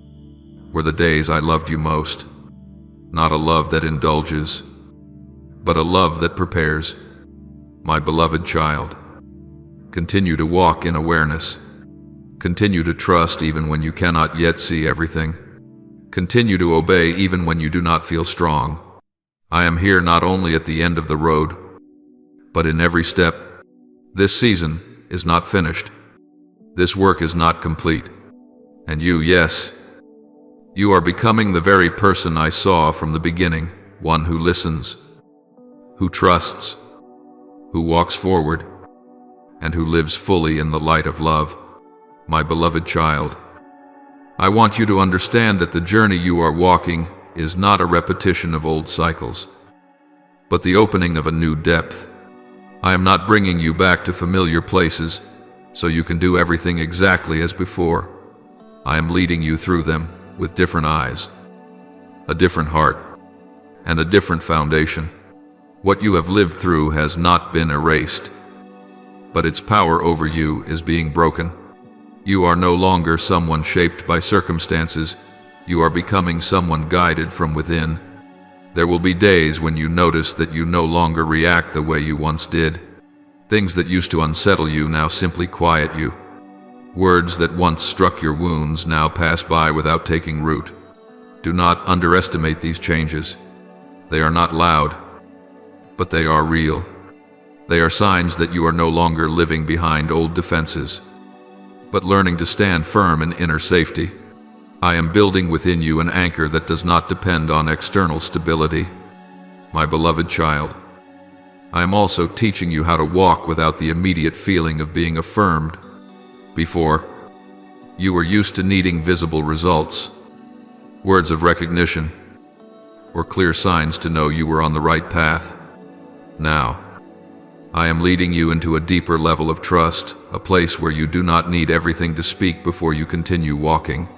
were the days I loved you most. Not a love that indulges, but a love that prepares. My beloved child, continue to walk in awareness. Continue to trust even when you cannot yet see everything. Continue to obey even when you do not feel strong. I am here not only at the end of the road, but in every step. This season is not finished. This work is not complete. And you, yes, you are becoming the very person I saw from the beginning, one who listens, who trusts, who walks forward, and who lives fully in the light of love. My beloved child, I want you to understand that the journey you are walking is not a repetition of old cycles, but the opening of a new depth. I am not bringing you back to familiar places so you can do everything exactly as before. I am leading you through them with different eyes, a different heart, and a different foundation. What you have lived through has not been erased, but its power over you is being broken. You are no longer someone shaped by circumstances. You are becoming someone guided from within. There will be days when you notice that you no longer react the way you once did. Things that used to unsettle you now simply quiet you. Words that once struck your wounds now pass by without taking root. Do not underestimate these changes. They are not loud, but they are real. They are signs that you are no longer living behind old defenses, but learning to stand firm in inner safety. I am building within you an anchor that does not depend on external stability. My beloved child, I am also teaching you how to walk without the immediate feeling of being affirmed. Before, you were used to needing visible results, words of recognition, or clear signs to know you were on the right path. Now, I am leading you into a deeper level of trust, a place where you do not need everything to speak before you continue walking.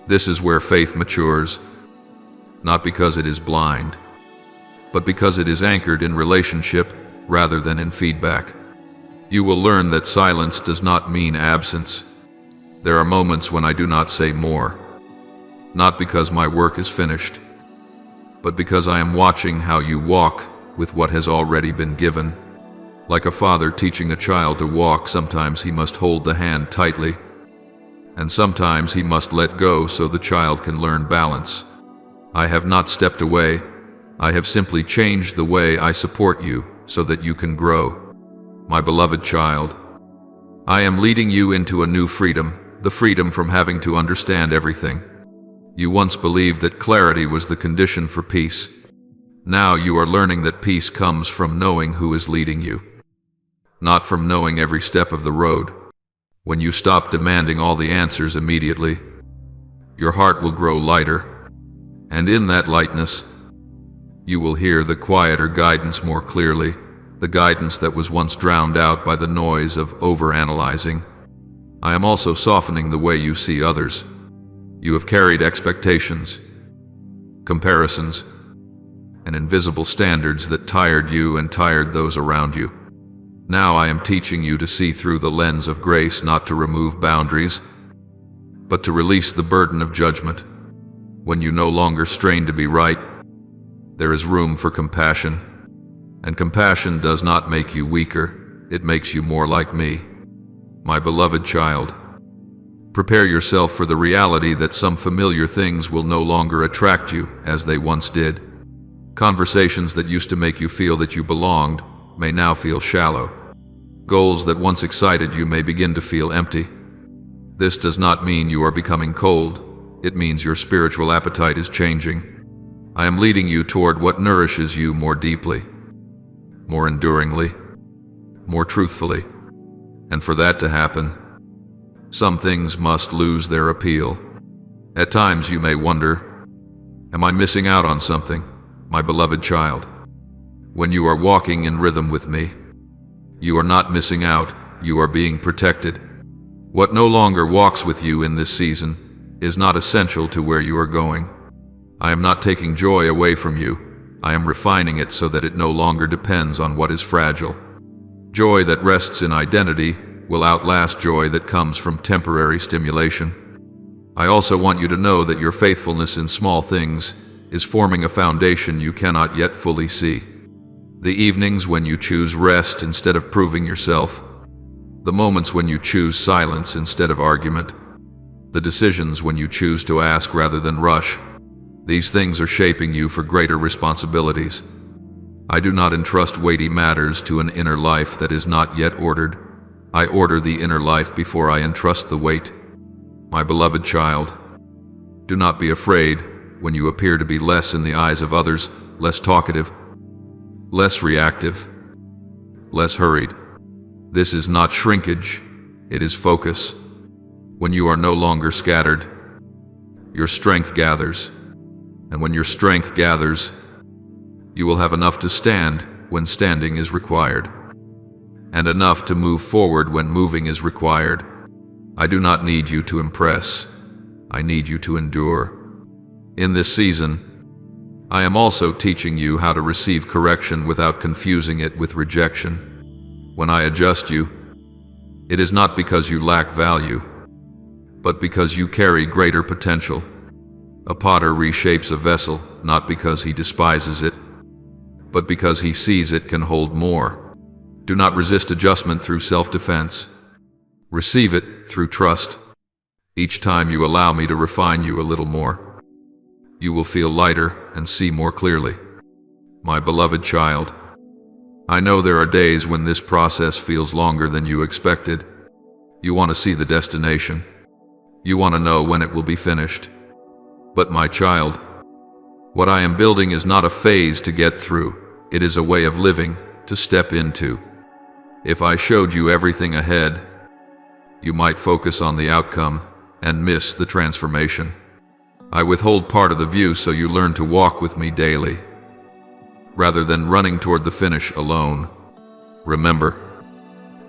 This is where faith matures, not because it is blind, but because it is anchored in relationship rather than in feedback. You will learn that silence does not mean absence. There are moments when I do not say more, not because my work is finished, but because I am watching how you walk with what has already been given. Like a father teaching a child to walk, sometimes he must hold the hand tightly, and sometimes he must let go so the child can learn balance. I have not stepped away. I have simply changed the way I support you so that you can grow. My beloved child, I am leading you into a new freedom, the freedom from having to understand everything. You once believed that clarity was the condition for peace. Now you are learning that peace comes from knowing who is leading you, not from knowing every step of the road. When you stop demanding all the answers immediately, your heart will grow lighter, and in that lightness, you will hear the quieter guidance more clearly, the guidance that was once drowned out by the noise of overanalyzing. I am also softening the way you see others. You have carried expectations, comparisons, and invisible standards that tired you and tired those around you. Now I am teaching you to see through the lens of grace, not to remove boundaries, but to release the burden of judgment. When you no longer strain to be right, there is room for compassion. And compassion does not make you weaker, it makes you more like me. My beloved child, Prepare yourself for the reality that some familiar things will no longer attract you as they once did. Conversations that used to make you feel that you belonged may now feel shallow. Goals that once excited you may begin to feel empty. This does not mean you are becoming cold. It means your spiritual appetite is changing. I am leading you toward what nourishes you more deeply, more enduringly, more truthfully. And for that to happen, some things must lose their appeal. At times you may wonder, am I missing out on something, my beloved child? When you are walking in rhythm with me, you are not missing out, you are being protected. What no longer walks with you in this season is not essential to where you are going. I am not taking joy away from you. I am refining it so that it no longer depends on what is fragile. Joy that rests in identity will outlast joy that comes from temporary stimulation. I also want you to know that your faithfulness in small things is forming a foundation you cannot yet fully see. The evenings when you choose rest instead of proving yourself, the moments when you choose silence instead of argument, the decisions when you choose to ask rather than rush, these things are shaping you for greater responsibilities. I do not entrust weighty matters to an inner life that is not yet ordered. I order the inner life before I entrust the weight. My beloved child, do not be afraid when you appear to be less in the eyes of others, less talkative, less reactive, less hurried. This is not shrinkage, it is focus. When you are no longer scattered, your strength gathers. And when your strength gathers, you will have enough to stand when standing is required, and enough to move forward when moving is required. I do not need you to impress. I need you to endure. In this season, I am also teaching you how to receive correction without confusing it with rejection. When I adjust you, it is not because you lack value, but because you carry greater potential. A potter reshapes a vessel not because he despises it, but because he sees it can hold more. Do not resist adjustment through self-defense. Receive it through trust. Each time you allow me to refine you a little more, you will feel lighter and see more clearly. My beloved child, I know there are days when this process feels longer than you expected. You want to see the destination. You want to know when it will be finished. But my child, what I am building is not a phase to get through. It is a way of living to step into. If I showed you everything ahead, you might focus on the outcome and miss the transformation. I withhold part of the view so you learn to walk with me daily, rather than running toward the finish alone. Remember,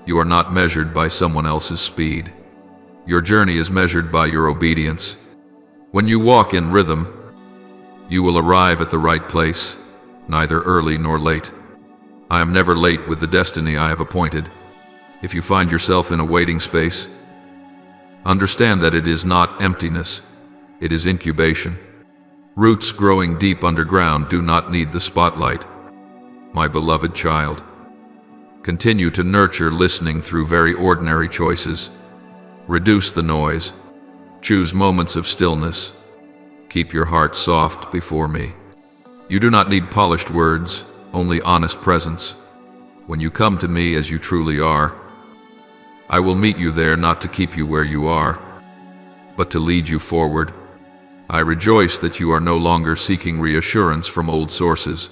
you are not measured by someone else's speed. Your journey is measured by your obedience. When you walk in rhythm, you will arrive at the right place, neither early nor late. I am never late with the destiny I have appointed. If you find yourself in a waiting space, understand that it is not emptiness, it is incubation. Roots growing deep underground do not need the spotlight. My beloved child, continue to nurture listening through very ordinary choices. Reduce the noise. Choose moments of stillness. Keep your heart soft before me. You do not need polished words, only honest presence. When you come to me as you truly are, I will meet you there not to keep you where you are, but to lead you forward. I rejoice that you are no longer seeking reassurance from old sources.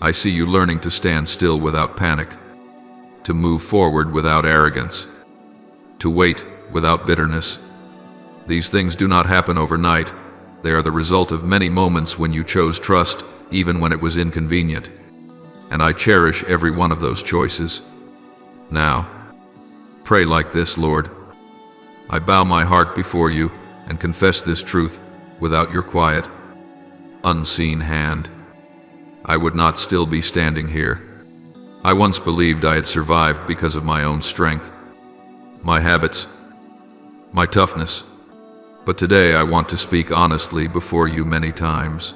I see you learning to stand still without panic, to move forward without arrogance, to wait without bitterness. These things do not happen overnight. They are the result of many moments when you chose trust, even when it was inconvenient. And I cherish every one of those choices. Now, pray like this, Lord. I bow my heart before you and confess this truth without your quiet, unseen hand. I would not still be standing here. I once believed I had survived because of my own strength, my habits, my toughness. But today I want to speak honestly before you many times.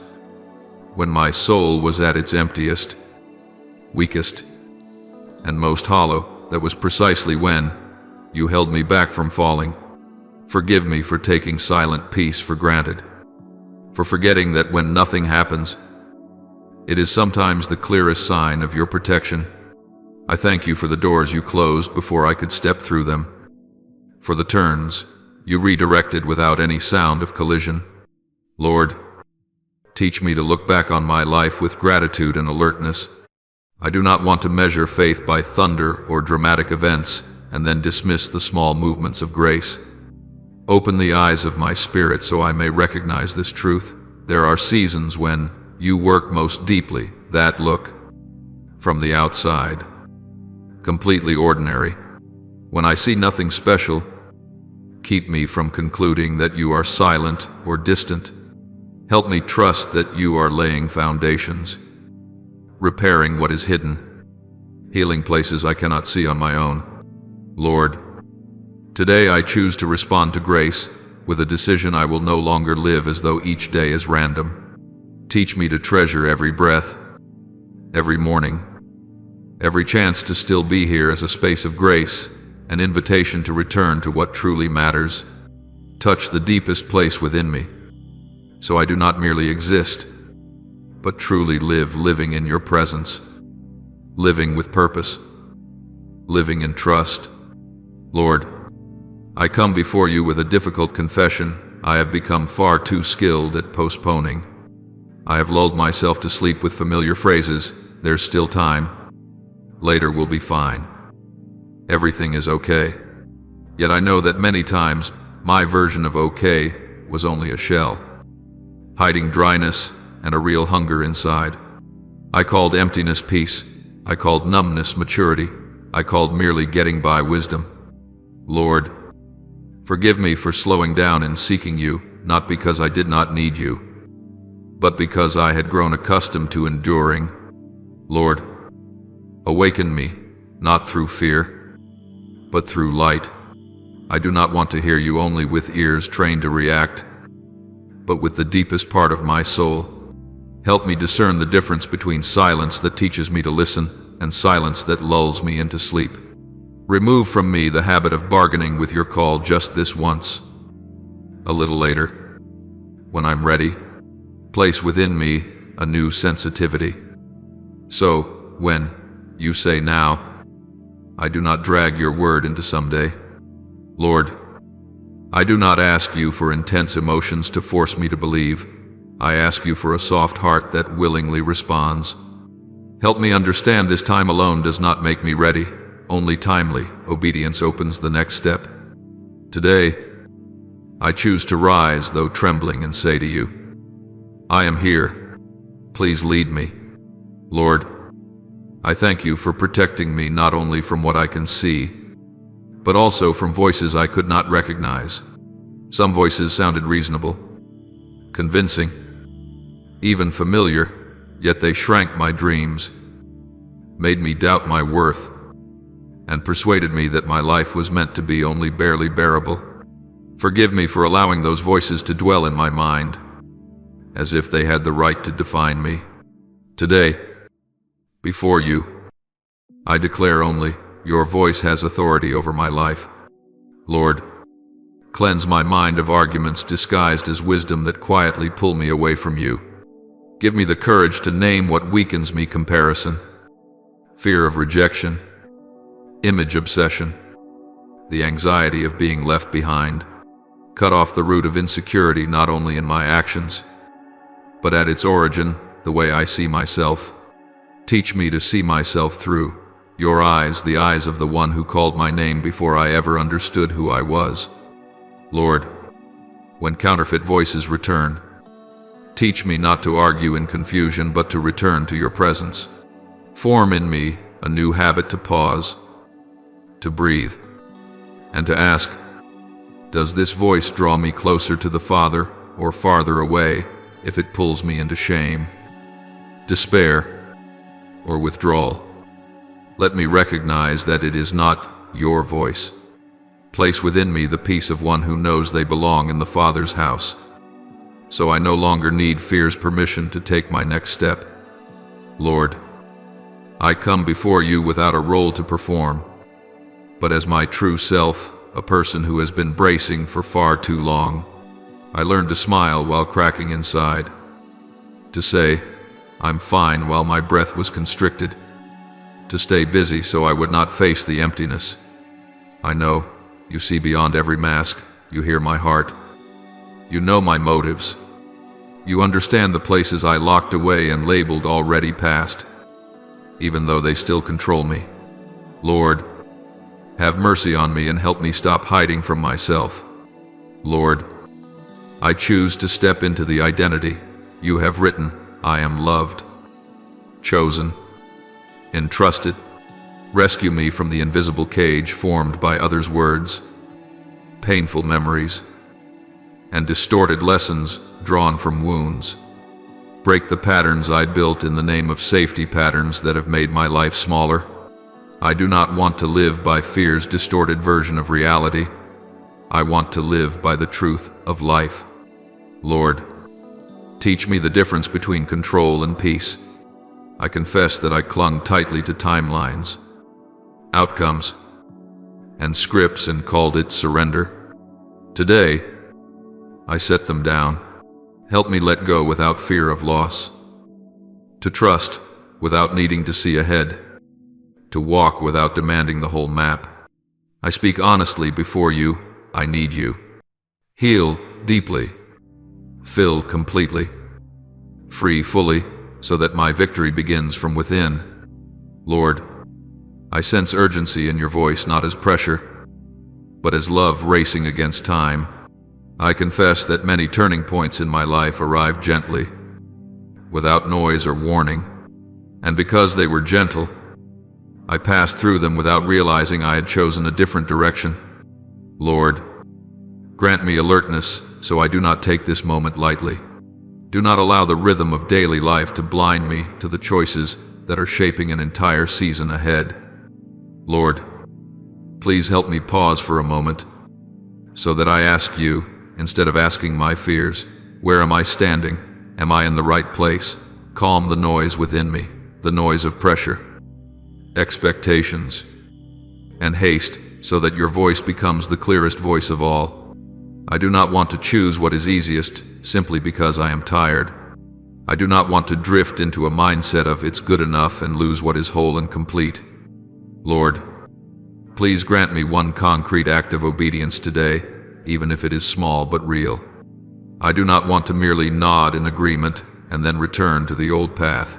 When my soul was at its emptiest, weakest, and most hollow, that was precisely when you held me back from falling, Forgive me for taking silent peace for granted, for forgetting that when nothing happens, it is sometimes the clearest sign of your protection. I thank you for the doors you closed before I could step through them, for the turns you redirected without any sound of collision. Lord, teach me to look back on my life with gratitude and alertness. I do not want to measure faith by thunder or dramatic events and then dismiss the small movements of grace. Open the eyes of my spirit so I may recognize this truth. There are seasons when you work most deeply that look, from the outside, completely ordinary. When I see nothing special, keep me from concluding that you are silent or distant. Help me trust that you are laying foundations, repairing what is hidden, healing places I cannot see on my own. Lord, today I choose to respond to grace with a decision. I will no longer live as though each day is random. Teach me to treasure every breath, every morning, every chance to still be here as a space of grace, an invitation to return to what truly matters. Touch the deepest place within me, so I do not merely exist, but truly live, living in your presence, living with purpose, living in trust. Lord, I come before you with a difficult confession. I have become far too skilled at postponing. I have lulled myself to sleep with familiar phrases. There's still time. Later will be fine. Everything is okay. Yet I know that many times my version of okay was only a shell, hiding dryness and a real hunger inside. I called emptiness peace. I called numbness maturity. I called merely getting by wisdom. Lord, forgive me for slowing down in seeking you, not because I did not need you, but because I had grown accustomed to enduring. Lord, awaken me, not through fear, but through light. I do not want to hear you only with ears trained to react, but with the deepest part of my soul. Help me discern the difference between silence that teaches me to listen and silence that lulls me into sleep. Remove from me the habit of bargaining with your call just this once. A little later, when I'm ready, place within me a new sensitivity. So, when you say now, I do not drag your word into someday. Lord, I do not ask you for intense emotions to force me to believe. I ask you for a soft heart that willingly responds. Help me understand this time alone does not make me ready. Only timely obedience opens the next step. Today, I choose to rise, though trembling, and say to you, I am here. Please lead me. Lord, I thank you for protecting me not only from what I can see, but also from voices I could not recognize. Some voices sounded reasonable, convincing, even familiar, yet they shrank my dreams, made me doubt my worth, and persuaded me that my life was meant to be only barely bearable. Forgive me for allowing those voices to dwell in my mind, as if they had the right to define me. Today, before you, I declare only, your voice has authority over my life. Lord, cleanse my mind of arguments disguised as wisdom that quietly pull me away from you. Give me the courage to name what weakens me: comparison, fear of rejection, image obsession, the anxiety of being left behind. Cut off the root of insecurity not only in my actions, but at its origin, the way I see myself. Teach me to see myself through your eyes, the eyes of the one who called my name before I ever understood who I was. Lord, when counterfeit voices return, teach me not to argue in confusion, but to return to your presence. Form in me a new habit to pause, to breathe, and to ask, does this voice draw me closer to the Father or farther away? If it pulls me into shame, despair, or withdrawal, let me recognize that it is not your voice. Place within me the peace of one who knows they belong in the Father's house, so I no longer need fear's permission to take my next step. Lord, I come before you without a role to perform, but as my true self, a person who has been bracing for far too long. I learned to smile while cracking inside, to say, "I'm fine," while my breath was constricted, to stay busy so I would not face the emptiness. I know you see beyond every mask. You hear my heart. You know my motives. You understand the places I locked away and labeled already past, even though they still control me. Lord, have mercy on me and help me stop hiding from myself. Lord, I choose to step into the identity you have written. I am loved, chosen, entrusted. Rescue me from the invisible cage formed by others' words, painful memories, and distorted lessons drawn from wounds. Break the patterns I built in the name of safety, patterns that have made my life smaller. I do not want to live by fear's distorted version of reality. I want to live by the truth of life. Lord, teach me the difference between control and peace. I confess that I clung tightly to timelines, outcomes, and scripts and called it surrender. Today, I set them down. Help me let go without fear of loss, to trust without needing to see ahead, to walk without demanding the whole map. I speak honestly before you. I need you. Heal deeply, fill completely, free fully, so that my victory begins from within. Lord, I sense urgency in your voice, not as pressure, but as love racing against time. I confess that many turning points in my life arrived gently, without noise or warning, and because they were gentle, I passed through them without realizing I had chosen a different direction. Lord, grant me alertness so I do not take this moment lightly. Do not allow the rhythm of daily life to blind me to the choices that are shaping an entire season ahead. Lord, please help me pause for a moment so that I ask you, instead of asking my fears, where am I standing? Am I in the right place? Calm the noise within me, the noise of pressure, expectations, and haste, so that your voice becomes the clearest voice of all. I do not want to choose what is easiest simply because I am tired. I do not want to drift into a mindset of it's good enough and lose what is whole and complete. Lord, please grant me one concrete act of obedience today, even if it is small but real. I do not want to merely nod in agreement and then return to the old path.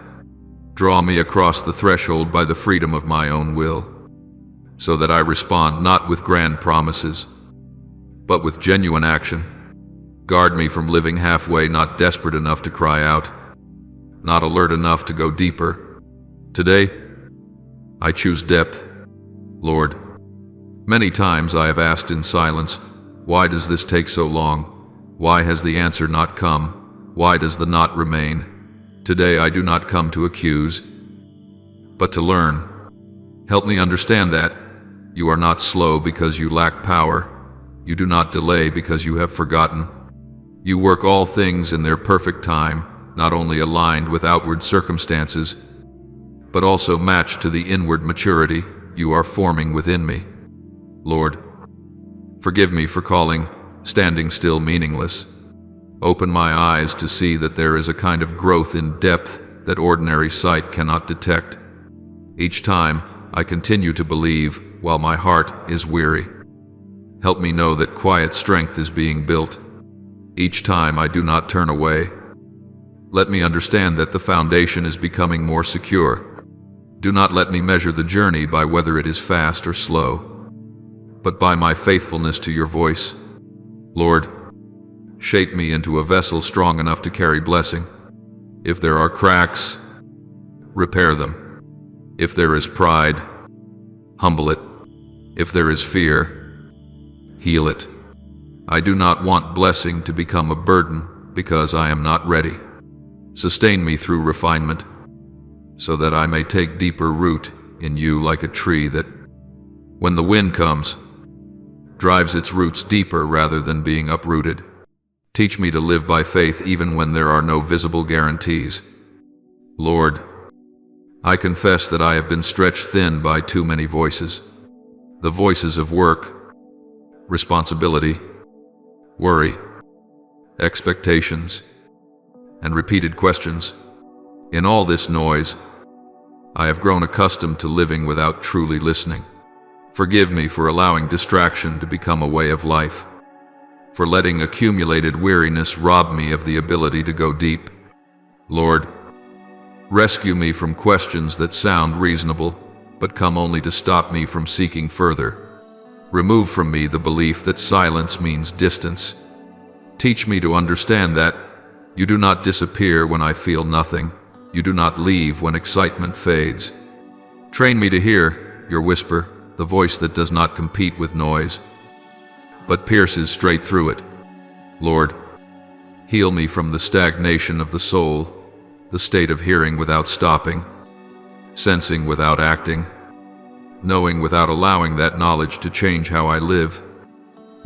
Draw me across the threshold by the freedom of my own will, so that I respond not with grand promises, but with genuine action. Guard me from living halfway, not desperate enough to cry out, not alert enough to go deeper. Today, I choose depth. Lord, many times I have asked in silence, why does this take so long? Why has the answer not come? Why does the knot remain? Today I do not come to accuse, but to learn. Help me understand that you are not slow because you lack power. You do not delay because you have forgotten. You work all things in their perfect time, not only aligned with outward circumstances, but also matched to the inward maturity you are forming within me. Lord, forgive me for calling standing still meaningless. Open my eyes to see that there is a kind of growth in depth that ordinary sight cannot detect. Each time, I continue to believe while my heart is weary. Help me know that quiet strength is being built. Each time I do not turn away. Let me understand that the foundation is becoming more secure. Do not let me measure the journey by whether it is fast or slow, but by my faithfulness to your voice. Lord, shape me into a vessel strong enough to carry blessing. If there are cracks, repair them. If there is pride, humble it. If there is fear, heal it. I do not want blessing to become a burden because I am not ready. Sustain me through refinement, so that I may take deeper root in you like a tree that, when the wind comes, drives its roots deeper rather than being uprooted. Teach me to live by faith even when there are no visible guarantees. Lord, I confess that I have been stretched thin by too many voices. The voices of work, responsibility, worry, expectations, and repeated questions. In all this noise, I have grown accustomed to living without truly listening. Forgive me for allowing distraction to become a way of life, for letting accumulated weariness rob me of the ability to go deep. Lord, rescue me from questions that sound reasonable, but come only to stop me from seeking further. Remove from me the belief that silence means distance. Teach me to understand that you do not disappear when I feel nothing. You do not leave when excitement fades. Train me to hear your whisper, the voice that does not compete with noise, but pierces straight through it. Lord, heal me from the stagnation of the soul, the state of hearing without stopping, sensing without acting, knowing without allowing that knowledge to change how I live.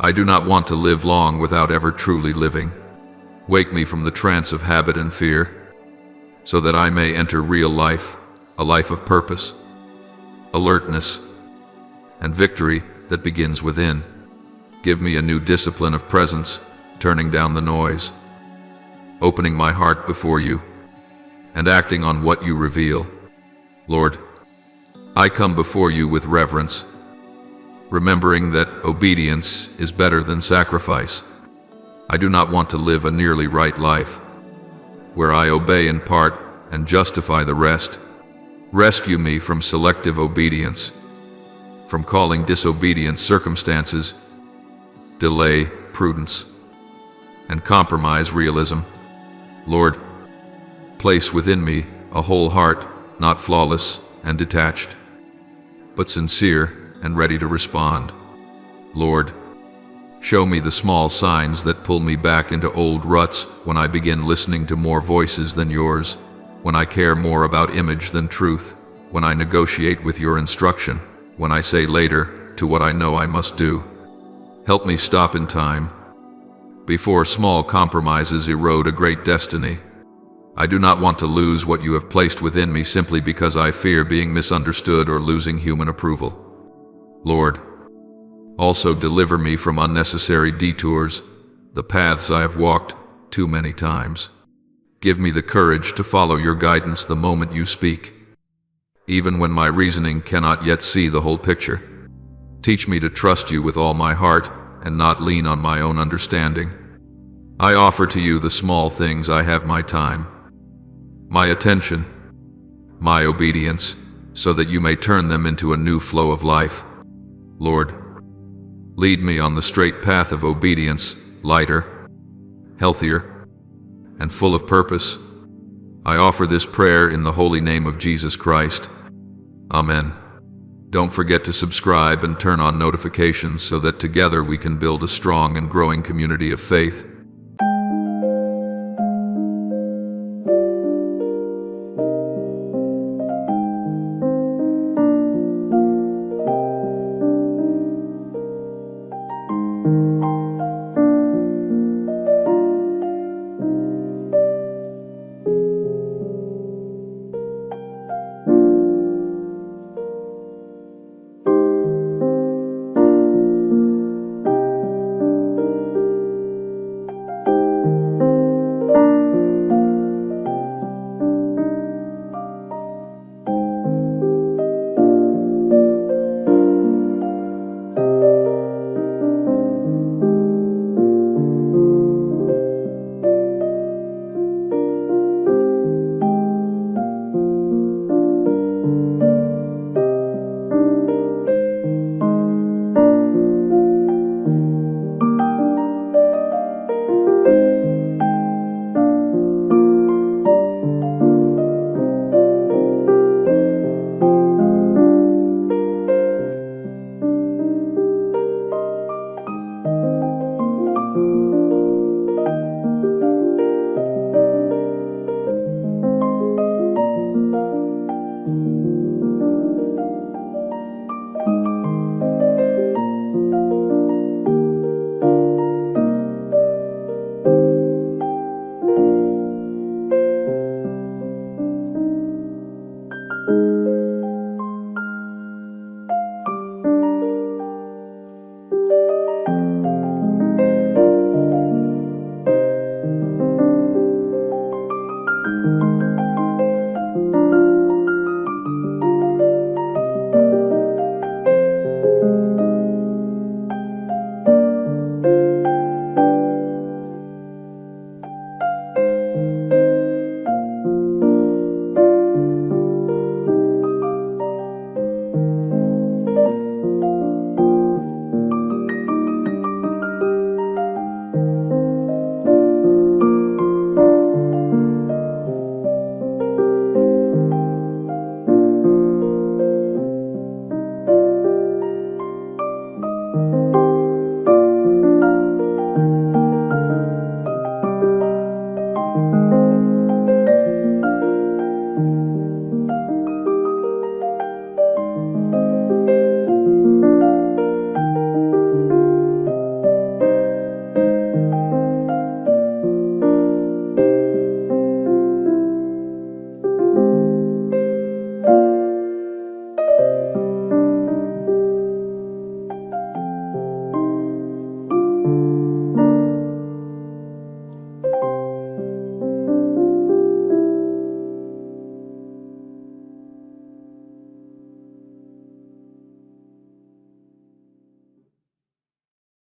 I do not want to live long without ever truly living. Wake me from the trance of habit and fear, so that I may enter real life, a life of purpose, alertness, and victory that begins within. Give me a new discipline of presence, turning down the noise, opening my heart before you, and acting on what you reveal. Lord, I come before you with reverence, remembering that obedience is better than sacrifice. I do not want to live a nearly right life, where I obey in part and justify the rest. Rescue me from selective obedience, from calling disobedience circumstances, delay prudence, and compromise realism. Lord, place within me a whole heart, not flawless and detached, but sincere and ready to respond. Lord, show me the small signs that pull me back into old ruts when I begin listening to more voices than yours, when I care more about image than truth, when I negotiate with your instruction, when I say later to what I know I must do. Help me stop in time, before small compromises erode a great destiny. I do not want to lose what you have placed within me simply because I fear being misunderstood or losing human approval. Lord, also deliver me from unnecessary detours, the paths I have walked too many times. Give me the courage to follow your guidance the moment you speak, even when my reasoning cannot yet see the whole picture. Teach me to trust you with all my heart and not lean on my own understanding. I offer to you the small things I have: my time, my attention, my obedience, so that you may turn them into a new flow of life. Lord, lead me on the straight path of obedience, lighter, healthier, and full of purpose. I offer this prayer in the holy name of Jesus Christ. Amen. Don't forget to subscribe and turn on notifications so that together we can build a strong and growing community of faith.